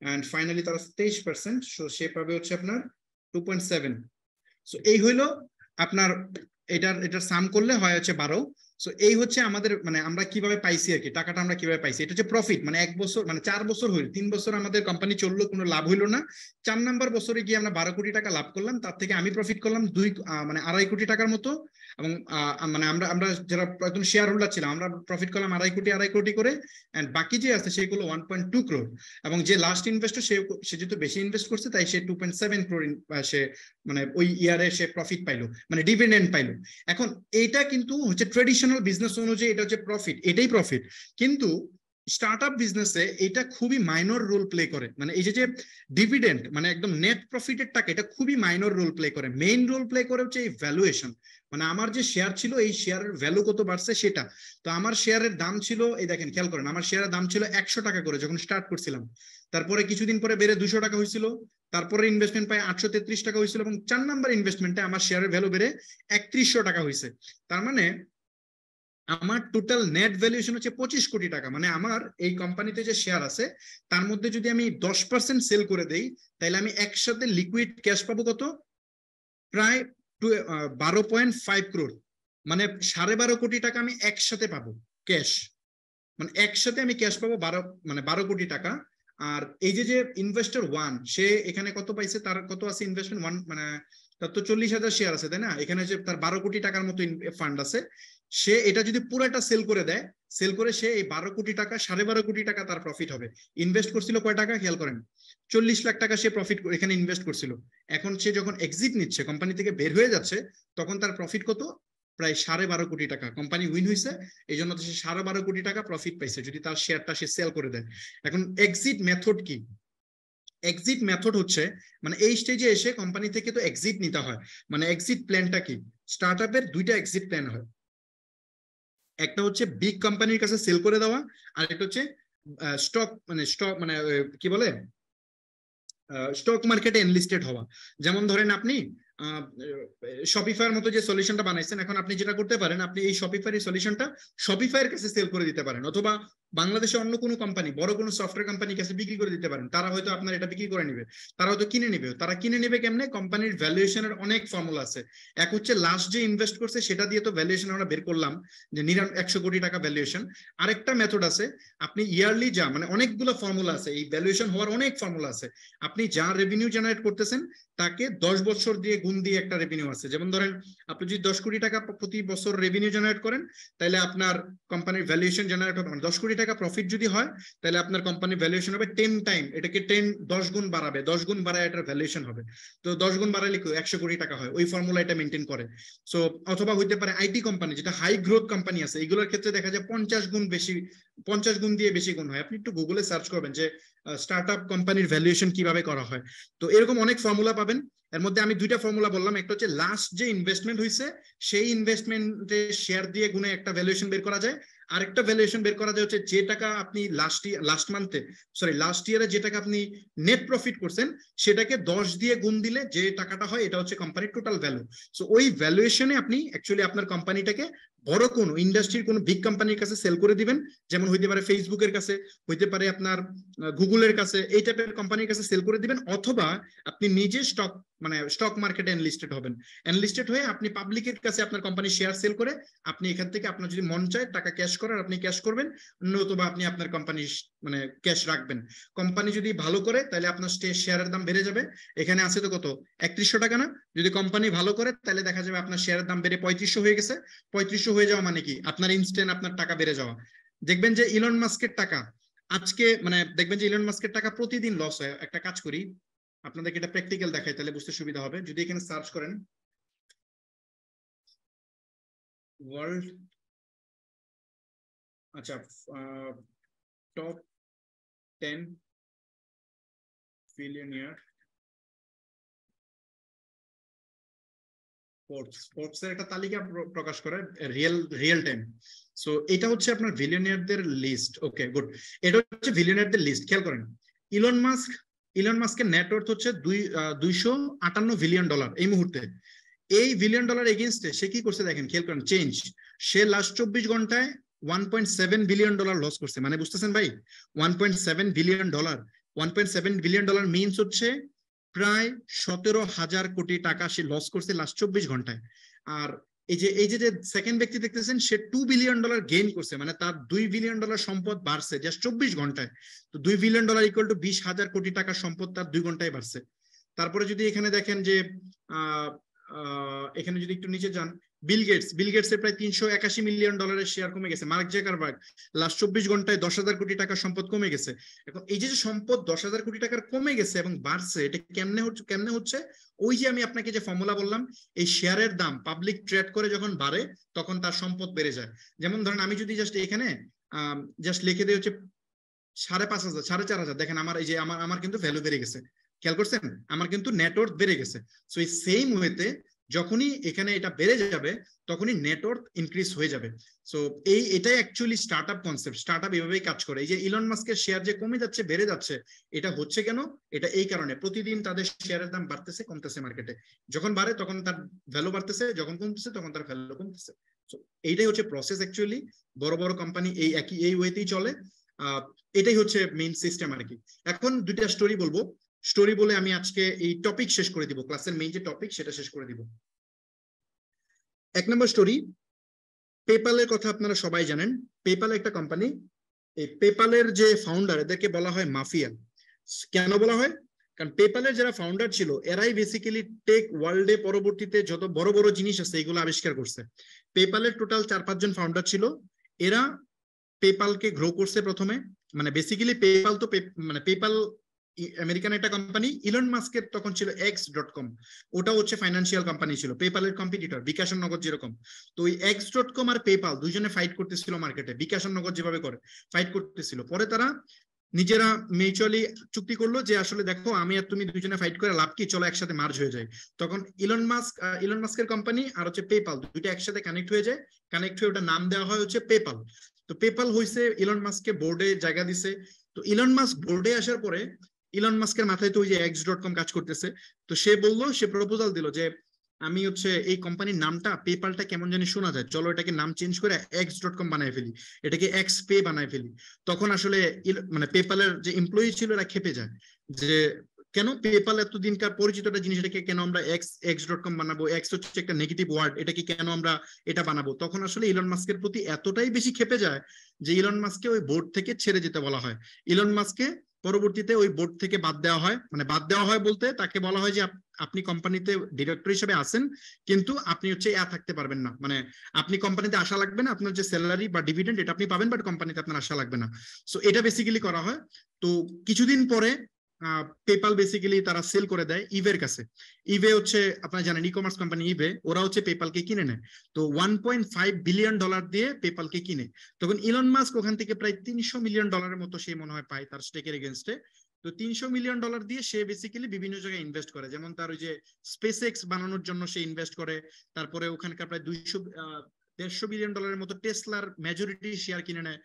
এন্ড ফাইনালি তার আছে 23%, সো সে পাবে হচ্ছে আপনার 2.7। সো এই হইলো আপনার, এটার সাম করলে হয় হচ্ছে 12। সো এই হচ্ছে আমাদের, মানে আমরা কিভাবে পাইছি আর কি, টাকাটা আমরা কিভাবে পাইছি। এটা হচ্ছে প্রফিট, মানে 1 বছর, মানে 4 বছর হইল, 3 বছর আমাদের কোম্পানি চললো, কোনো লাভ হইলো না। 4 নাম্বার বছরে গিয়ে আমরা 12 কোটি টাকা লাভ করলাম, তার থেকে আমি প্রফিট করলাম মানে 2.5 কোটি টাকার মতো। এবং মানে আমরা যারা একদম শেয়ার হোল্ডার ছিলাম, আমরা প্রফিট করলাম 2.5 কোটি করে। এন্ড বাকি যে আছে সেগুলো 1.2 ক্রোর। এবং যে লাস্ট ইনভেস্টর সে যেহেতু বেশি ইনভেস্ট করছে, তাই সে 2.7 ক্রোর সে মানে ওই ইয়ারে সে প্রফিট পাইলো, মানে ডিভিডেন্ড পাইলো। এখন এইটা কিন্তু হচ্ছে ট্রেডিশনাল বিজনেস অনুযায়ী এটা হচ্ছে প্রফিট, এটাই প্রফিট। কিন্তু স্টার্টআপ বিজনেসে এটা খুবই মাইনর রোল প্লে করে, মানে এই যে ডিভিডেন্ড, মানে একদম নেট প্রফিটের টাকা, এটা খুবই মাইনর রোল প্লে করে। মেইন রোল প্লে করে হচ্ছে এই ভ্যালুয়েশন, মানে আমার যে শেয়ার ছিল এই শেয়ারের ভ্যালু কত বাড়ছে সেটা। তো আমার শেয়ারের দাম ছিল, এই দেখেন খেয়াল করেন, আমার শেয়ারের দাম ছিল 100 টাকা করে যখন স্টার্ট করছিলাম। তারপরে কিছুদিন পরে বেড়ে 200 টাকা হয়েছিল, তারপরে ইনভেস্টমেন্ট পাই 833 টাকা হয়েছিল, এবং 4 নাম্বার ইনভেস্টমেন্টে আমার শেয়ারের ভ্যালু বেড়ে 3100 টাকা হয়েছে। তার মানে আমার টোটাল নেট ভ্যালুয়েশন হচ্ছে 25 কোটি টাকা। মানে আমার এই কোম্পানিতে যে শেয়ার আছে তার মধ্যে যদি আমি 10% সেল করে দেই, তাহলে আমি একসাথে লিকুইড ক্যাশ পাবো কত? প্রায় 12.5 ক্রোর, মানে 12.5 কোটি টাকা আমি একসাথে পাবো ক্যাশ। মানে একসাথে আমি ক্যাশ পাবো 12 কোটি টাকা। আর এই যে ইনভেস্টর 1 সে এখানে কত পাইছে, তার কত আছে ইনভেস্টমেন্ট 1, মানে তার তো 40,000 শেয়ার আছে তাই না, এখানে যে তার 12 কোটি টাকার মতো ফান্ড আছে, সে এটা যদি পুরোটা সেল করে দেয়, সেল করে সে এই 12 কোটি টাকা 12.5 কোটি টাকা তার প্রফিট হবে। ইনভেস্ট করছিল কয় টাকা খেয়াল করেন, 40 লাখ টাকা সে প্রফিট এখানে ইনভেস্ট করছিল। এখন সে যখন এক্সিট নিচ্ছে, কোম্পানি থেকে বের হয়ে যাচ্ছে, তখন তার প্রফিট কত, প্রায় 12.5 কোটি টাকা। কোম্পানি উইন হয়েছে, এই জন্য সে 12.5 কোটি টাকা প্রফিট পাইছে যদি তার শেয়ারটা সে সেল করে দেয়। এখন এক্সিট মেথড কি, এক্সিট মেথড হচ্ছে মানে এই স্টেজে এসে কোম্পানি থেকে তো এক্সিট নিতে হয়। মানে এক্সিট প্ল্যানটা কি, স্টার্টআপের দুইটা এক্সিট প্ল্যান হয়, একটা হচ্ছে বিগ কোম্পানির কাছে সেল করে দেওয়া, আর একটা হচ্ছে স্টক মানে কি বলে স্টক মার্কেটে এনলিস্টেড হওয়া। যেমন ধরেন আপনি শপিফাইয়ের মতো যে সলিউশনটা বানাইছেন, এখন আপনি যেটা করতে পারেন, আপনি এই শপিফাই সলিউশনটা শপিফাইয়ের কাছে সেল করে দিতে পারেন, অথবা বাংলাদেশে অন্য কোনো কোম্পানি, বড় কোনো সফটওয়্যার কোম্পানির কাছে বিক্রি করে দিতে পারেন। তারা হয়তো আপনার এটা বিক্রি করে নিবে, তারা হয়তো কিনে নিবে। তারা কিনে নিবে কেমনে, কোম্পানির ভ্যালুয়েশনের অনেক ফর্মুলা আছে। এক হচ্ছে লাস্ট যে ইনভেস্ট করছে সেটা দিয়ে তো ভ্যালুয়েশন আমরা বের করলাম যে 100 কোটি টাকা ভ্যালুয়েশন। আরেকটা মেথড আছে, আপনি ইয়ারলি যা, মানে অনেকগুলো ফর্মুলা আছে, এই ভ্যালুয়েশন হওয়ার অনেক ফর্মুলা আছে। আপনি যা রেভিনিউ জেনারেট করতেছেন তাকে 10 বছর দিয়ে গুণ দিয়ে একটা রেভিনিউ আছে। যেমন ধরেন আপনি যদি 10 কোটি টাকা প্রতি বছর রেভিনিউ জেনারেট করেন, তাহলে আপনার কোম্পানির ভ্যালুয়েশন জেনারেট হবে, 10 কোটি টাকা প্রফিট যদি হয়, তাহলে আপনার কোম্পানির ভ্যালুয়েশন হবে 10 টাইম, এটাকে 10 গুণ বাড়াবে, 10 গুণ বাড়ায় এটার ভ্যালুয়েশন হবে। তো 10 গুণ বাড়ালে 100 কোটি টাকা হয়, ওই ফর্মুলা এটা মেনটেন করে। সো অথবা হইতে পারে আইটি কোম্পানি, যেটা হাই গ্রোথ কোম্পানি আছে, এগুলোর ক্ষেত্রে দেখা যায় 50 গুণ বেশি, 50 গুণ দিয়ে বেশি গুণ হয়। আপনি একটু গুগলে সার্চ করবেন যে স্টার্টআপ কোম্পানির ভ্যালুয়েশন কিভাবে করা হয়, তো এরকম অনেক ফর্মুলা পাবেন। এর মধ্যে আমি দুইটা ফর্মুলা বললাম, একটা হচ্ছে লাস্ট যে ইনভেস্টমেন্ট হয়েছে সেই ইনভেস্টমেন্টে শেয়ার দিয়ে গুণে একটা ভ্যালুয়েশন বের করা যায়। আরেকটা ভ্যালুয়েশন বের করা যায় হচ্ছে যে টাকা আপনি লাস্ট ইয়ারে যে টাকা আপনি নেট প্রফিট করছেন, সেটাকে 10 দিয়ে গুণ দিলে যে টাকাটা হয়, এটা হচ্ছে কোম্পানির টোটাল ভ্যালু। সো ওই ভ্যালুয়েশনে আপনি অ্যাকচুয়ালি আপনার কোম্পানিটাকে বড় কোনো ইন্ডাস্ট্রির কোনো বিগ কোম্পানির কাছে সেল করে দিবেন। যেমন হইতে পারে ফেসবুকের কাছে, হইতে পারে আপনার গুগলের কাছে, এই টাইপের কোম্পানির কাছে সেল করে দিবেন। অথবা আপনি নিজে স্টক মার্কেটে এনলিস্টেড হবেন, এনলিস্টেড হয়ে আপনি পাবলিকের কাছে আপনার কোম্পানি শেয়ার সেল করে আপনি এখান থেকে আপনার যদি মন চায় টাকা ক্যাশ করার আপনি ক্যাশ করবেন, নতুবা আপনি আপনার কোম্পানি মানে ক্যাশ রাখবেন। কোম্পানি যদি ভালো করে তাহলে আপনার শেয়ারের দাম বেড়ে যাবে। এখানে আছে তো কত, 3100 টাকা না, যদি কোম্পানি ভালো করে তাহলে দেখা যাবে আপনার শেয়ারের দাম বেড়ে 3500 হয়ে গেছে। 3500 হয়ে যাওয়া মানে কি, আপনার ইনস্ট্যান্ট আপনার টাকা বেড়ে যাওয়া। দেখবেন যে ইলন মাস্কের টাকা আজকে, মানে দেখবেন যে ইলন মাস্কের টাকা প্রতিদিন লস হয়। একটা কাজ করি, আপনাদেরকে এটা প্র্যাকটিক্যাল দেখাই, তাহলে বুঝতে সুবিধা হবে। যদি এখানে সার্চ করেন ওয়ার্ল্ড, আচ্ছা টপ 10 বিলিয়নিয়ার, ফোর্বস এর একটা তালিকা প্রকাশ করে রিয়েল টাইম। সো এটা হচ্ছে আপনার বিলিয়নিয়ারদের লিস্ট। ওকে গুড, এটা হচ্ছে বিলিয়নিয়ারদের লিস্ট। খেয়াল করেন ইলন মাস্কের নেটওয়ার্থ হচ্ছে 258 বিলিয়ন ডলার এই মুহূর্তে। এই বিলিয়ন ডলার এগেইনস্টে সে কি করছে দেখেন, খেয়াল করেন চেঞ্জ। সে লাস্ট 24 ঘন্টায় 1.7 বিলিয়ন ডলার লস করছে। মানে বুঝতেছেন ভাই, 1.7 billion dollar, 1.7 billion dollar means হচ্ছে প্রায় 17,000 কোটি টাকা সে লস করছে লাস্ট 24 ঘন্টায়। আর এই যে সেকেন্ড ব্যক্তি দেখতেছেন, সে 2 বিলিয়ন ডলার গেইন করছে, মানে তার 2 বিলিয়ন ডলার সম্পদ বাড়ছে জাস্ট 24 ঘন্টায়। তো 2 বিলিয়ন ডলার ইকুয়াল টু 20,000 কোটি টাকার সম্পদ তার 2 ঘন্টায় বাড়ছে। তারপরে যদি এখানে দেখেন যে এখানে যদি একটু নিচে যান, বিল গেটস এর প্রায় 381 মিলিয়ন ডলারের শেয়ার কমে গেছে। মার্ক জাকারবার্গ লাস্ট 24 ঘন্টায় 10,000 কোটি টাকার সম্পদ কমে গেছে। এখন এই যে সম্পদ 10,000 কোটি টাকার কমে গেছে এবং বাড়ছে, এটা কেমনে হচ্ছে? ওই যে আমি আপনাকে যে ফর্মুলা বললাম, এই শেয়ারের দাম পাবলিক ট্রেড করে যখন বাড়ে তখন তার সম্পদ বেড়ে যায়। যেমন ধরেন আমি যদি জাস্ট এখানে জাস্ট লিখে দিই হচ্ছে 5,500 4,500, দেখেন আমার এই যে আমার কিন্তু ভ্যালু বেড়ে গেছে। খেয়াল করছেন, আমার কিন্তু নেটওয়ার্থ বেড়ে গেছে। সো এই সেম ওয়েতে যখনই এখানে এটা বেড়ে যাবে তখনই নেটওয়ার্থ ইনক্রিজ হয়ে যাবে। সো এটাই অ্যাকচুয়ালি স্টার্টআপ কনসেপ্ট। স্টার্টআপ এভাবেই কাজ করে। এই যে ইলন মাস্কের শেয়ার যে কমে যাচ্ছে বেড়ে যাচ্ছে, এটা হচ্ছে কেন? এটা এই কারণে প্রতিদিন তাদের শেয়ারের দাম বাড়তেছে কমতেছে মার্কেটে। যখন বাড়ে তখন তার ভ্যালু বাড়তেছে, যখন কমতেছে তখন তার ভ্যালু কমতেছে। সো এইটাই হচ্ছে প্রসেস। অ্যাকচুয়ালি বড় বড় কোম্পানি এই ওয়েতেই চলে। এটাই হচ্ছে মেইন সিস্টেম আর কি। এখন দুইটা স্টোরি বলবো, স্টোরি বলে আমি আজকে এই টপিক শেষ করে দিব, ক্লাসের মেইন যে টপিক সেটা শেষ করে দিব। 1 নম্বর স্টোরি, পেপ্যালের কথা আপনারা সবাই জানেন। পেপ্যাল একটা কোম্পানি। এই পেপ্যালের যে ফাউন্ডার, এদেরকে বলা হয় মাফিয়া। কেন বলা হয়? কারণ পেপ্যালের যারা ফাউন্ডার ছিল এরাই বেসিক্যালি টেক ওয়ার্ল্ডে পরবর্তীতে যত বড় বড় জিনিস আছে এগুলো আবিষ্কার করছে। পেপ্যালের টোটাল 4-5 জন ফাউন্ডার ছিল, এরা পেপ্যালকে গ্রো করছে প্রথমে। মানে বেসিক্যালি পেপ্যাল তো মানে পেপ্যাল আমেরিকান একটা কোম্পানি, ইলন মাস্কের তখন ছিল x.com, ওটা হচ্ছে ফাইন্যান্সিয়াল কোম্পানি ছিল, পেপ্যালের কম্পিটিটর বিকাশন নগদ যেরকম। তো ওই x.com আর পেপ্যাল দুইজনে ফাইট করতেছিল মার্কেটে, বিকাশন নগদ যেভাবে করে ফাইট করতেছিল। পরে তারা নিজেরা মিউচুয়ালি চুক্তি করলো যে আসলে দেখো আমি আর তুমি দুইজনে ফাইট করে লাভ কি, চলো একসাথে মার্জ হয়ে যায়। তখন ইলন মাস্কের কোম্পানি আর হচ্ছে পেপ্যাল দুইটা একসাথে কানেক্ট হয়ে যায়, কানেক্ট হয়ে ওটা নাম দেওয়া হয় হচ্ছে পেপ্যাল। তো পেপ্যাল হইছে ইলন মাস্ককে বোর্ডে জায়গা দিছে। তো ইলন মাস্ক বোর্ডে আসার পরে ইলন মাস্কের মাথায় তো ওই যে x.com কাজ করতেছে, তো সে বললো, সে প্রপোজাল দিল যে আমি হচ্ছে এই কোম্পানির নামটা পেপ্যালটা কেমন জানি শোনা যায়, চলো এটাকে নাম চেঞ্জ করে x.com বানায় ফেলি, এটাকে এক্স পে বানায় ফেলি। তখন আসলে মানে পেপ্যালের যে এমপ্লয়ি ছিল এরা খেপে যায় যে কেন পেপ্যাল এতদিনকার পরিচিত একটা জিনিস, এটাকে কেন আমরা x.com বানাবো, এক্স হচ্ছে একটা নেগেটিভ ওয়ার্ড, এটাকে কেন আমরা এটা বানাবো। তখন আসলে ইলন মাস্কের প্রতি এতটাই বেশি খেপে যায় যে ইলন মাস্ককে ওই বোর্ড থেকে ছেড়ে যেতে বলা হয়। ইলন মাস্ককে পরবর্তীতে ওই বোর্ড থেকে বাদ দেওয়া হয়, মানে বাদ দেওয়া হয় বলতে তাকে বলা হয় যে আপনি কোম্পানিতে ডিরেক্টর হিসেবে আছেন, কিন্তু আপনি হচ্ছে থাকতে পারবেন না, মানে আপনি কোম্পানিতে আসা লাগবে না, আপনার যে স্যালারি বা ডিভিডেন্ড এটা আপনি পাবেন, বাট কোম্পানিতে আপনার আসা লাগবে না। সো এটা বেসিক্যালি করা হয়। তো কিছুদিন পরে পেপ্যাল বেসিক্যালি তারা সেল করে দেয় ইভের কাছে। ইভে হচ্ছে আপনারা জানেন ই কমার্স কোম্পানি ইভে, ওরা হচ্ছে পেপ্যালকে কিনে নেয়। তো $1.5 বিলিয়ন দিয়ে পেপ্যালকে কিনে। তখন ইলন মাস্ক ওখান থেকে প্রায় $300 মিলিয়ন মতো সে মনে হয় পায় তার স্টেকের এগেনস্টে। তো $300 মিলিয়ন দিয়ে সে বেসিক্যালি বিভিন্ন জায়গায় ইনভেস্ট করে, যেমন তার ওই যে স্পেস এক্স বানানোর জন্য সে ইনভেস্ট করে। তারপরে ওখানকার প্রায় $150 বিলিয়ন মতো টেসলার মেজরিটি শেয়ার কিনে নেয়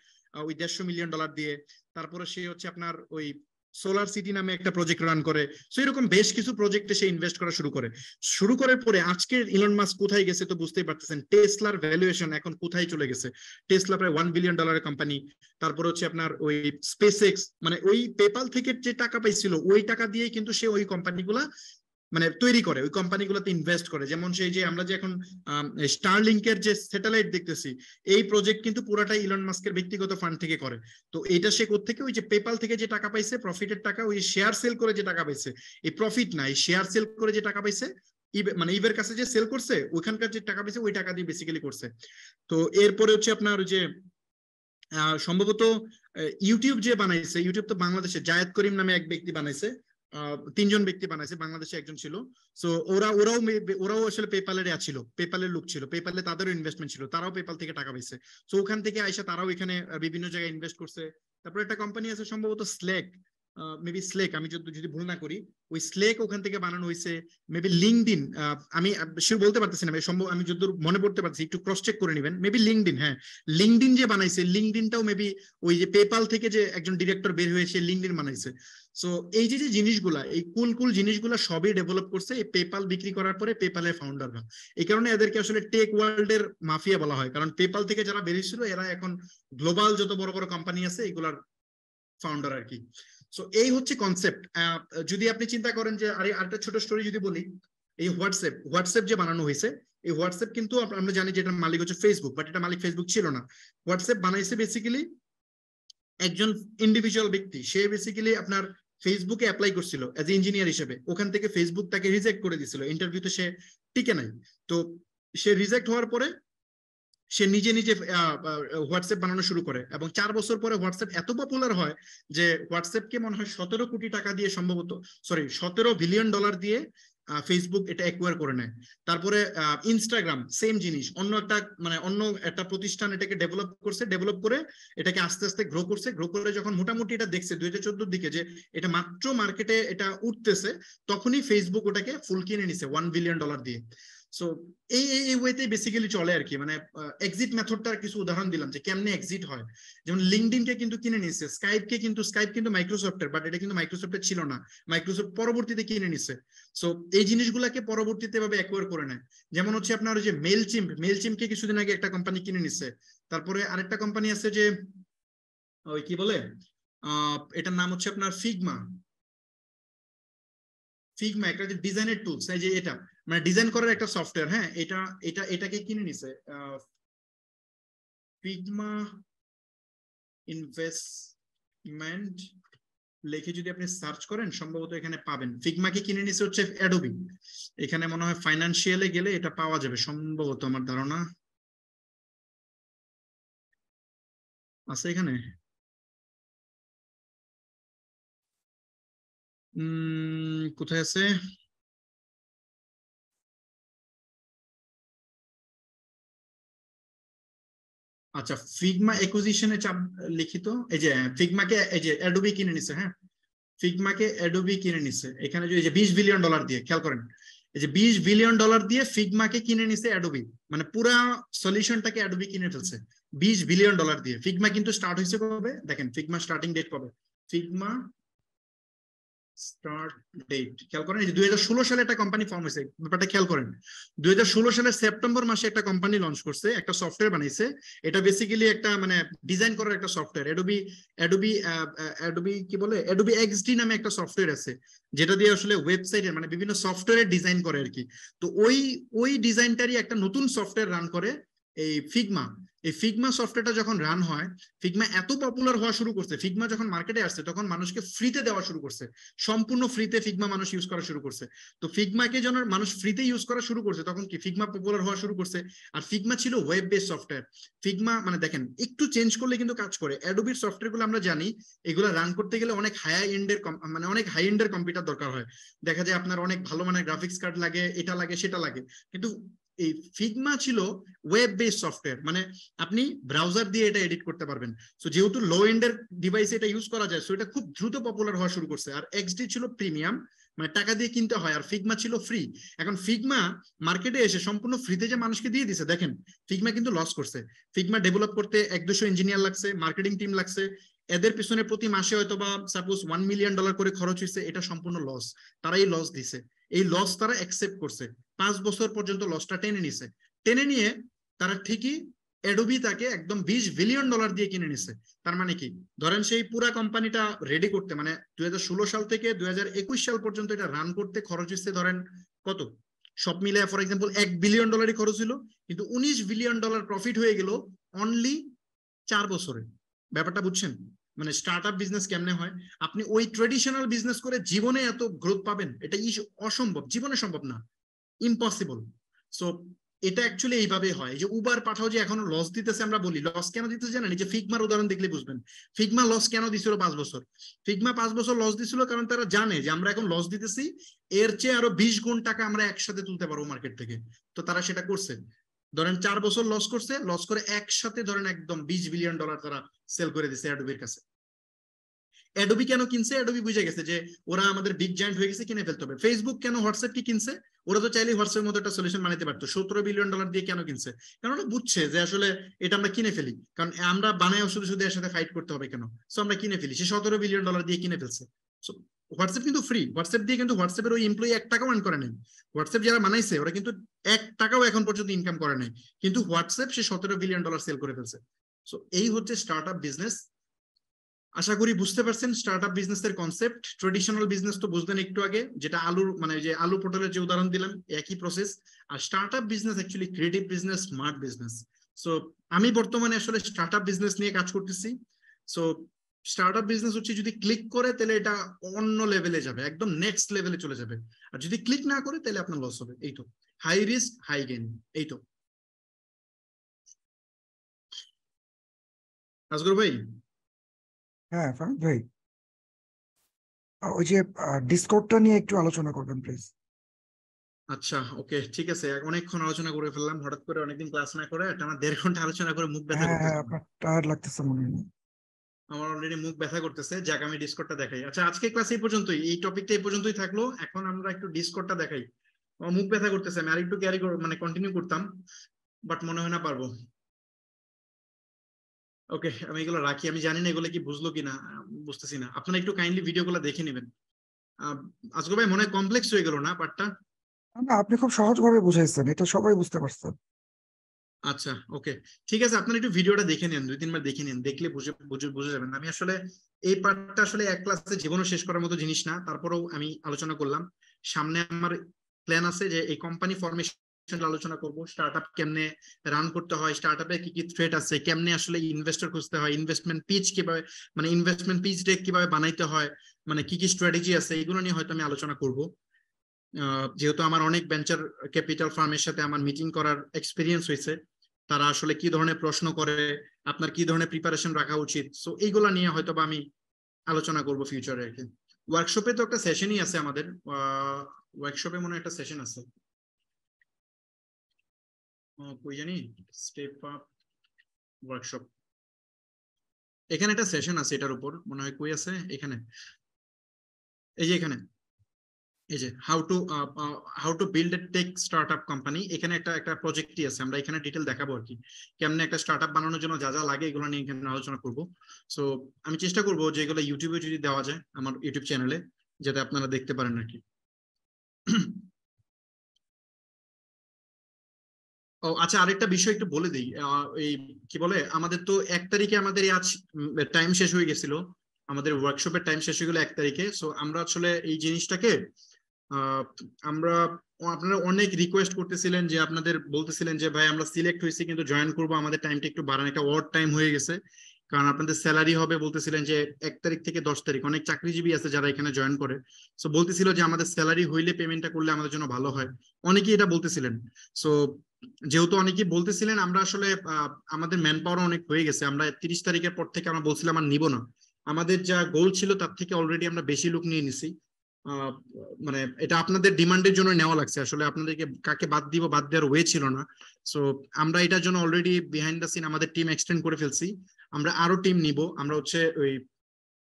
ওই $150 মিলিয়ন দিয়ে। তারপরে সে হচ্ছে আপনার ওই সোলার সিটি নামে একটা প্রজেক্ট রান করে। সো এরকম বেশ কিছু প্রজেক্টে সে ইনভেস্ট করা শুরু করার পরে আজকের ইলন মাস্ক কোথায় গেছে তো বুঝতেই পারতেছেন, টেসলার ভ্যালুয়েশন এখন কোথায় চলে গেছে। টেসলা প্রায় $1 বিলিয়ন কোম্পানি। তারপর হচ্ছে আপনার ওই স্পেস এক্স, মানে ওই পেপ্যাল থেকে যে টাকা পাইছিল ওই টাকা দিয়ে কিন্তু সে ওই কোম্পানিগুলা মানে তৈরি করে, ওই কোম্পানিগুলোতে ইনভেস্ট করে। যেমন সেই যে আমরা যে এখন স্টারলিংকের যে স্যাটেলাইট দেখতেছি, এই প্রজেক্ট কিন্তু পুরাটাই ইলন মাস্কের ব্যক্তিগত ফান্ড থেকে করে। তো এটা সে কোত্থেকে, ওই যে পেপ্যাল থেকে যে টাকা পাইছে প্রফিটের টাকা, ওই শেয়ার সেল করে যে টাকা পাইছে, এই প্রফিট না, এই শেয়ার সেল করে যে টাকা পাইছে মানে ইভের কাছে যে সেল করছে ওইখানকার যে টাকা পাইছে ওই টাকা দিয়ে বেসিক্যালি করছে। তো এরপরে হচ্ছে আপনার ওই যে সম্ভবত ইউটিউব যে বানাইছে, ইউটিউব তো বাংলাদেশে জায়েদ করিম নামে এক ব্যক্তি বানাইছে, 3 জন ব্যক্তি বানাইছে, বাংলাদেশে একজন ছিল। সো ওরাও আসলে পেপ্যালের ছিল, পেপ্যালের লোক ছিল, পেপ্যালে তাদেরও ইনভেস্টমেন্ট ছিল, তারাও পেপ্যাল থেকে টাকা পাইছে। সো ওখান থেকে আইসা তারাও এখানে বিভিন্ন জায়গায় ইনভেস্ট করছে। তারপর একটা কোম্পানি আছে সম্ভবত স্লেক, মেবি স্লেক, আমি যদি ভুল না করি, ওই স্লেক ওখান থেকে বানানো হয়েছে। মেবি লিঙ্কডইন, আমি শিওর বলতে পারতেছি না, সম্ভব আমি যতদূর মনে পড়তে পারছি, একটু ক্রস চেক করে নেবেন। মেবি লিঙ্কডইন, হ্যাঁ লিঙ্কডইন যে বানাইছে, লিঙ্কডইনটাও মেবি ওই যে পেপ্যাল থেকে যে একজন ডিরেক্টর বের হয়েছে লিঙ্কডইন বানাইছে। সো এই যে জিনিসগুলা, এই কুল জিনিসগুলা সবই ডেভেলপ করছে এই পেপ্যাল বিক্রি করার পরে পেপ্যালের ফাউন্ডাররা। এই কারণে এদেরকে আসলে টেক ওয়ার্ল্ডের মাফিয়া বলা হয়, কারণ পেপ্যাল থেকে যারা বেরিয়েছিল এরা এখন গ্লোবাল যত বড় বড় কোম্পানি আছে এগুলার ফাউন্ডার আর কি। সো এই হচ্ছে কনসেপ্ট। যদি আপনি চিন্তা করেন যে আরেকটা ছোট স্টোরি যদি বলি, এই হোয়াটসঅ্যাপ যে বানানো হয়েছে, এই হোয়াটসঅ্যাপ কিন্তু আমরা জানি যে এটার মালিক হচ্ছে ফেসবুক, বাট এটা মালিক ফেসবুক ছিল না। হোয়াটসঅ্যাপ বানাইছে বেসিক্যালি একজন ইন্ডিভিজুয়াল ব্যক্তি, সে বেসিক্যালি আপনার ফেসবুকে অ্যাপ্লাই করছিল এজ ইঞ্জিনিয়ার হিসেবে, ওখান থেকে ফেসবুক তাকে রিজেক্ট করে দিয়েছিল, ইন্টারভিউতে সে টিকে নাই। তো সে রিজেক্ট হওয়ার পরে সে নিজে হোয়াটসঅ্যাপ বানানো শুরু করে, এবং 4 বছর পরে হোয়াটসঅ্যাপ এত পপুলার হয় যে হোয়াটসঅ্যাপকে মনে হয় 17 কোটি টাকা দিয়ে সম্ভবত, সরি $17 বিলিয়ন দিয়ে ফেসবুক এটা অ্যাকোয়ার করে নেয়। তারপরে ইনস্টাগ্রাম সেম জিনিস, অন্য একটা প্রতিষ্ঠান এটাকে ডেভেলপ করে এটাকে আস্তে আস্তে গ্রো করে যখন মোটামুটি এটা দেখছে 2014 দিকে যে এটা মাত্র মার্কেটে এটা উঠতেছে, তখনই ফেসবুক ওটাকে ফুল কিনে নিছে $1 বিলিয়ন দিয়ে। সো এই ওয়েতে বেসিক্যালি চলে আর কি। মানে এক্সিট মেথডটার কিছু উদাহরণ দিলাম যে কেমনে এক্সিট হয়। যেমন লিঙ্কডইনকে কিন্তু কিনে নিছে, স্কাইপ কিন্তু মাইক্রোসফটের, বাট এটা কিন্তু মাইক্রোসফটের ছিল না, মাইক্রোসফট পরবর্তীতে কিনে নিছে। সো এই জিনিসগুলোকে পরবর্তীতে ভাবে অ্যাকোয়ার করে নেয়। যেমন হচ্ছে আপনার ওই যে মেইলচিম্পকে কিছুদিন আগে একটা কোম্পানি কিনে নিছে। তারপরে আরেকটা কোম্পানি আছে যে ওই কি বলে, এটার নাম হচ্ছে আপনার ফিগমা, একটা যে ডিজাইনের টুলস, এই যে এটা মানে ডিজাইন করার একটা সফটওয়্যার, হ্যাঁ এটাকে কিনে নিছে ফিগমা ইনভেস্টমেন্ট লিখে যদি আপনি সার্চ করেন সম্ভবত এখানে পাবেন। ফিগমাকে কিনে নিছে হচ্ছে অ্যাডোবি। এখানে মনে হয় ফাইন্যান্সিয়ালে গেলে এটা পাওয়া যাবে সম্ভবত, আমার ধারণা আছে এখানে। কোথায় আছে? আচ্ছা, ফিগমা অ্যাকুইজিশনে চাপ লিখিত, এই যে ফিগমাকে এই যে অ্যাডোবি কিনে নিছে। হ্যাঁ, ফিগমাকে অ্যাডোবি কিনে নিছে। এখানে যে $20 বিলিয়ন দিয়ে, খেয়াল করেন, এই যে $20 বিলিয়ন দিয়ে ফিগমাকে কিনে নিছে অ্যাডোবি, মানে পুরা সলিউশনটাকে অ্যাডোবি কিনে ফেলছে $20 বিলিয়ন দিয়ে। ফিগমা কিন্তু স্টার্ট হয়েছে কবে দেখেন, ফিগমা স্টার্টিং ডেট কবে, ফিগমা স্টার্ট ডেট খেয়াল করেন, এই যে 2016 সালে একটা কোম্পানি ফর্ম হয়েছে, ব্যাপারটা খেয়াল করেন। 2016 সালের সেপ্টেম্বর মাসে একটা কোম্পানি লঞ্চ করছে, একটা সফটওয়্যার বানাইছে। এটা বেসিক্যালি একটা মানে ডিজাইন করার একটা সফটওয়্যার। অ্যাডোবি কি বলে, অ্যাডোবি এক্সডি নামে একটা সফটওয়্যার আছে, যেটা দিয়ে আসলে ওয়েবসাইটের মানে বিভিন্ন সফটওয়্যারের ডিজাইন করে আর কি। তো ওই ডিজাইনটারই একটা নতুন সফটওয়্যার রান করে এই ফিগমা। এই ফিগমা সফটওয়্যারটা যখন রান হয়, ফিগমা এত পপুলার হওয়া শুরু করছে, ফিগমা যখন মার্কেটে আসছে তখন মানুষকে ফ্রিতে দেওয়া শুরু করছে, সম্পূর্ণ ফ্রিতে ফিগমা মানুষ ইউজ করা শুরু করছে। তো ফিগমাকে যখন মানুষ ফ্রিতে ইউজ করা শুরু করছে তখন কি ফিগমা পপুলার হওয়া শুরু করছে। আর ফিগমা ছিল ওয়েব বেস সফটওয়্যার। ফিগমা মানে দেখেন একটু চেঞ্জ করলে কিন্তু কাজ করে। অ্যাডোবির সফটওয়্যার গুলো আমরা জানি এগুলো রান করতে গেলে অনেক হাই এন্ডের কম্পিউটার দরকার হয়। দেখা যায় আপনার অনেক ভালো মানের গ্রাফিক্স কার্ড লাগে, এটা লাগে সেটা লাগে। কিন্তু এই ফিগমা ছিল ওয়েব বেস সফটওয়্যার, মানে আপনি ব্রাউজার দিয়ে এটা এডিট করতে পারবেন। সো যেহেতু লো এন্ডের ডিভাইসে এটা ইউজ করা যায়, সো এটা খুব দ্রুত পপুলার হওয়া শুরু করছে। আর এক্সডি ছিল প্রিমিয়াম, মানে টাকা দিয়ে কিনতে হয়, আর ফিগমা ছিল ফ্রি। এখন ফিগমা মার্কেটে এসে সম্পূর্ণ ফ্রিতে যে মানুষকে দিয়ে দিছে, দেখেন ফিগমা কিন্তু লস করছে। ফিগমা ডেভেলপ করতে 100-200 ইঞ্জিনিয়ার লাগছে, মার্কেটিং টিম লাগছে, এদের পিছনে প্রতি মাসে হয়তো বা সাপোজ $1 মিলিয়ন করে খরচ হয়েছে, এটা সম্পূর্ণ লস। তারাই লস দিছে, এই লস তারা অ্যাকসেপ্ট করছে। 5 বছর পর্যন্ত লসটা টেনে নিছে, টেনে নিয়ে তারা ঠিকই অ্যাডোবি তাকে একদম $20 বিলিয়ন দিয়ে কিনে নিছে। তার মানে কি, ধরেন সেই পুরা কোম্পানিটা রেডি করতে মানে 2016 সাল থেকে 2021 সাল পর্যন্ত এটা রান করতে খরচ হচ্ছে ধরেন কত, সব মিলে ফর এক্সাম্পল $1 বিলিয়ন খরচ হলো, কিন্তু $19 বিলিয়ন প্রফিট হয়ে গেল অনলি 4 বছরে। ব্যাপারটা বুঝছেন? মানে স্টার্ট আপ বিজনেস কেমনে হয়। আপনি ওই ট্রেডিশনাল বিজনেস করে জীবনে এত গ্রোথ পাবেন, এটা অসম্ভব, জীবনে সম্ভব না, ইম্পসিবল। সো এটা অ্যাকচুয়ালি এইভাবেই হয়। যে উবার পাঠাও যে এখনো লস দিতেছে, আমরা বলি লস কেন দিতেছে জানেন? যে ফিগমার উদাহরণ দেখলে বুঝবেন। ফিগমা লস কেন দিছিল 5 বছর? ফিগমা 5 বছর লস দিছিল কারণ তারা জানে যে আমরা এখন লস দিতেছি, এর চেয়ে আরো 20 গুণ টাকা আমরা একসাথে তুলতে পারবো মার্কেট থেকে। তো তারা সেটা করছে। ধরেন 4 বছর লস করছে, লস করে একসাথে ধরেন একদম $20 বিলিয়ন তারা সেল করে দিছে অ্যাডোবির কাছে। অ্যাডোবি কেন কিনছে? অ্যাডোবি বুঝে গেছে যে ওরা আমাদের বিগ জায়ান্ট হয়ে গেছে, কিনে ফেলতে হবে। ফেসবুক কেন হোয়াটসঅ্যাপ কি কিনছে? ওরা তো চাইলে হোয়াটসঅ্যাপের মতো একটা সলিউশন বানাতে পারতো। $17 বিলিয়ন দিয়ে কেন কিনছে? কারণ ওরা বুঝছে যে আসলে এটা আমরা কিনে ফেলি, কারণ আমরা বানায় শুধু শুধু এর সাথে ফাইট করতে হবে কেন, সো আমরা কিনে ফেলি। সে $17 বিলিয়ন দিয়ে কিনে ফেলছে। সো হোয়াটসঅ্যাপ কিন্তু ফ্রি, হোয়াটসঅ্যাপ দিয়ে কিন্তু হোয়াটসঅ্যাপের ওই এমপ্লয়ি 1 টাকাও আর্ন করে নাই। হোয়াটসঅ্যাপ যারা বানাইছে ওরা কিন্তু 1 টাকাও এখন পর্যন্ত ইনকাম করে নাই, কিন্তু হোয়াটসঅ্যাপ সে $17 বিলিয়ন সেল করে ফেলছে। সো এই হচ্ছে স্টার্ট আপ বিজনেস। আশা করি বুঝতে পারছেন স্টার্টআপ বিজনেসের কনসেপ্ট। ট্রেডিশনাল বিজনেস তো বুঝলেন একটু আগে, যেটা আলুর মানে যে আলু পটলের যে উদাহরণ দিলাম, একই প্রসেস। আর startup business actually creative business, smart business. So আমি বর্তমানে আসলে স্টার্টআপ বিজনেস নিয়ে কাজ করতেছি। সো স্টার্টআপ বিজনেস হচ্ছে যদি ক্লিক করে তাহলে এটা অন্য লেভেলে যাবে, একদম নেক্সট লেভেলে চলে যাবে। আর যদি ক্লিক না করে তাহলে আপনার লস হবে। এই তো, হাই রিস্ক হাই গেইন। এই তো আজগর ভাই। হ্যাঁ ফারুক ভাই, ওই যে ডিসকর্ডটা নিয়ে একটু আলোচনা করবেন প্লিজ। আচ্ছা ওকে, ঠিক আছে। অনেকক্ষণ আলোচনা করে ফেললাম, হঠাৎ করে অনেকদিন ক্লাস না করে টানা 1.5 ঘন্টা আলোচনা করে মুখ ব্যথা হ্যাঁ হ্যাঁ, করতেছে। আপনার টায়ার্ড লাগতেছে মনে হয়। আমার অলরেডি মুখ ব্যথা করতেছে, যাক আমি ডিসকর্ডটা দেখাই। আচ্ছা আজকে ক্লাস এই পর্যন্তই, এই টপিকটা এই পর্যন্তই থাকলো। এখন আমরা একটু ডিসকর্ডটা দেখাই। আমার মুখ ব্যথা করতেছে, আমি আরেকটু ক্যারি মানে কন্টিনিউ করতাম, বাট মনে হয় না পারবো। ওকে, আমি এগুলো রাখি। আমি জানি না এগুলো কি বুঝলো কিনা, বুঝতেছি না। আপনারা একটু কাইন্ডলি ভিডিওগুলো দেখে নেবেন। আজকে ভাই মনে হয় কমপ্লেক্স হয়ে গেল না পার্টটা? না, আপনি খুব সহজভাবে বুঝাইছেন, এটা সবাই বুঝতে পারছেন। আচ্ছা ওকে, ঠিক আছে। আপনারা একটু ভিডিওটা দেখে নেন, 2-3 বার দেখে নিন, দেখলে বুঝে যাবেন। আমি আসলে এই পার্টটা আসলে এক ক্লাসে জীবনও শেষ করার মতো জিনিস না, তারপরেও আমি আলোচনা করলাম। সামনে আমার প্ল্যান আছে যে এই কোম্পানি ফরমেশন আলোচনা করব, স্টার্টআপ কেমনে রান করতে হয়, স্টার্টআপে কি কি থ্রেট আছে, কেমনে আসলে ইনভেস্টর খুঁজতে হয়, ইনভেস্টমেন্ট পিচ কিভাবে মানে ইনভেস্টমেন্ট পিচ ডেক কিভাবে বানাইতে হয়, মানে কি কি স্ট্র্যাটেজি আছে এগুলো নিয়ে হয়তো আমি আলোচনা করব। যেহেতু আমার অনেক ভেঞ্চার ক্যাপিটাল ফার্মের সাথে আমার মিটিং করার এক্সপিরিয়েন্স হয়েছে, তারা আসলে কি ধরনের প্রশ্ন করে, আপনার কি ধরনের প্রিপারেশন রাখা উচিত, সো এইগুলা নিয়ে হয়তো বা আমি আলোচনা করব ফিউচারে আর কি। ওয়ার্কশপে তো একটা সেশনই আছে আমাদের, ওয়ার্কশপে মনে হয় একটা সেশন আছে, কই জানি, স্টেপ আপ ওয়ার্কশপ, এখানে একটা সেশন আছে এটার উপর মনে হয়, কই আছে এখানে, এই যে এখানে, এই যে how to build a tech startup company, এখানে একটা একটা প্রজেক্টই আছে, আমরা এখানে ডিটেল দেখাবো আর কি, কেমনে একটা স্টার্টআপ বানানোর জন্য যা যা লাগে এগুলো নিয়ে এখানে আলোচনা করব। সো আমি চেষ্টা করবো যে এগুলো ইউটিউবে যদি দেওয়া যায় আমার ইউটিউব চ্যানেলে, যাতে আপনারা দেখতে পারেন আর কি। ও আচ্ছা, আরেকটা বিষয় একটু বলে দিই, এই কি বলে, আমাদের তো 1 তারিখে আমাদের আজ টাইম শেষ হয়ে গেছিল, আমাদের ওয়ার্কশপের টাইম শেষ হয়ে গেল 1 তারিখে। সো আমরা আসলে এই জিনিসটাকে আমরা, আপনারা অনেক রিকোয়েস্ট করতেছিলেন যে, আপনাদের বলতেছিলেন যে ভাই আমরা সিলেক্ট হয়েছি কিন্তু জয়েন করবো, আমাদের টাইমটা একটু বাড়ান, একটা ওয়ার্ড টাইম হয়ে গেছে, কারণ আপনাদের স্যালারি হবে বলতেছিলেন যে 1 তারিখ থেকে 10 তারিখ, অনেক চাকরিজীবী আছে যারা এখানে জয়েন করে, সো বলতেছিল যে আমাদের স্যালারি হইলে পেমেন্টটা করলে আমাদের জন্য ভালো হয়, অনেকেই এটা বলতেছিলেন। সো যেহেতু অনেকেই বলতেছিলেন, আমরা আসলে আমাদের ম্যান পাওয়ার অনেক হয়ে গেছে, আমরা 30 তারিখের পর থেকে আমরা বলছিলাম আর নিব না, আমাদের যা গোল ছিল তার থেকে অলরেডি আমরা বেশি লোক নিয়ে নিছি। মানে এটা আপনাদের ডিমান্ডের জন্য নেওয়া লাগছে, আসলে আপনাদেরকে কাকে বাদ দিব, বাদ দেওয়ার ওয়ে ছিল না। সো আমরা এটার জন্য অলরেডি বিহাইন্ড দ্য সিন আমাদের টিম এক্সটেন্ড করে ফেলছি, আমরা আরো টিম নিব, আমরা হচ্ছে ওই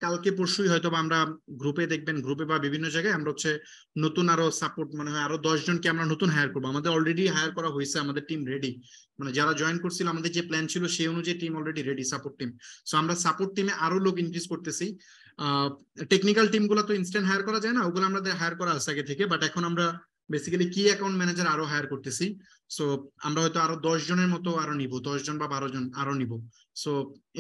কালকে পরশুই হয়তো বা আমরা গ্রুপে দেখবেন, গ্রুপে বা বিভিন্ন জায়গায় আমরা হচ্ছে নতুন আরো সাপোর্ট, মানে হয় আরো 10 জনকে আমরা নতুন হায়ার করবো, আমাদের অলরেডি হায়ার করা হয়েছে, আমাদের টিম রেডি, মানে যারা জয়েন করছিল আমাদের যে প্ল্যান ছিল সেই অনুযায়ী team already ready, support team. So আমরা সাপোর্ট টিমে আরো লোক ইনক্রিজ করতেছি। টেকনিক্যাল টিম গুলো তো ইনস্ট্যান্ট হায়ার করা যায় না, ওগুলো আমাদের হায়ার করা আছে আগে থেকে, বাট এখন আমরা বেসিক্যালি কি অ্যাকাউন্ট ম্যানেজার আরো হায়ার করতেছি। সো আমরা হয়তো আরো 10 জনের মতো আরো নিব, 10 জন বা 12 জন আরো নিব। সো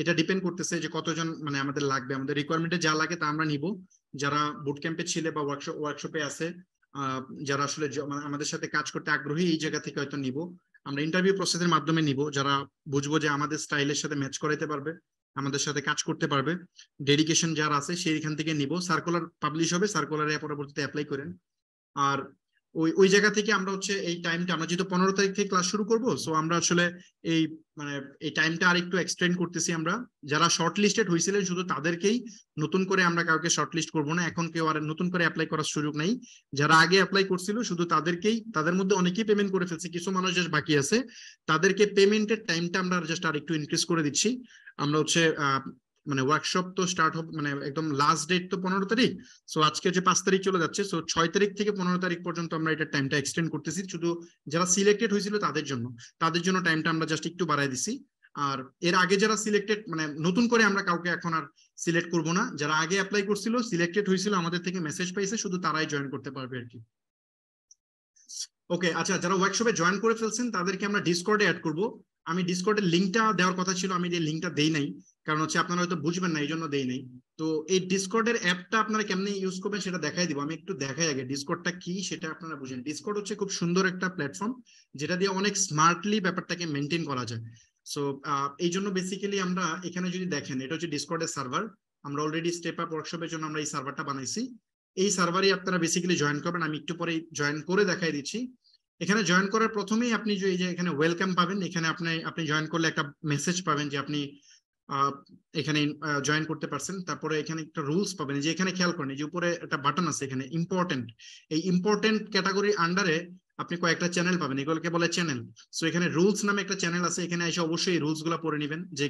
এটা ডিপেন্ড করতেছে যে কতজন মানে আমাদের লাগবে, আমাদের রিকোয়ারমেন্টে যা লাগে তা আমরা নিব, যারা বুট ক্যাম্পে ছিল বা ওয়ার্কশপে আছে, যারা আসলে মানে আমাদের সাথে কাজ করতে আগ্রহী, এই জায়গা থেকে হয়তো নিব, আমরা ইন্টারভিউ প্রসেসের মাধ্যমে নিব, যারা বুঝবো যে আমাদের স্টাইলের সাথে ম্যাচ করাইতে পারবে, আমাদের সাথে কাজ করতে পারবে, ডেডিকেশন যার আছে সেইখান থেকে নিব। সার্কুলার পাবলিশ হবে, সার্কুলারে পরবর্তীতে অ্যাপ্লাই করেন। আর ওই ওই জায়গা থেকে আমরা হচ্ছে এই টাইমটা, আমরা যেহেতু 15 তারিখ থেকে ক্লাস শুরু করব, সো আমরা আসলে এই মানে এই টাইমটা আর একটু এক্সটেন্ড করতেছি, আমরা যারা শর্ট লিস্টেড হয়েছিলেন শুধু তাদেরকেই, নতুন করে আমরা কাউকে শর্ট লিস্ট করবো না, এখন কেউ আর নতুন করে অ্যাপ্লাই করার সুযোগ নেই, যারা আগে অ্যাপ্লাই করছিল শুধু তাদেরকেই, তাদের মধ্যে অনেকেই পেমেন্ট করে ফেলছে, কিছু মানুষ জাস্ট বাকি আছে, তাদেরকে পেমেন্টের টাইমটা আমরা জাস্ট আর একটু ইনক্রিজ করে দিচ্ছি। আমরা হচ্ছে মানে ওয়ার্কশপ তো স্টার্ট হবে, মানে একদম লাস্ট ডেট তো 15 তারিখ, সো আজকে যে 5 তারিখ চলে যাচ্ছে, সো 6 তারিখ থেকে 15 তারিখ পর্যন্ত আমরা এটা টাইমটা এক্সটেন্ড করতেছি, শুধু যারা সিলেক্টেড হয়েছিল তাদের জন্য টাইমটা আমরা জাস্ট একটু বাড়াই দিছি। আর এর আগে যারা সিলেক্টেড, মানে নতুন করে আমরা কাউকে এখন আর সিলেক্ট করব না, যারা আগে অ্যাপ্লাই করছিল, সিলেক্টেড হয়েছিল, আমাদের থেকে মেসেজ পাইছে, শুধু তারাই জয়েন করতে পারবে আর কি। ওকে, আচ্ছা, যারা ওয়ার্কশপে জয়েন করে ফেলছেন তাদেরকে আমরা ডিসকর্ডে অ্যাড করব। আমি ডিসকর্ডের লিঙ্কটা দেওয়ার কথা ছিল, আমি এই লিঙ্কটা দেই নাই, কারণ হচ্ছে আপনারা হয়তো বুঝবেন না, এই জন্য দেই নাই। তো এই ডিসকর্ডের অ্যাপটা আপনারা কেমনে ইউজ করবেন সেটা দেখাই দিব, আমি একটু দেখাই আগে ডিসকর্ডটা কি সেটা আপনারা বুঝেন। ডিসকর্ড হচ্ছে খুব সুন্দর একটা প্ল্যাটফর্ম, যেটা দিয়ে অনেক স্মার্টলি ব্যাপারটাকে মেনটেন করা যায়। সো এই জন্য বেসিক্যালি আমরা এখানে যদি দেখেন, এটা হচ্ছে ডিসকর্ডের সার্ভার, আমরা অলরেডি স্টেপ আপ ওয়ার্কশপের জন্য আমরা এই সার্ভারটা বানাইছি, এই সার্ভারই আপনারা বেসিক্যালি জয়েন করবেন, আমি একটু পরে জয়েন করে দেখাই দিচ্ছি। এখানে জয়েন করার প্রথমেই আপনি যে এই যে এখানে ওয়েলকাম পাবেন, এখানে আপনি জয়েন করলে একটা মেসেজ পাবেন যে আপনি এখানে জয়েন করতে পারছেন। তারপরে এখানে একটা রুলস পাবেন, যে এখানে খেয়াল করেন, এই যে উপরে একটা বাটন আছে এখানে ইম্পর্টেন্ট, এই ইম্পর্টেন্ট ক্যাটাগরির আন্ডারে আপনি কয়েকটা চ্যানেল পাবেন, এগুলোকে বলে চ্যানেল। সো এখানে রুলস নামে একটা চ্যানেল আছে, এখানে এসে অবশ্যই রুলস গুলা পড়ে নেবেন, যে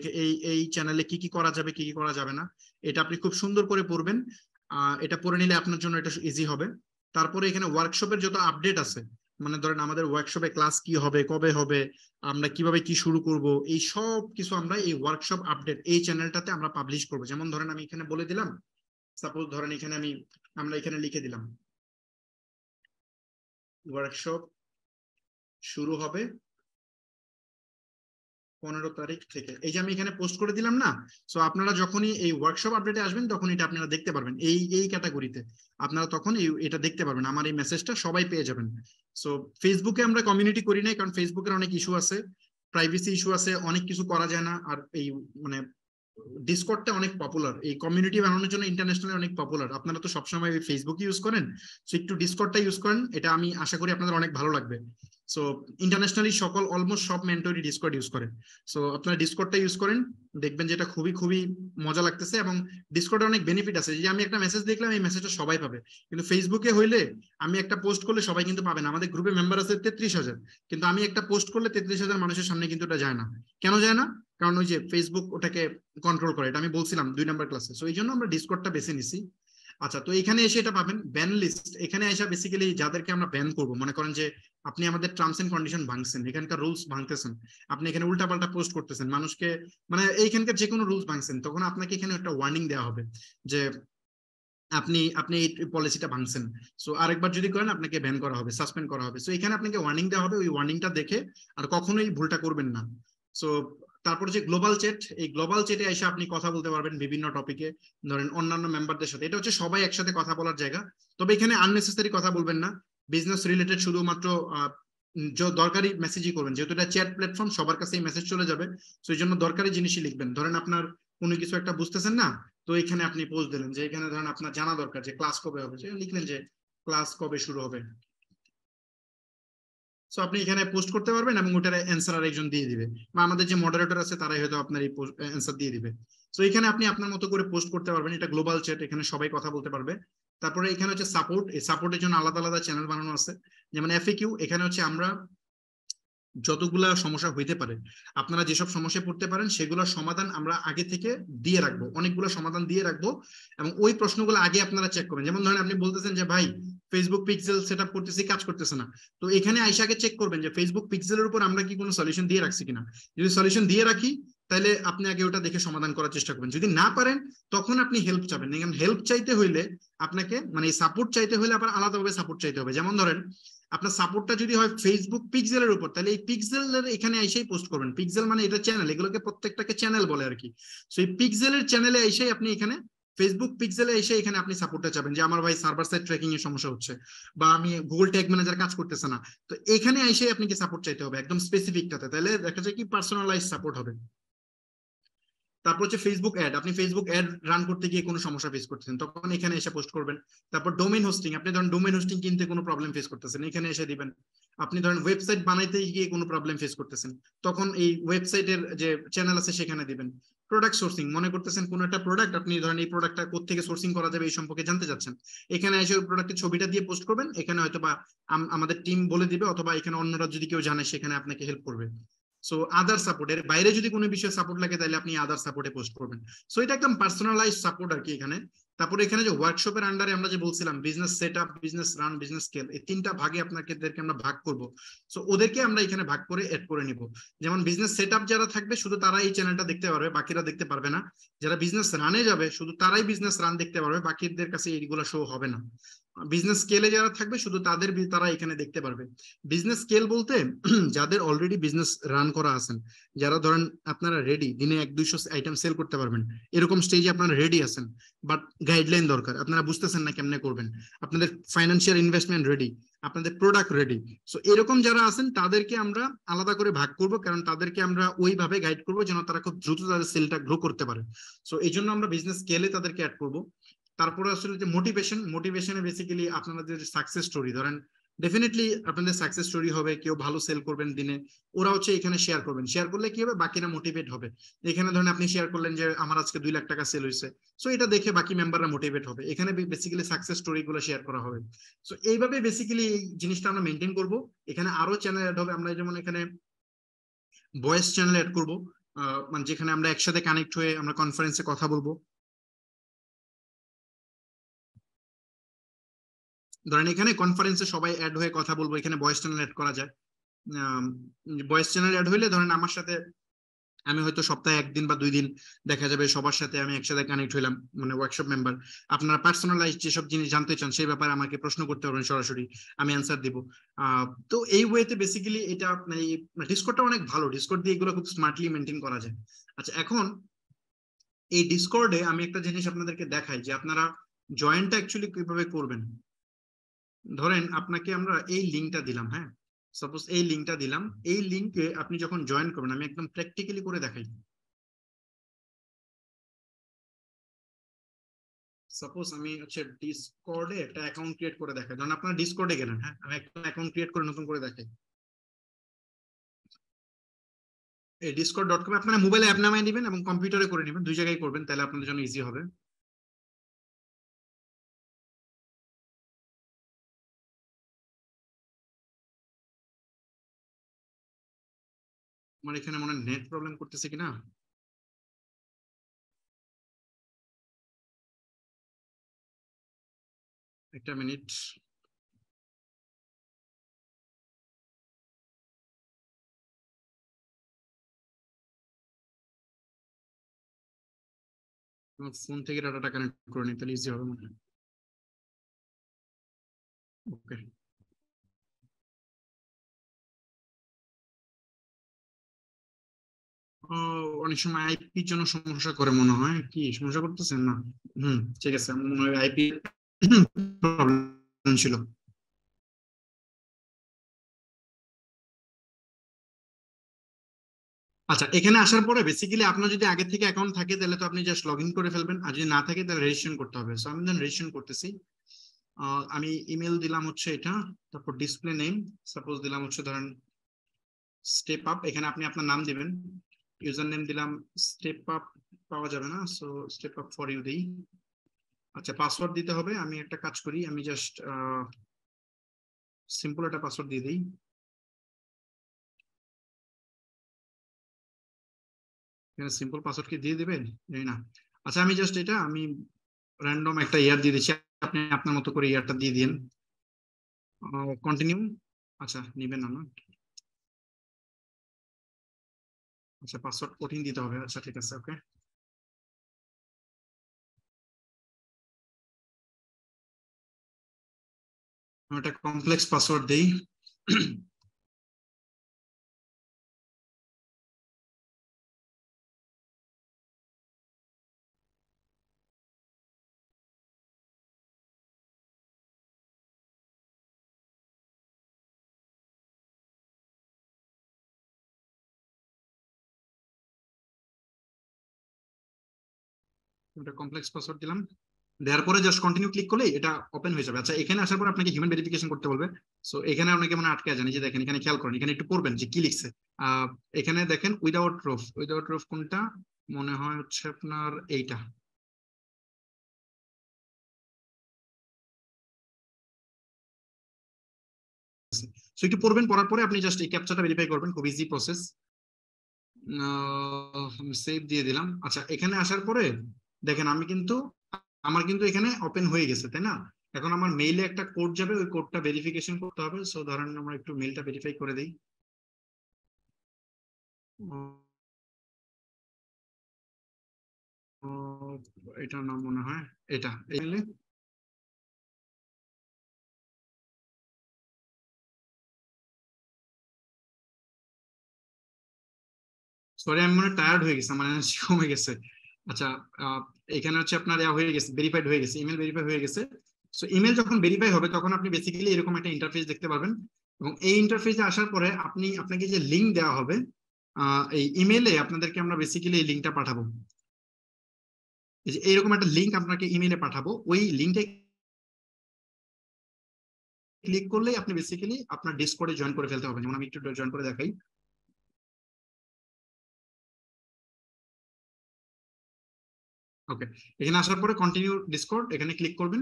এই চ্যানেলে কি কি করা যাবে, কি কি করা যাবে না, এটা আপনি খুব সুন্দর করে পড়বেন। এটা পড়ে নিলে আপনার জন্য এটা ইজি হবে। তারপরে এখানে ওয়ার্কশপের যত আপডেট আছে, মানে ধরেন আমাদের ওয়ার্কশপে ক্লাস কি হবে, কবে হবে, আমরা কিভাবে কি শুরু করব, এই সব কিছু আমরা এই ওয়ার্কশপ আপডেট এই চ্যানেলটাতে আমরা পাবলিশ করব। যেমন ধরেন আমি এখানে বলে দিলাম, সাপোজ ধরেন এখানে আমরা এখানে লিখে দিলাম ওয়ার্কশপ শুরু হবে 15 তারিখ থেকে, এই যে আমি এখানে পোস্ট করে দিলাম না। সো আপনারা যখনই এই ওয়ার্কশপ আপডেটে আসবেন তখন এটা আপনারা দেখতে পারবেন, এই ক্যাটাগরিতে আপনারা তখন এটা দেখতে পারবেন, আমার এই মেসেজটা সবাই পেয়ে যাবেন। সো ফেসবুকে আমরা কমিউনিটি করি নাই, কারণ ফেসবুকের অনেক ইস্যু আছে, প্রাইভেসি ইস্যু আছে, অনেক কিছু করা যায় না, আর এই মানে ডিসকর্ডটা অনেক পপুলার, এই কমিউনিটি বানানোর জন্য ইন্টারন্যাশনালি অনেক পপুলার। আপনারা তো সবসময় ফেসবুক ইউজ করেন, সো একটু ডিসকর্ডটা ইউজ করেন, এটা আমি আশা করি আপনাদের অনেক ভালো লাগবে। সো ইন্টারন্যাশনালি অলমোস্ট সব মেন্টরই ডিসকর্ড ইউজ করে। সো আপনারা ডিসকর্ডটা ইউজ করেন, দেখবেন যে এটা খুবই খুবই মজা লাগতেছে, এবং ডিসকর্ডে অনেক বেনিফিট আছে। যে আমি একটা মেসেজ দেখলাম, এই মেসেজটা সবাই পাবে, কিন্তু ফেসবুকে হইলে আমি একটা পোস্ট করলে সবাই কিন্তু পাবে না। আমাদের গ্রুপে মেম্বার আছে 33,000, কিন্তু আমি একটা পোস্ট করলে 33,000 মানুষের সামনে কিন্তু এটা যায় না। কেন যায় না? কারণ ওই যে ফেসবুক ওটাকে কন্ট্রোল করে, এটা আমি বলছিলাম 2 নম্বর ক্লাসে। সো এই জন্য আমরা ডিসকর্ডটা বেছে নিছি। আচ্ছা, তো এখানে এসে এটা পাবেন ব্যান লিস্ট। এখানে এসে বেসিক্যালি যাদেরকে আমরা ব্যান করব, মনে করেন যে আপনি আমাদের টার্মস এন্ড কন্ডিশন ভাঙছেন, এখানকার রুলস ভাঙতেছেন, আপনি এখানে উল্টাপাল্টা পোস্ট করতেছেন মানুষকে, মানে এইখানকার যে কোনো রুলস ভাঙছেন, তখন আপনাকে এখানে একটা ওয়ার্নিং দেওয়া হবে যে আপনি আপনি এই পলিসিটা ভাঙছেন। সো আরেকবার যদি করেন আপনাকে ব্যান করা হবে, সাসপেন্ড করা হবে। সো এখানে আপনাকে ওয়ার্নিং দেওয়া হবে, ওই ওয়ার্নিংটা দেখে আর কখনোই ভুলটা করবেন না। সো তারপর যে গ্লোবাল চ্যাট, এই গ্লোবাল চ্যাটে এসে আপনি কথা বলতে পারবেন বিভিন্ন টপিকে, ধরেন অন্যান্য মেম্বারদের সাথে। এটা হচ্ছে সবাই একসাথে কথা বলার জায়গা, তবে এখানে আননেসেসারি কথা বলবেন না, বিজনেস রিলেটেড শুধুমাত্র দরকারি মেসেজই করবেন, যেহেতু এটা চ্যাট প্ল্যাটফর্ম, সবার কাছে মেসেজ চলে যাবে। তো এই জন্য দরকারি জিনিসই লিখবেন। ধরেন আপনার কোনো কিছু একটা বুঝতেছেন না, তো এখানে আপনি পোস্ট দিলেন যে এখানে ধরেন আপনার জানা দরকার যে ক্লাস কবে হবে, যে লিখলেন যে ক্লাস কবে শুরু হবে। সো আপনি এখানে পোস্ট করতে পারবেন, এবং ওটার অ্যান্সার আরেকজন দিয়ে দিবে, বা আমাদের যে মডারেটর আছে তারাই হয়তো আপনার এই অ্যান্সার দিয়ে দিবে। সো এখানে আপনি আপনার মতো করে পোস্ট করতে পারবেন। এটা গ্লোবাল চ্যাট, এখানে সবাই কথা বলতে পারবে। তারপরে এখানে হচ্ছে সাপোর্ট, এই সাপোর্টের জন্য আলাদা আলাদা চ্যানেল বানানো আছে। যেমন এফএকিউ, এখানে হচ্ছে আমরা যতগুলা সমস্যা হইতে পারে, আপনারা যেসব সমস্যায় পড়তে পারেন সেগুলোর সমাধান আমরা আগে থেকে দিয়ে রাখবো, অনেকগুলো সমাধান দিয়ে রাখবো, এবং ওই প্রশ্নগুলো আগে আপনারা চেক করবেন। যেমন ধরেন আপনি বলতেছেন যে ভাই ফেসবুক পিক্সেল সেট আপ করতেছি, কাজ করতেছে না, তো এখানে আইসা আগে চেক করবেন যে ফেসবুক পিক্সেলের উপর আমরা কি কোনো সলিউশন দিয়ে রাখছি কিনা। যদি সলিউশন দিয়ে রাখি, তাহলে আপনি আগে ওটা দেখে সমাধান করার চেষ্টা করবেন। যদি না পারেন, তখন আপনি হেল্প চাবেন। হেল্প চাইতে হইলে আপনাকে, মানে সাপোর্ট চাইতে হলে আবার আলাদাভাবে সাপোর্ট চাইতে হবে। যেমন ধরেন আপনার সাপোর্টটা যদি হয় ফেসবুক পিক্সেলের উপর, তাহলে এই পিক্সেলের এখানে এসেই পোস্ট করবেন। পিক্সেল মানে এটা চ্যানেল, এগুলোকে প্রত্যেকটাকে চ্যানেল বলে আর কি। সো এই পিক্সেলের চ্যানেলে এসেই আপনি এখানে ফেসবুক পিক্সেলে এসে এখানে আপনি সাপোর্টটা চাবেন, যে আমার ভাই সার্ভার সাইড ট্র্যাকিং এর সমস্যা হচ্ছে, বা আমি গুগল ট্যাগ ম্যানেজার কাজ করতেছে না। তো এখানে এসে আপনি কি সাপোর্ট চাইতে হবে একদম স্পেসিফিকটাতে, তাহলে দেখা যায় কি পার্সোনালাইজ সাপোর্ট হবে। তারপর হচ্ছে ফেসবুক অ্যাড, আপনি ফেসবুক অ্যাড রান করতে গিয়ে কোনো সমস্যা ফেস করতেছেন, তখন এখানে এসে পোস্ট করবেন। তারপর ডোমেইন হোস্টিং, আপনি ধরেন ডোমেইন হোস্টিং কিনতে কোনো প্রবলেম ফেস করতেছেন, এখানে এসে দিবেন। আপনি ধরেন ওয়েবসাইট বানাইতে গিয়ে কোনো প্রবলেম ফেস করতেছেন, তখন এই ওয়েবসাইটের যে চ্যানেল আছে সেখানে দিবেন। প্রোডাক্ট সোর্সিং, মনে করতেছেন কোন একটা প্রোডাক্ট, আপনি ধরেন এই প্রোডাক্টটা কোত্থেকে সোর্সিং করা যাবে এই সম্পর্কে জানতে চাচ্ছেন, এখানে এসে ওই প্রোডাক্টের ছবিটা দিয়ে পোস্ট করবেন। এখানে হয়তো বা আমাদের টিম বলে দিবে, অথবা এখানে অন্যরা যদি কেউ জানে সেখানে আপনাকে হেল্প করবে। সো আদার সাপোর্ট, এর বাইরে যদি কোনো বিষয়ে সাপোর্ট লাগে তাহলে আপনি আদার সাপোর্টে পোস্ট করবেন। সো এটা একদম পার্সোনালাইজ সাপোর্ট আর কি এখানে। তারপরে এখানে যে ওয়ার্কশপের আন্ডারে আমরা যে বলছিলাম business set up, business run, business scale, এই 3টা ভাগে আপনাদেরকে আমরা ভাগ করব। সো ওদেরকে আমরা এখানে ভাগ করে এড করে নিব। যেমন বিজনেস সেট আপ যারা থাকবে শুধু তারা এই চ্যানেলটা দেখতে পারবে, বাকিরা দেখতে পারবে না। যারা বিজনেস রানে যাবে শুধু তারাই বিজনেস রান দেখতে পারবে, বাকিদের কাছে এইগুলো শো হবে না। বিজনেস স্কেলে যারা থাকবে শুধু তারা এখানে দেখতে পারবে। বিজনেস স্কেল বলতে যাদের অলরেডি বিজনেস রান করা আছেন, যারা ধরেন আপনারা রেডি, দিনে 100-200 আইটেম সেল করতে পারবেন, এরকম স্টেজে আপনারা রেডি আছেন, বাট গাইডলাইন দরকার, আপনারা বুঝতেছেন না কেমনে করবেন, আপনাদের ফাইন্যান্সিয়াল ইনভেস্টমেন্ট রেডি, আপনাদের প্রোডাক্ট রেডি। সো এরকম যারা আছেন তাদেরকে আমরা আলাদা করে ভাগ করব, কারণ তাদেরকে আমরা ওইভাবে গাইড করবো যেন তারা খুব দ্রুত তাদের সেলটা গ্রো করতে পারে। সো এই জন্য আমরা বিজনেস স্কেলে তাদেরকে অ্যাড করবো। তারপরে আসলে যে মোটিভেশনে বেসিক্যালি আপনাদের সাকসেস স্টোরি, ধরেন ডেফিনেটলি আপনাদের সাকসেস স্টোরি হবে, কেউ ভালো সেল করবেন দিনে, ওরা হচ্ছে এখানে শেয়ার করবেন। শেয়ার করলে কি হবে, বাকিরা মোটিভেট হবে। এখানে ধরেন আপনি শেয়ার করলেন যে আমার আজকে 2 লাখ টাকা সেল হয়েছে, সো এটা দেখে বাকি মেম্বাররা মোটিভেট হবে। এখানে বেসিক্যালি সাকসেস স্টোরি গুলো শেয়ার করা হবে। সো এইভাবে বেসিক্যালি এই জিনিসটা আমরা মেনটেন করব। এখানে আরো চ্যানেল অ্যাড হবে, আমরা যেমন এখানে ভয়েস চ্যানেল অ্যাড করবো, মানে যেখানে আমরা একসাথে কানেক্ট হয়ে আমরা কনফারেন্সে কথা বলবো। ধরেন এখানে কনফারেন্সে সবাই অ্যাড হয়ে কথা বলবো, এখানে ভয়েস চ্যানেল অ্যাড করা যায়। ভয়েস চ্যানেল অ্যাড হইলে ধরেন আমার সাথে আমি হয়তো সপ্তাহে 1 দিন বা 2 দিন দেখা যাবে সবার সাথে আমি একসাথে কানেক্ট হইলাম, মানে ওয়ার্কশপ মেম্বার। আপনারা পার্সোনালাইজ যেসব জিনিস জানতে চান সেই ব্যাপারে আমাকে প্রশ্ন করতে পারবেন সরাসরি, আমি অ্যান্সার দিব। তো এই ওয়েতে বেসিক্যালি এটা ডিসকর্ডটা অনেক ভালো, ডিসকর্ড দিয়ে এগুলো খুব স্মার্টলি মেনটেন করা যায়। আচ্ছা, এখন এই ডিসকর্ডে আমি একটা জিনিস আপনাদেরকে দেখাই যে আপনারা জয়েনটা অ্যাকচুয়ালি কিভাবে করবেন। ধরেন আপনাকে আমরা এই লিঙ্কটা দিলাম, হ্যাঁ, সাপোজ এই লিঙ্কটা দিলাম, এই লিঙ্কে আপনি যখন জয়েন করবেন, আমি একদম প্র্যাকটিক্যালি করে দেখাই। সাপোজ আমি হচ্ছে ডিসকর্ডে একটা অ্যাকাউন্ট ক্রিয়েট করে দেখাই, ধরুন আপনারা ডিসকর্ডে গেলেন, হ্যাঁ আমি একটা অ্যাকাউন্ট ক্রিয়েট করে নতুন করে দেখাই। এই discord.com আপনারা মোবাইলে অ্যাপ নামায় নেবেন এবং কম্পিউটারে করে নেবেন, দুই জায়গায় করবেন, তাহলে আপনাদের জন্য ইজি হবে। আমার এখানে মনে হয় নেট প্রবলেম করতেছে কিনা, একটা মিনিট। ফোন থেকে ডাটাটা কানেক্ট করে নিই, তাহলে ইজি হবে মনে হয়। ওকে, অনেক সময় আইপির জন্য সমস্যা করে মনে হয়, কি সমস্যা করতেছেন না? ঠিক আছে, আমার মনে হয় আইপি প্রবলেম ছিল। আচ্ছা, এখানে আসার পরে বেসিক্যালি আপনার যদি আগে থেকে অ্যাকাউন্ট থাকে তাহলে তো আপনি জাস্ট লগ ইন করে ফেলবেন, আর যদি না থাকে তাহলে রেজিস্ট্রেশন করতে হবে। সো আমি দেন রেজিস্ট্রেশন করতেছি। আমি ইমেল দিলাম হচ্ছে এটা, তারপর ডিসপ্লে নেম সাপোজ দিলাম হচ্ছে ধরেন স্টেপ আপ, এখানে আপনি আপনার নাম দিবেন। ইউজার নেম দিলাম স্টেপ আপ, পাওয়া যাবে না, so step up for you দিই। আচ্ছা, পাসওয়ার্ড দিতে হবে, আমি একটা কাজ করি, আমি জাস্ট সিম্পল একটা পাসওয়ার্ড দিয়ে দিই। এখানে সিম্পল পাসওয়ার্ড কি দিয়ে দিবেন জানি না। আচ্ছা, আমি জাস্ট এটা আমি র্যান্ডম একটা ইয়ার দিয়ে দিচ্ছি, আপনি আপনার মতো করে ইয়ারটা দিয়ে দিন। কন্টিনিউ। আচ্ছা, নিবেন না না? আচ্ছা, পাসওয়ার্ড কঠিন দিতে হবে, আচ্ছা ঠিক আছে, ওকে। আমি একটা কমপ্লেক্স পাসওয়ার্ড দিই। এটা কমপ্লেক্স পাসওয়ার্ড দিলাম, দেওয়ার পরে জাস্ট কন্টিনিউ ক্লিক করলেই এটা ওপেন হয়ে যাবে। আচ্ছা, এখানে আসার পর আপনাকে হিউম্যান ভেরিফিকেশন করতে বলবে। সো এখানে অনেকে মনে হয় আটকে জানি যে দেখেন, এখানে খেয়াল করেন, এখানে একটু পড়বেন যে কি লিখছে। আহ এখানে দেখেন উইদাউট প্রুফ, উইদাউট প্রুফ কোনটা মনে হয় হচ্ছে আপনার এইটা। সো একটু পড়বেন, পড়ার পরে আপনি জাস্ট এই ক্যাপচাটা ভেরিফাই করবেন, খুব ইজি প্রসেস। সেভ দিয়ে দিলাম। আচ্ছা, এখানে আসার পরে দেখেন আমি কিন্তু, আমার কিন্তু এখানে ওপেন হয়ে গেছে, তাই না? এখন আমার মেইলে একটা কোড যাবে, ওই কোডটা ভেরিফিকেশন করতে হবে। সো ধরেন আমরা একটু মেইলটা ভেরিফাই করে দিই। এটার নাম মনে হয় এটা, এই সরি আমি মনে টায়ার্ড হয়ে গেছে, আমার এনার্জি কমে গেছে। আচ্ছা, আহ, এখানে হচ্ছে আপনার হয়ে গেছে, ভেরিফাইড হয়ে গেছে, ইমেল ভেরিফাই হয়ে গেছে। সো ইমেল যখন ভেরিফাই হবে তখন আপনি বেসিক্যালি এরকম একটা ইন্টারফেস দেখতে পারবেন। এবং এই ইন্টারফেসে আসার পরে আপনাকে যে লিঙ্ক দেওয়া হবে, এই ইমেলে আপনাদেরকে আমরা বেসিক্যালি এই লিঙ্কটা পাঠাবো। এই যে এইরকম একটা লিঙ্ক আপনাকে ইমেলে পাঠাবো, ওই লিঙ্কে ক্লিক করলেই আপনি বেসিক্যালি আপনার ডিসকর্ডে জয়েন করে ফেলতে হবে। যেমন আমি একটু জয়েন করে দেখাই। ওকে, এখানে আসার পরে কন্টিনিউ ডিসকর্ড এখানে ক্লিক করবেন।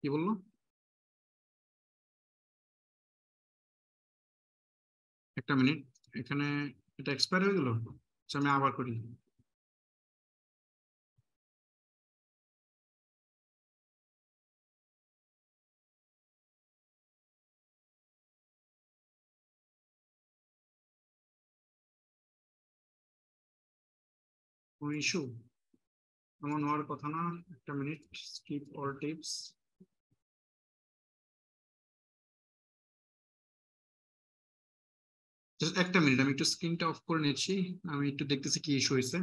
কি বললো? একটা মিনিট, এখানে এটা এক্সপায়ার হয়ে গেল, আচ্ছা আমি আবার করি। কোনো ইস্যু এমন হওয়ার কথা না। একটা minute, skip all tips. Just একটা মিনিট, আমি একটু স্ক্রিনটা অফ করে নিচ্ছি, আমি একটু দেখতেছি কি ইস্যু হয়েছে,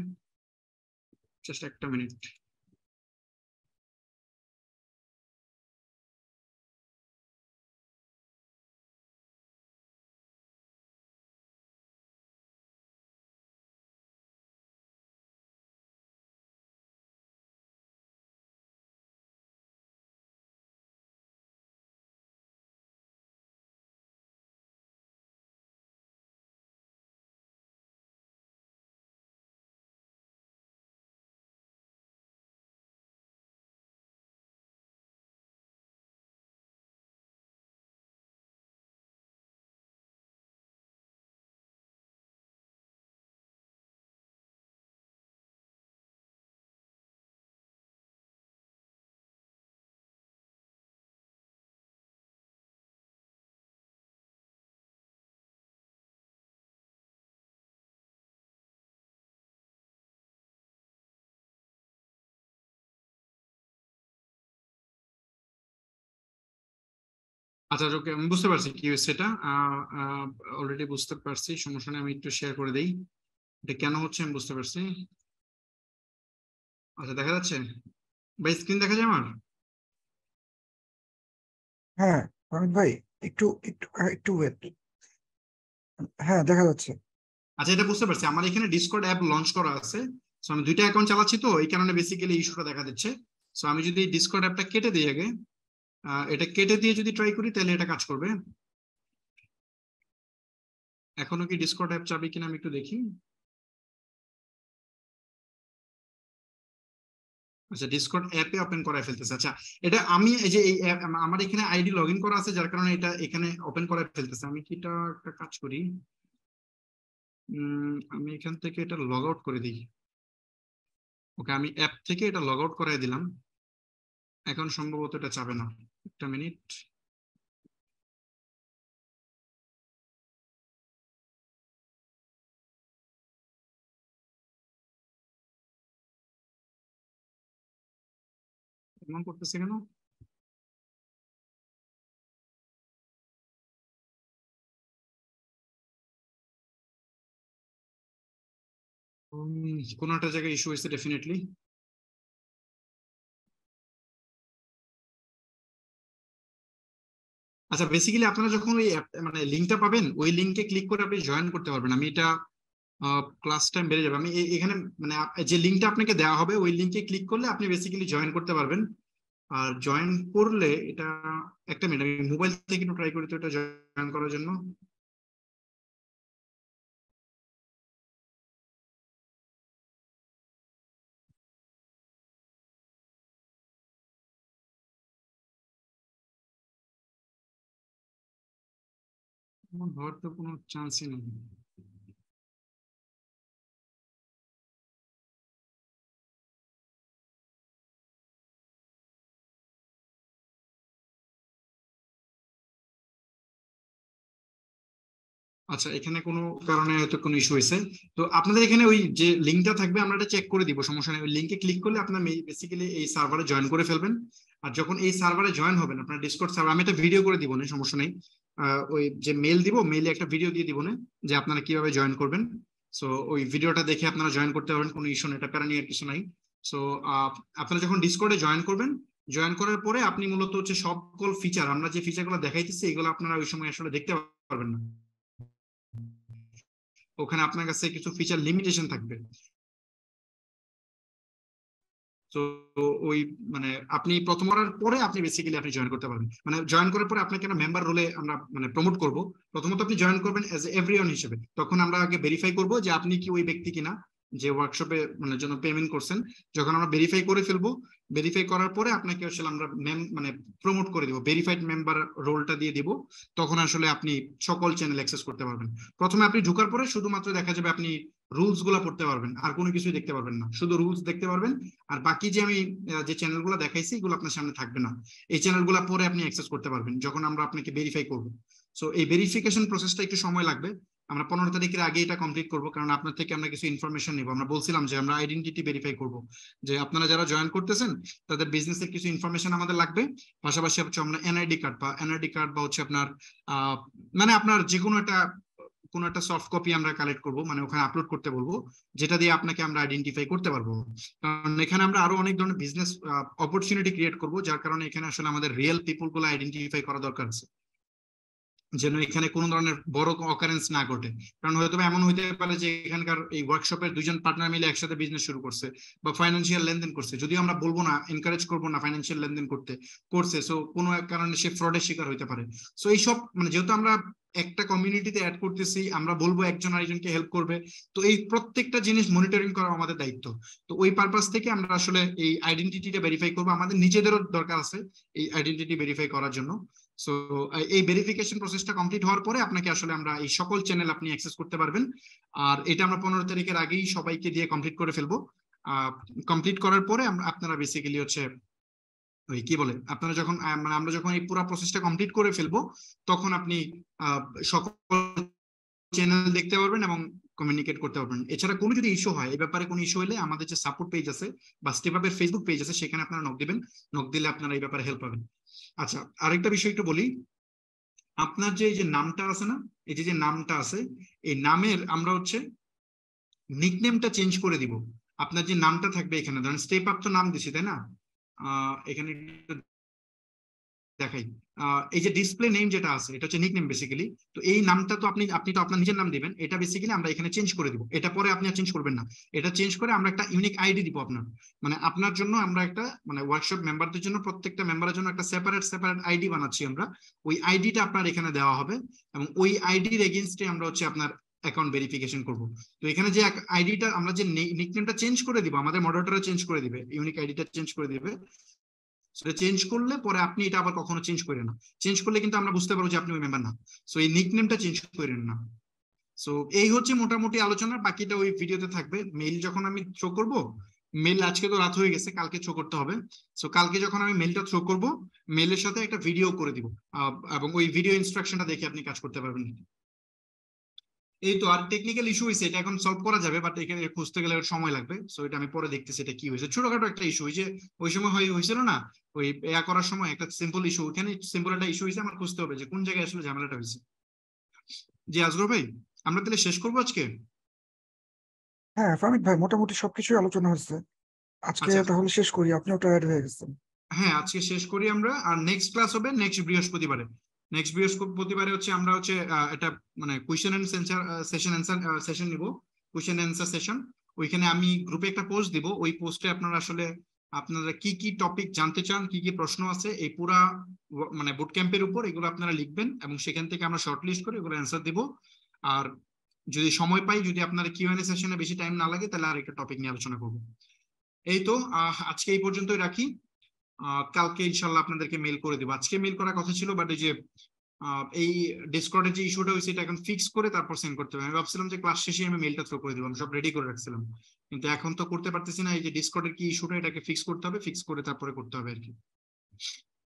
জাস্ট একটা মিনিট। আচ্ছা ওকে, আমি বুঝতে পারছি কি হচ্ছে এটা, অলরেডি বুঝতে পারছি, সমস্যা নেই, আমি একটু শেয়ার করে দেই এটা কেন হচ্ছে, আমি বুঝতে পারছি। আচ্ছা দেখা যাচ্ছে ভাই, স্ক্রিন দেখা যায় আমার? হ্যাঁ অমিত ভাই, একটু একটু একটু ওয়েট। হ্যাঁ দেখা যাচ্ছে। আচ্ছা এটা বুঝতে পারছি, আমার এখানে ডিসকর্ড অ্যাপ লঞ্চ করা আছে। সো আমি দুইটা অ্যাকাউন্ট চালাচ্ছি, তো এই কারণে বেসিক্যালি ইস্যুটা দেখা দিচ্ছে। সো আমি যদি ডিসকর্ড অ্যাপটা কেটে দিই আগে, এটা কেটে দিয়ে যদি ট্রাই করি তাহলে এটা কাজ করবে। এখনো কি ডিসকর্ড অ্যাপ চাবি কিনা আমি একটু দেখি। আচ্ছা ডিসকর্ড অ্যাপে ওপেন করায় ফেলতেছে। আচ্ছা এটা আমি এই যে এই আমার এখানে আইডি লগ ইন করা আছে, যার কারণে এটা এখানে ওপেন করায় ফেলতেছে। আমি কি এটা একটা কাজ করি, আমি এখান থেকে এটা লগ আউট করে দিই। ওকে, আমি অ্যাপ থেকে এটা লগ আউট করাই দিলাম। এখন সম্ভবত এটা চাবে না, একটা মিনিট। এমন করতেছে কেন? কোনো একটা জায়গায় ইস্যু হয়েছে ডেফিনেটলি। আচ্ছা বেসিক্যালি আপনারা যখন ওই মানে লিঙ্কটা পাবেন, ওই লিঙ্কে ক্লিক করে আপনি জয়েন করতে পারবেন। আমি এটা ক্লাস টাইম বেড়ে যাবে, আমি এখানে মানে যে লিঙ্কটা আপনাকে দেওয়া হবে ওই লিঙ্কে ক্লিক করলে আপনি বেসিক্যালি জয়েন করতে পারবেন। আর জয়েন করলে এটা, একটা মিনিট আমি মোবাইল থেকে একটু ট্রাই করি তো এটা জয়েন করার জন্য। এমন হওয়ার তো কোনো চান্সই নেই। আচ্ছা এখানে কোনো কারণে হয়তো কোনো ইস্যু হয়েছে। তো আপনাদের এখানে ওই যে লিঙ্কটা থাকবে আমরা এটা চেক করে দিব, সমস্যা নেই। ওই লিঙ্কে ক্লিক করলে আপনার বেসিক্যালি এই সার্ভারে জয়েন করে ফেলবেন। আর যখন এই সার্ভারে জয়েন হবেন আপনার ডিসকর্ড সার্ভার, আমি একটা ভিডিও করে দিব না, সমস্যা নেই। ওই যে মেল দিব, মেইলে একটা ভিডিও দিয়ে দিব না, যে আপনারা কিভাবে জয়েন করবেন। সো ওই ভিডিওটা দেখে আপনারা জয়েন করতে পারবেন, কোনো ইস্যু নেই, এটা প্যারা নিয়ে কিছু নাই। সো আপনারা যখন ডিসকর্ডে জয়েন করবেন, জয়েন করার পরে আপনি মূলত হচ্ছে সকল ফিচার, আমরা যে ফিচারগুলো দেখাইতেছি এগুলো আপনারা ওই সময় আসলে দেখতে পারবেন না। ওখানে আপনার কাছে কিছু ফিচার লিমিটেশন থাকবে। তো ওই মানে আপনি প্রথম করার পরে আপনি বেসিক্যালি আপনি জয়েন করতে পারবেন, মানে জয়েন করার পরে আপনাকে একটা মেম্বার রোলে আমরা মানে প্রমোট করব। প্রথমত আপনি জয়েন করবেন এজ এভরিওয়ান হিসেবে, তখন আমরা আগে ভেরিফাই করব যে আপনি কি ওই ব্যক্তি কিনা যে ওয়ার্কশপে মানে জন্য পেমেন্ট করছেন। যখন আমরা ভেরিফাই করে ফেলবো, ভেরিফাই করার পরে আপনাকে আসলে আমরা মানে প্রমোট করে দিব, ভেরিফাইড মেম্বার রোলটা দিয়ে দিব। তখন আসলে আপনি সকল চ্যানেল অ্যাক্সেস করতে পারবেন। প্রথমে আপনি ঢোকার পরে শুধুমাত্র দেখা যাবে আপনি রুলস গুলা পড়তে পারবেন, আর কোনো কিছুই দেখতে পারবেন না, শুধু রুলস দেখতে পারবেন। আর বাকি যে আমি যে চ্যানেলগুলো দেখাইছি এগুলো আপনার সামনে থাকবে না। এই চ্যানেলগুলো পরে আপনি অ্যাক্সেস করতে পারবেন যখন আমরা আপনাকে ভেরিফাই করব। সো এই ভেরিফিকেশন প্রসেসটা একটু সময় লাগবে। আমরা 15 তারিখের আগে এটা কমপ্লিট করবো, কারণ আপনার থেকে আমরা কিছু ইনফরমেশন নিব। আমরা বলছিলাম যে আমরা আইডেন্টিটি ভেরিফাই করব, যে আপনারা যারা জয়েন করতেছেন তাদের বিজনেসের কিছু ইনফরমেশন আমাদের লাগবে। পাশাপাশি হচ্ছে আমরা এনআইডি কার্ড বা হচ্ছে আপনার মানে আপনার যে কোনো একটা সফট কপি আমরা কালেক্ট করব, মানে ওখানে আপলোড করতে বলবো, যেটা দিয়ে আপনাকে আমরা আইডেন্টিফাই করতে পারবো। কারণ এখানে আমরা আরো অনেক ধরনের বিজনেস অপরচুনিটি ক্রিয়েট করব, যার কারণে এখানে আসলে আমাদের রিয়েল পিপল গুলো আইডেন্টিফাই করা দরকার আছে, যেন এখানে কোনো ধরনের বড় অকারেন্স না ঘটে। কারণ হয়তো এমন হইতে পারে যে এখানকার এই ওয়ার্কশপের দুইজন পার্টনার মিলে একসাথে বিজনেস শুরু করছে বা ফাইন্যান্সিয়াল লেনদেন করছে, যদিও আমরা বলবো না, এনকারেজ করবো না ফাইন্যান্সিয়াল লেনদেন করছে, সো কোনো এক কারণে সে ফ্রডের শিকার হইতে পারে। সো এইসব মানে যেহেতু আমরা একটা কমিউনিটিতে অ্যাড করতেছি, আমরা বলবো একজন আরেকজনকে হেল্প করবে, তো এই প্রত্যেকটা জিনিস মনিটরিং করা আমাদের দায়িত্ব। তো ওই পারপাস থেকে আমরা আসলে এই আইডেন্টিটিটা ভেরিফাই করবো, আমাদের নিজেদেরও দরকার আছে এই আইডেন্টিটি ভেরিফাই করার জন্য। সো এই ভেরিফিকেশন প্রসেসটা কমপ্লিট হওয়ার পরে আপনাকে আসলে আমরা এই সকল চ্যানেল আপনি অ্যাক্সেস করতে পারবেন। আর এটা আমরা 15 তারিখের আগেই সবাইকে দিয়ে কমপ্লিট করে ফেলবো। কমপ্লিট করার পরে আপনারা বেসিক্যালি হচ্ছে ওই কি বলে, আপনারা যখন মানে আমরা যখন এই পুরো প্রসেসটা কমপ্লিট করে ফেলবো, তখন আপনি সকল চ্যানেল দেখতে পারবেন এবং কমিউনিকেট করতে পারবেন। এছাড়া কোনো যদি ইস্যু হয়, এই ব্যাপারে কোনো ইস্যু হলে আমাদের যে সাপোর্ট পেজ আছে বা স্টেপ আপের ফেসবুক পেজ আছে, সেখানে আপনারা নক দিবেন, নক দিলে আপনারা এই ব্যাপারে হেল্প পাবেন। আচ্ছা আরেকটা বিষয় একটু বলি, আপনার যে এই যে নামটা আছে না, এই যে নামটা আছে, এই নামের আমরা হচ্ছে নিকনেমটা চেঞ্জ করে দিব। আপনার যে নামটা থাকবে এখানে, ধরেন স্টেপ আপ তো নাম দিছি তাই না, এখানে দেখাই, এই যে ডিসপ্লে নেম যেটা আছে এটা হচ্ছে নিকনেম বেসিক্যালি। তো এই নামটা তো আপনি তো আপনার নিজের নাম দিবেন, এটা বেসিক্যালি আমরা এখানে চেঞ্জ করে দিব। এটা পরে আপনি আর চেঞ্জ করবেন না, এটা চেঞ্জ করে আমরা একটা ইউনিক আইডি দিব আপনার, মানে আপনার জন্য আমরা একটা, মানে ওয়ার্কশপ মেম্বারদের জন্য প্রত্যেকটা মেম্বারের জন্য একটা সেপারেট আইডি বানাচ্ছি আমরা। ওই আইডিটা আপনার এখানে দেওয়া হবে এবং ওই আইডির এগেইনস্টে আমরা হচ্ছে আপনার অ্যাকাউন্ট ভেরিফিকেশন করব। তো এখানে যে আইডিটা আমরা যে নিকনেমটা চেঞ্জ করে দিব, আমাদের মডারেটরও চেঞ্জ করে দিবে, ইউনিক আইডিটা চেঞ্জ করে দিবে। সেটা চেঞ্জ করলে পরে আপনি এটা আবার কখনো চেঞ্জ করেন না, চেঞ্জ করলে কিন্তু আমরা বুঝতে পারবো যে আপনি ওই মেম্বার না। সো এই নিকনেমটা চেঞ্জ করেন না। সো এই হচ্ছে মোটামুটি আলোচনা, বাকিটা ওই ভিডিওতে থাকবে। মেইল যখন আমি থ্রো করব, মেইল আজকে তো রাত হয়ে গেছে, কালকে থ্রো করতে হবে। সো কালকে যখন আমি মেইলটা থ্রো করব, মেইলের সাথে একটা ভিডিও করে দিব, এবং ওই ভিডিও ইনস্ট্রাকশনটা দেখে আপনি কাজ করতে পারবেন। এই তো, আর টেকনিক্যাল ইস্যু হয়েছে, এটা এখন সলভ করা যাবে, বাট এখানে খুঁজতে গেলে সময় লাগবে। সো এটা আমি পরে দেখতেছি এটা কি হয়েছে, ছোটখাটো একটা ইস্যু হয়েছে। ওই সময় হয়েছিল না, ওই করার সময় একটা সিম্পল ইস্যু, ওখানে সিম্পল একটা ইস্যু হয়েছে, আমার খুঁজতে হবে যে কোন জায়গায় আসলে ঝামেলাটা হয়েছে। জি আসগর ভাই, আমরা তাহলে শেষ করবো আজকে। হ্যাঁ ফাহমিদ ভাই, মোটামুটি সবকিছুই আলোচনা হয়েছে আজকে, আচ্ছা, তাহলে শেষ করি, আপনিও টায়ার্ড হয়ে গেছেন। হ্যাঁ আজকে শেষ করি আমরা। আর নেক্সট ক্লাস হবে নেক্সট বৃহস্পতিবারে। নেক্সট বৃহস্পতিবারে হচ্ছে আমরা হচ্ছে এটা মানে কোয়েশ্চেন এন্ড সেশন নিব, কোয়েশ্চেন অ্যান্সার সেশন। ওইখানে আমি গ্রুপে একটা পোস্ট দিব, ওই পোস্টে আপনারা আসলে আপনারা কি কি টপিক জানতে চান, কি কি প্রশ্ন আছে এই পুরা মানে বুট ক্যাম্পের উপর, এগুলো আপনারা লিখবেন এবং সেখান থেকে আমরা শর্ট লিস্ট করে এগুলো অ্যান্সার দিব। আর যদি সময় পাই, যদি আপনার কিউএনএ সেশনে বেশি টাইম না লাগে, তাহলে আরেকটা টপিক নিয়ে আলোচনা করবো। এই তো, আজকে এই পর্যন্তই রাখি। কালকে ইনশাল্লাহ আপনাদেরকে মেল করে দেবো। আজকে মেল করার কথা ছিল, বাট এই যে এই ডিসকর্ডের যে ইস্যুটা হয়েছে এটা এখন ফিক্স করে তারপর সেন্ড করতে হবে। আমি ভাবছিলাম যে ক্লাস শেষে আমি মেলটা থ্রো করে দিব, সব রেডি করে রাখছিলাম, কিন্তু এখন তো করতে পারতেছি না। এই যে ডিসকর্ডের কি ইস্যুটা, এটাকে ফিক্স করতে হবে, ফিক্স করে তারপরে করতে হবে আর কি।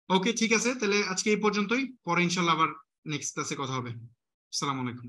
ওকে ঠিক আছে, তাহলে আজকে এই পর্যন্তই, পরে ইনশাল্লাহ আবার নেক্সট ক্লাসে কথা হবে। আসসালামু আলাইকুম।